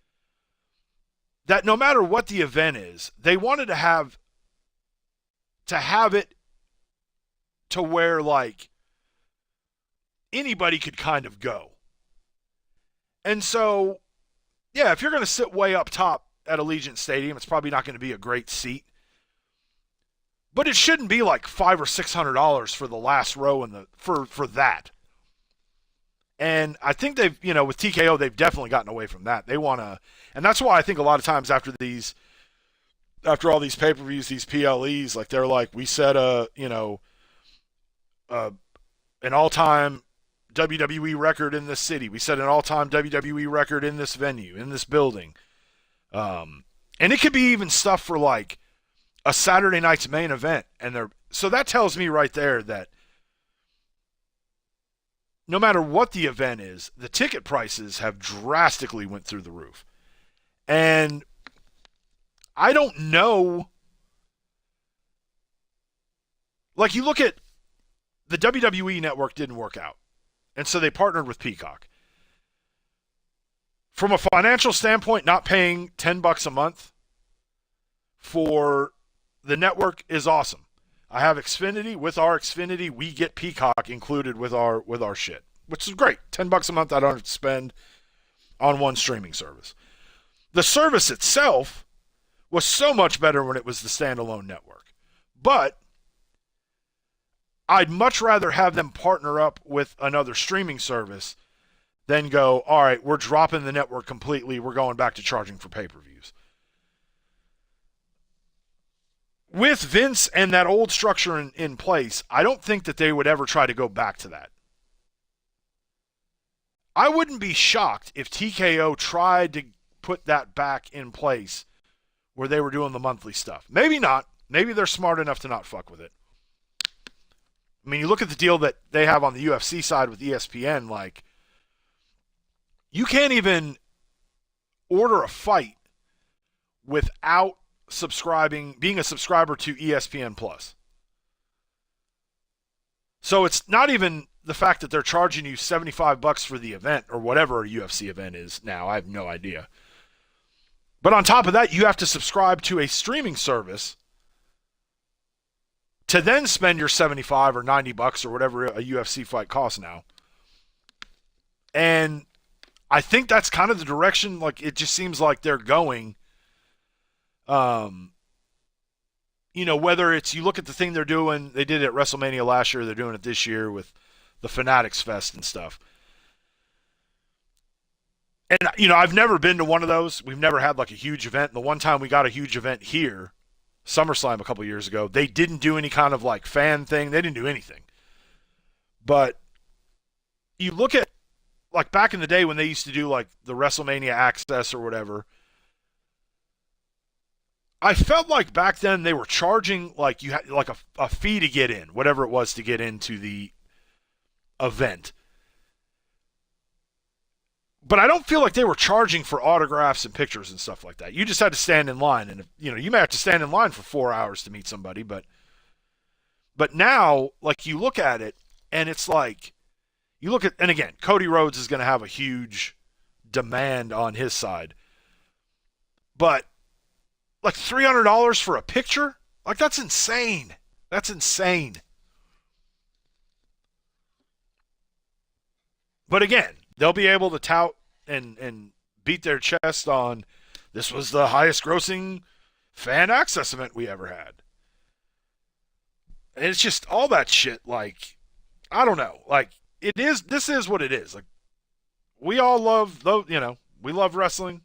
that no matter what the event is, they wanted to have it to where like anybody could kind of go. And so, yeah, if you're going to sit way up top at Allegiant Stadium, it's probably not going to be a great seat. But it shouldn't be like $500 or $600 for the last row in the for that. And I think they've, with TKO, they've definitely gotten away from that. They want to, and that's why I think a lot of times after all these pay-per-views, these PLEs, like they're like, we set an all-time WWE record in this city. We set an all-time WWE record in this venue, in this building. And it could be even stuff for like a Saturday night's main event. So that tells me right there that no matter what the event is, the ticket prices have drastically went through the roof. And I don't know. Like, you look at the WWE network didn't work out. And so they partnered with Peacock. From a financial standpoint, not paying $10 a month for the network is awesome. I have Xfinity. With our Xfinity, we get Peacock included with our shit, which is great. $10 a month I don't have to spend on one streaming service. The service itself was so much better when it was the standalone network. But I'd much rather have them partner up with another streaming service than go, all right, we're dropping the network completely. We're going back to charging for pay-per-views. With Vince and that old structure in place, I don't think that they would ever try to go back to that. I wouldn't be shocked if TKO tried to put that back in place where they were doing the monthly stuff. Maybe not. Maybe they're smart enough to not fuck with it. I mean, you look at the deal that they have on the UFC side with ESPN, like, you can't even order a fight without being a subscriber to ESPN Plus. So it's not even the fact that they're charging you $75 for the event or whatever a UFC event is now. I have no idea. But on top of that, you have to subscribe to a streaming service to then spend your $75 or $90 or whatever a UFC fight costs now. And I think that's kind of the direction, like, it just seems like they're going. Whether it's, you look at the thing they're doing, they did it at WrestleMania last year, they're doing it this year with the Fanatics Fest and stuff. And, I've never been to one of those. We've never had like a huge event. And the one time we got a huge event here, SummerSlam a couple years ago, they didn't do any kind of like fan thing. They didn't do anything. But you look at, like, back in the day when they used to do like the WrestleMania Access or whatever, I felt like back then they were charging, like, you had like a fee to get in, whatever it was to get into the event. But I don't feel like they were charging for autographs and pictures and stuff like that. You just had to stand in line, and you may have to stand in line for 4 hours to meet somebody, but now, like, you look at it and it's like, and again, Cody Rhodes is going to have a huge demand on his side. But like $300 for a picture? Like, that's insane. That's insane. But again, they'll be able to tout and beat their chest on, this was the highest grossing fan access event we ever had. And it's just all that shit, like, I don't know. Like, this is what it is. Like, we all love, we love wrestling.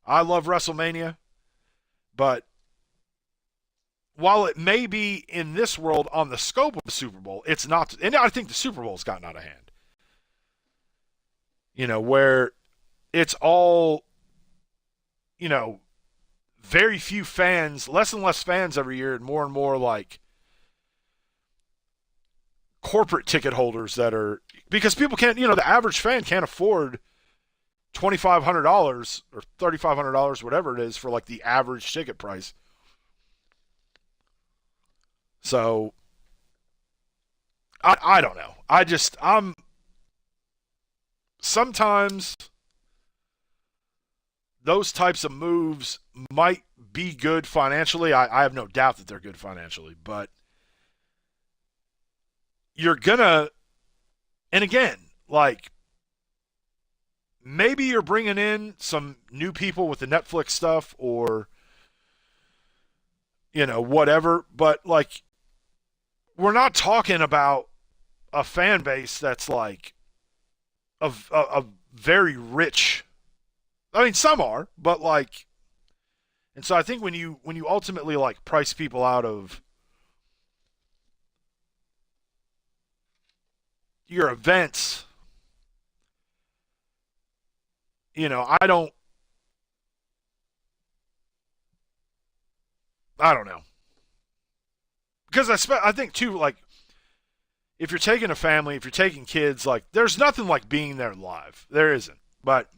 I love WrestleMania. But while it may be in this world on the scope of the Super Bowl, it's not. And I think the Super Bowl's gotten out of hand. Where it's all, very few fans, less and less fans every year, and more like corporate ticket holders that are, because people can't, the average fan can't afford $2,500 or $3,500, whatever it is, for like the average ticket price. So I don't know. I'm sometimes those types of moves might be good financially. I have no doubt that they're good financially, but you're gonna, and again, like maybe you're bringing in some new people with the Netflix stuff or whatever, but like we're not talking about a fan base that's like a very rich. I mean, some are, but like, and so I think when you ultimately like price people out of your events, I don't know, because I think too, like if you're taking a family, if you're taking kids, like there's nothing like being there live. There isn't, but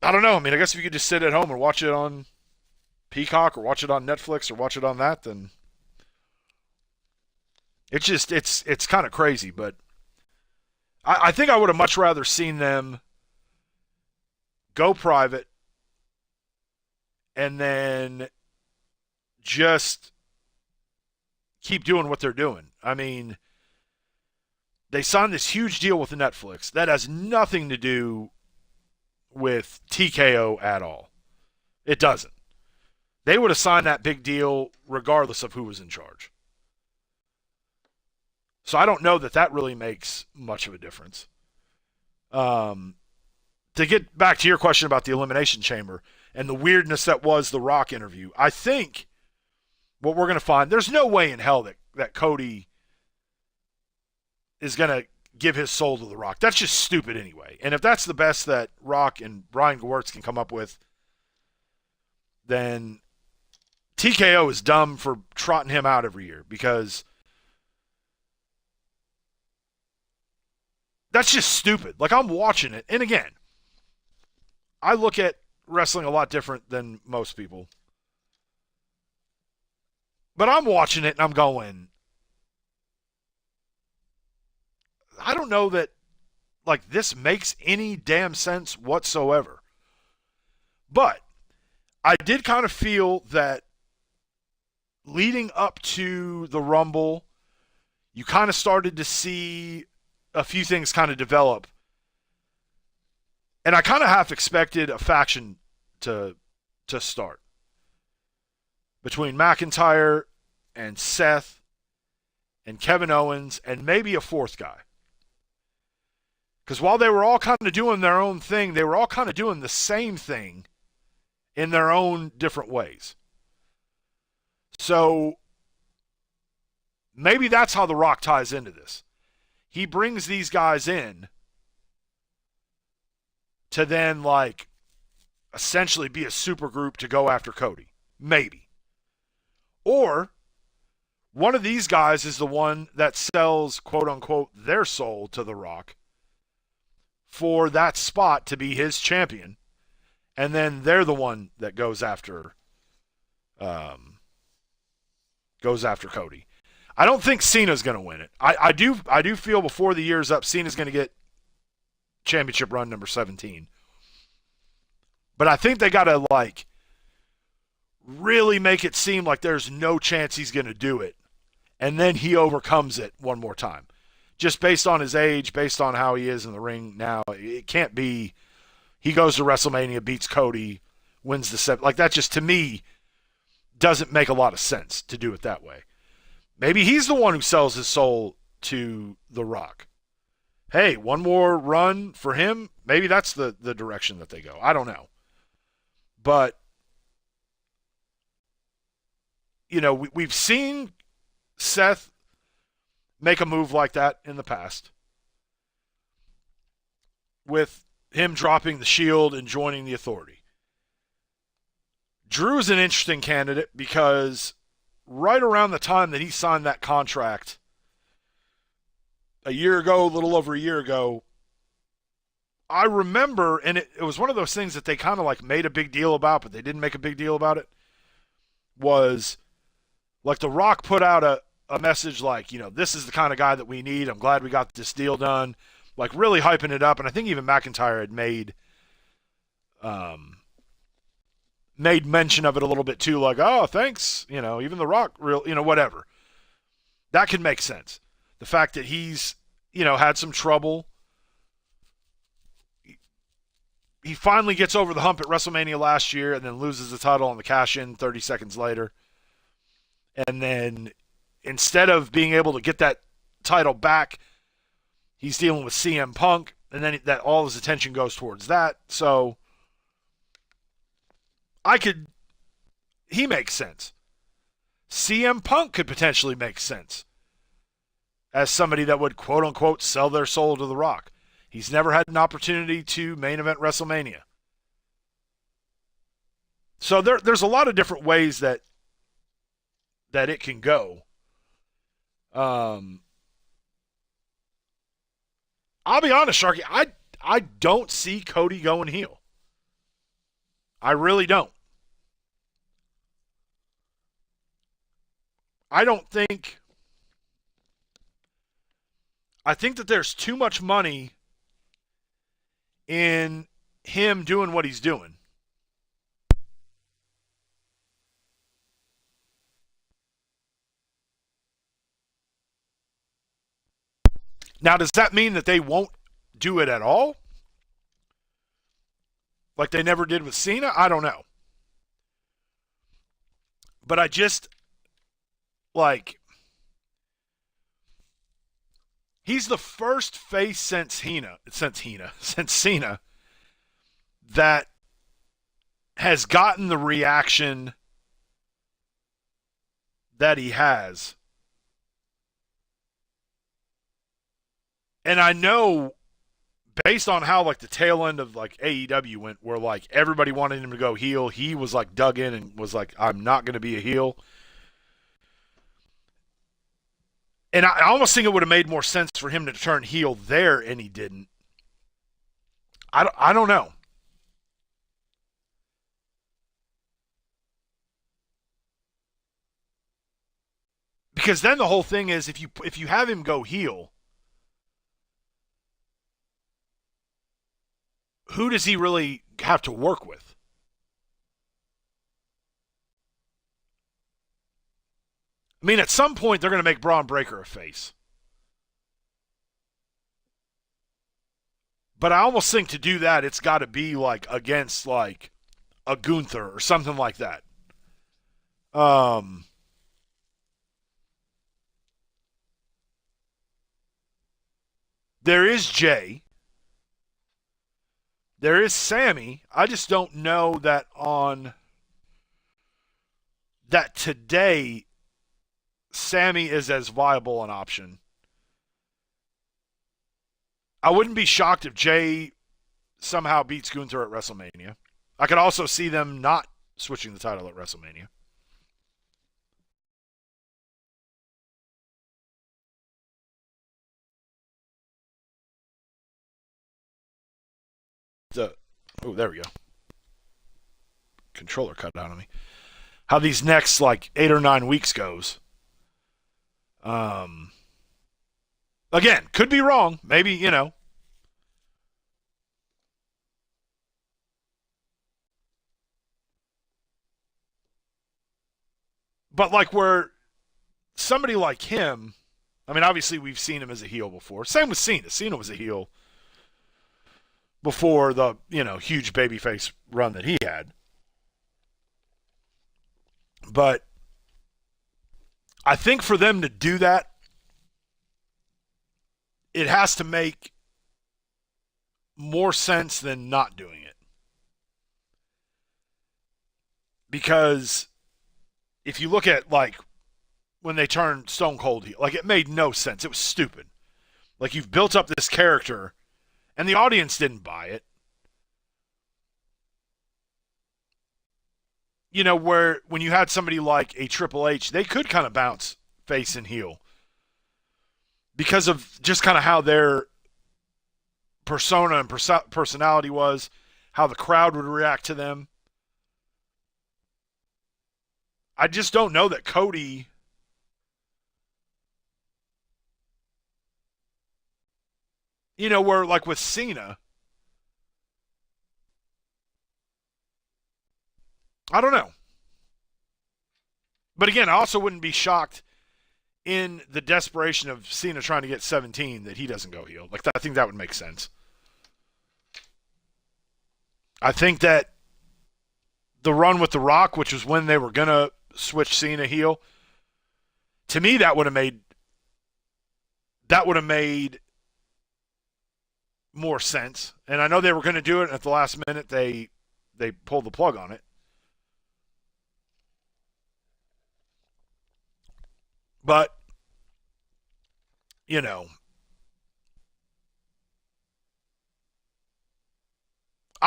I don't know. I mean, I guess if you could just sit at home and watch it on Peacock or watch it on Netflix or watch it on that, then it's kind of crazy. But I think I would have much rather seen them go private and then just keep doing what they're doing. I mean, they signed this huge deal with Netflix that has nothing to do with TKO at all. It doesn't. They would have signed that big deal regardless of who was in charge. So I don't know that really makes much of a difference. To get back to your question about the Elimination Chamber and the weirdness that was the Rock interview, I think what we're going to find, there's no way in hell that Cody is going to give his soul to the Rock. That's just stupid anyway. And if that's the best that Rock and Brian Gewirtz can come up with, then TKO is dumb for trotting him out every year because that's just stupid. Like, I'm watching it. And again, I look at wrestling a lot different than most people. But I'm watching it and I'm going, I don't know that like this makes any damn sense whatsoever. But I did kind of feel that leading up to the Rumble, you kind of started to see a few things kind of develop. And I kind of half expected a faction to start between McIntyre and Seth and Kevin Owens and maybe a fourth guy. Because while they were all kind of doing their own thing, they were all kind of doing the same thing in their own different ways. So maybe that's how The Rock ties into this. He brings these guys in to then like essentially be a super group to go after Cody. Maybe. Or one of these guys is the one that sells, quote unquote, their soul to The Rock for that spot to be his champion. And then they're the one that goes after Cody. I don't think Cena's going to win it. I do feel before the year's up, Cena's going to get championship run number 17. But I think they got to like really make it seem like there's no chance he's going to do it. And then he overcomes it one more time. Just based on his age, based on how he is in the ring now, it can't be he goes to WrestleMania, beats Cody, wins the set. Like that just, to me, doesn't make a lot of sense to do it that way. Maybe he's the one who sells his soul to The Rock. Hey, one more run for him. Maybe that's the direction that they go. I don't know. But, we've seen Seth make a move like that in the past with him dropping the Shield and joining the Authority. Drew's an interesting candidate because right around the time that he signed that contract a little over a year ago, I remember, and it was one of those things that they kind of like made a big deal about, but they didn't make a big deal about it, was like The Rock put out a message like, this is the kind of guy that we need. I'm glad we got this deal done. like really hyping it up, and I think even McIntyre had made mention of it a little bit too, like, oh, thanks, even The Rock, whatever. That could make sense. The fact that he's, had some trouble. He finally gets over the hump at WrestleMania last year and then loses the title on the cash-in 30 seconds later. And then instead of being able to get that title back, he's dealing with CM Punk, and then all his attention goes towards that. So he makes sense. CM Punk could potentially make sense as somebody that would, quote unquote, sell their soul to The Rock. He's never had an opportunity to main event WrestleMania. So there's a lot of different ways that it can go. I'll be honest, Sharky, I don't see Cody going heel. I really don't. I think that there's too much money in him doing what he's doing. Now, does that mean that they won't do it at all? Like they never did with Cena? I don't know. But I just, he's the first face since Cena that has gotten the reaction that he has. And I know, based on how the tail end of AEW went, where everybody wanted him to go heel, he was dug in and was like, I'm not going to be a heel. And I almost think it would have made more sense for him to turn heel there, and he didn't. I don't know. Because then the whole thing is, if you have him go heel, who does he really have to work with? I mean, at some point, they're going to make Braun Breaker a face. But I almost think to do that, it's got to be against a Gunther or something like that. There is Jay. There is Sammy. I just don't know that today Sammy is as viable an option. I wouldn't be shocked if Jay somehow beats Gunther at WrestleMania. I could also see them not switching the title at WrestleMania. Oh, there we go. Controller cut out on me. How these next 8 or 9 weeks goes. Again, could be wrong. Maybe, But where somebody like him, I mean, obviously we've seen him as a heel before. Same with Cena. Cena was a heel before the, huge babyface run that he had. But I think for them to do that, it has to make more sense than not doing it. Because if you look at when they turned Stone Cold heel, it made no sense. It was stupid. You've built up this character and the audience didn't buy it. Where when you had somebody like a Triple H, they could kind of bounce face and heel because of just kind of how their persona and personality was, how the crowd would react to them. I just don't know that Cody where like with Cena, I don't know. But again, I also wouldn't be shocked in the desperation of Cena trying to get 17 that he doesn't go heel. Like, I think that would make sense. I think that the run with The Rock, which was when they were going to switch Cena heel, to me that would have made more sense. And I know they were going to do it, and at the last minute they pulled the plug on it. But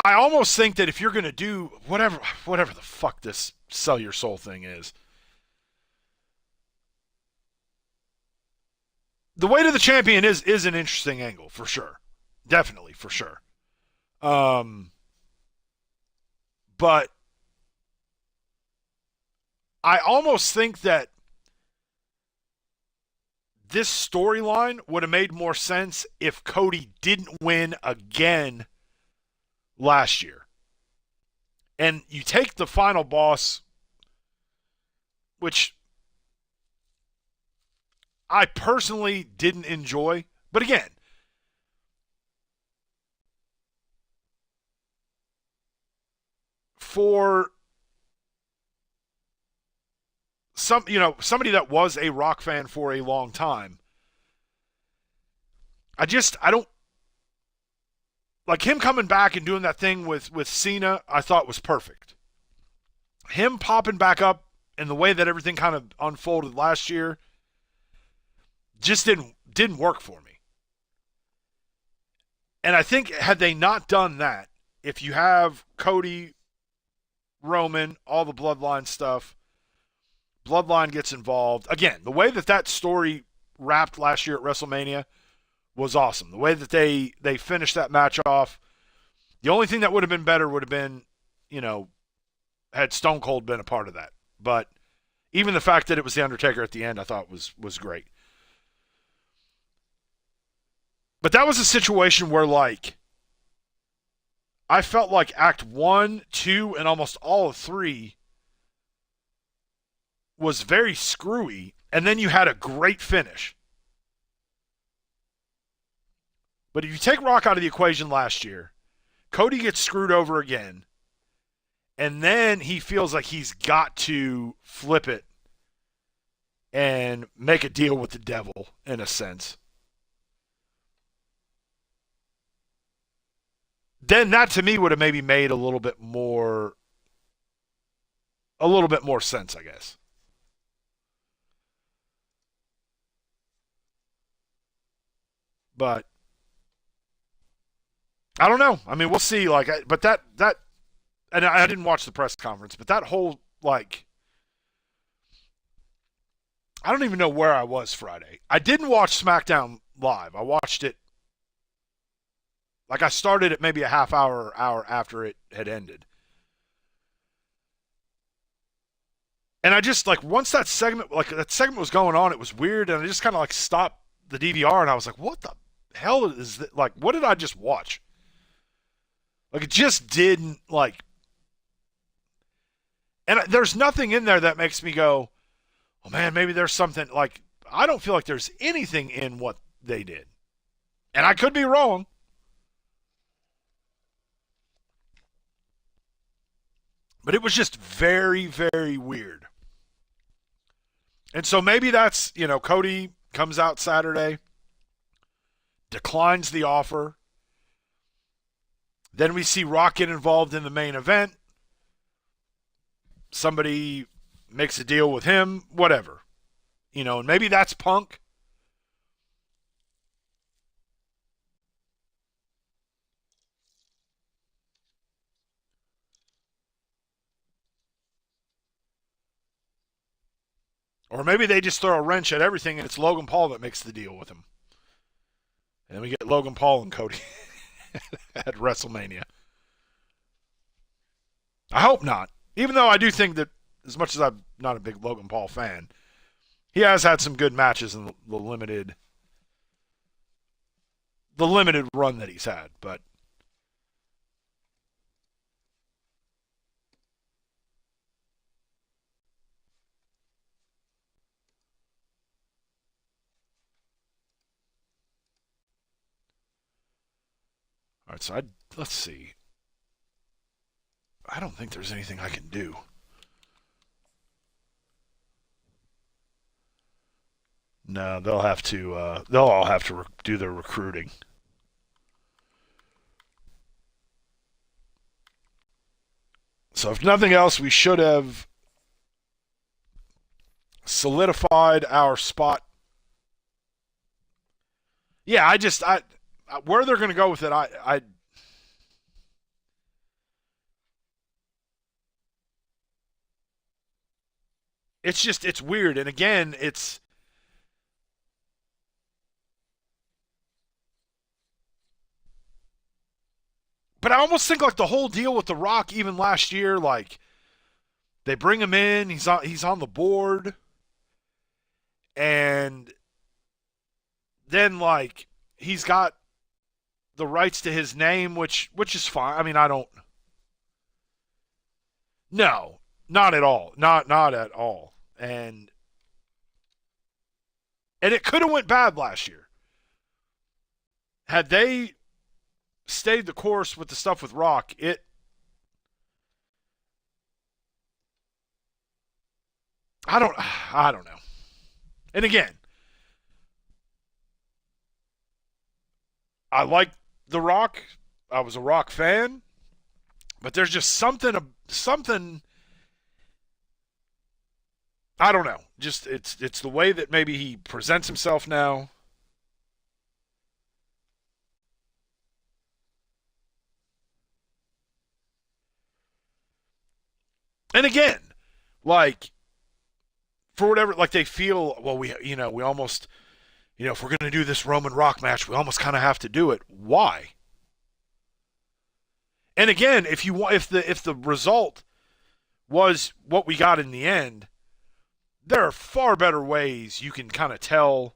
I almost think that if you're going to do whatever the fuck this sell your soul thing is, the weight of the champion is an interesting angle for sure, definitely for sure. Um, but I almost think that this storyline would have made more sense if Cody didn't win again last year. And you take the final boss, which I personally didn't enjoy. But again, for somebody that was a Rock fan for a long time, I don't like him coming back and doing that thing with Cena. I thought was perfect. Him popping back up and the way that everything kind of unfolded last year just didn't work for me. And I think had they not done that, if you have Cody, Roman, all the bloodline stuff, bloodline gets involved. Again, the way that story wrapped last year at WrestleMania was awesome. The way that they finished that match off, the only thing that would have been better would have been, had Stone Cold been a part of that. But even the fact that it was The Undertaker at the end, I thought was great. But that was a situation where, like, I felt like Act 1, 2, and almost all of 3 was very screwy, and then you had a great finish. But if you take Rock out of the equation last year, Cody gets screwed over again, and then he feels like he's got to flip it and make a deal with the devil, in a sense. Then that to me would have maybe made a little bit more sense, I guess. But I don't know. I mean, we'll see. Like, but that, and I didn't watch the press conference, but that whole, like, I don't even know where I was Friday. I didn't watch SmackDown live. I watched it. Like, I started it maybe a half hour or hour after it had ended. And I just, like, once that segment was going on, it was weird, and I just kind of, like, stopped the DVR, and I was like, what the hell is that? Like, what did I just watch? Like, it just didn't, like, and there's nothing in there that makes me go, oh, man, maybe there's something, like, I don't feel like there's anything in what they did. And I could be wrong. But it was just very, very weird. And so maybe that's, Cody comes out Saturday, declines the offer. Then we see Rock get involved in the main event. Somebody makes a deal with him, whatever. And maybe that's Punk. Or maybe they just throw a wrench at everything and it's Logan Paul that makes the deal with him. And then we get Logan Paul and Cody at WrestleMania. I hope not. Even though I do think that, as much as I'm not a big Logan Paul fan, he has had some good matches in the the limited run that he's had. But all right, so let's see. I don't think there's anything I can do. No, they'll have to. They'll all have to do their recruiting. So if nothing else, we should have solidified our spot. Yeah, I where they're going to go with it, it's weird, and again, but I almost think like the whole deal with The Rock, even last year, like they bring him in, he's on the board, and then like he's got the rights to his name, which is fine. I mean, I don't. No, not at all. Not at all. And it could have went bad last year. Had they stayed the course with the stuff with Rock, I don't know. And again, I like The Rock. I was a Rock fan, but there's just something I don't know. Just it's the way that maybe he presents himself now. And again, like for whatever, like they feel, well, we almost, if we're going to do this Roman Rock match, we almost kind of have to do it. Why? And again, if the result was what we got in the end, there are far better ways you can kind of tell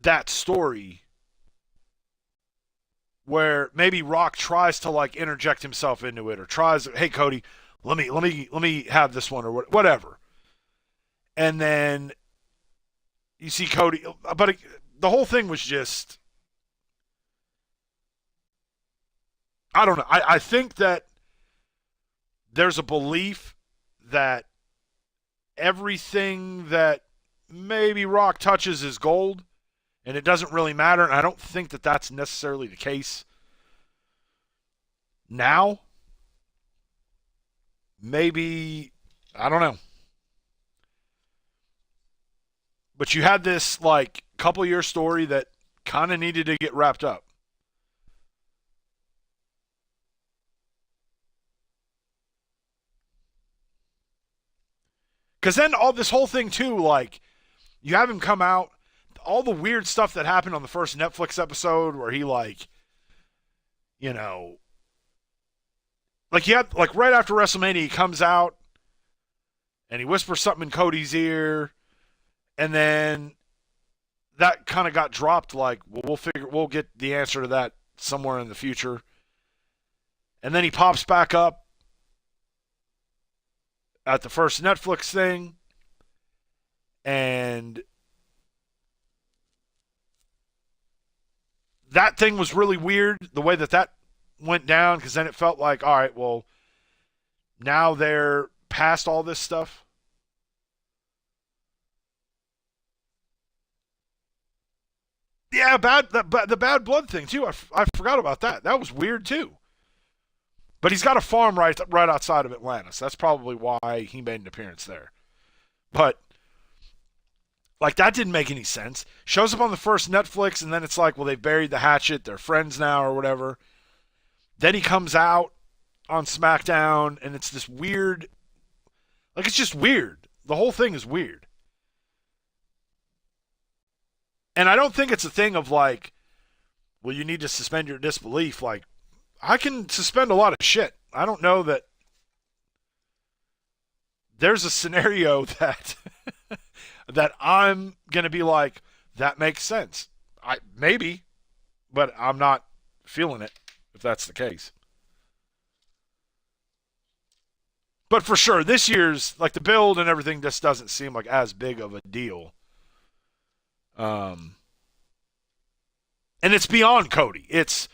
that story where maybe Rock tries to like interject himself into it or tries, hey Cody, let me have this one or whatever. And then you see Cody, but the whole thing was just, I don't know. I think that there's a belief that everything that maybe Rock touches is gold, and it doesn't really matter. And I don't think that that's necessarily the case now. Maybe, I don't know. But you had this like couple year story that kind of needed to get wrapped up. Because then all this whole thing too, like you have him come out, all the weird stuff that happened on the first Netflix episode where he like, you know, like he had like right after WrestleMania he comes out and he whispers something in Cody's ear, and then that kind of got dropped. Like, well, we'll get the answer to that somewhere in the future, and then he pops back up at the first Netflix thing, and that thing was really weird, the way that went down, because then it felt like, all right, well, now they're past all this stuff. Yeah, the bad blood thing too. I forgot about that. That was weird too. But he's got a farm right outside of Atlanta, so that's probably why he made an appearance there. But like that didn't make any sense. Shows up on the first Netflix, and then it's like, well, they've buried the hatchet. They're friends now, or whatever. Then he comes out on SmackDown, and it's this weird. Like it's just weird. The whole thing is weird. And I don't think it's a thing of like, well, you need to suspend your disbelief. Like, I can suspend a lot of shit. I don't know that there's a scenario that that I'm going to be like, that makes sense. Maybe, but I'm not feeling it if that's the case. But for sure, this year's like the build and everything just doesn't seem like as big of a deal. Um, and it's beyond Cody. It's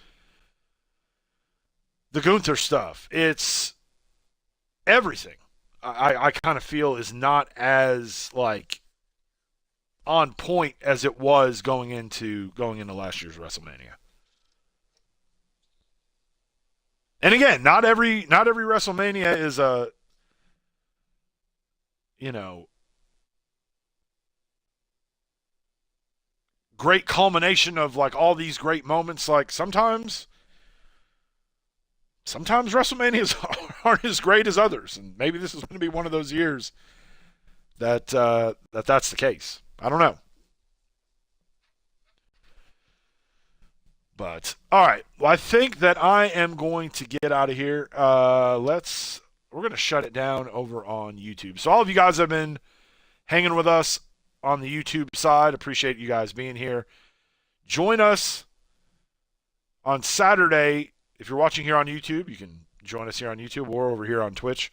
the Gunther stuff. It's everything. I kind of feel is not as like on point as it was going into last year's WrestleMania. And again, not every WrestleMania is a you know great culmination of like all these great moments. Like sometimes WrestleManias aren't as great as others, and maybe this is going to be one of those years that's the case. I don't know. But all right, well, I think that I am going to get out of here. We're going to shut it down over on YouTube. So all of you guys have been hanging with us on the YouTube side. Appreciate you guys being here. Join us on Saturday. If you're watching here on YouTube, you can join us here on YouTube or over here on Twitch.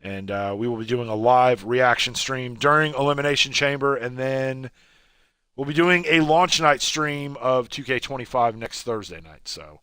And we will be doing a live reaction stream during Elimination Chamber, and then we'll be doing a launch night stream of 2K25 next Thursday night. So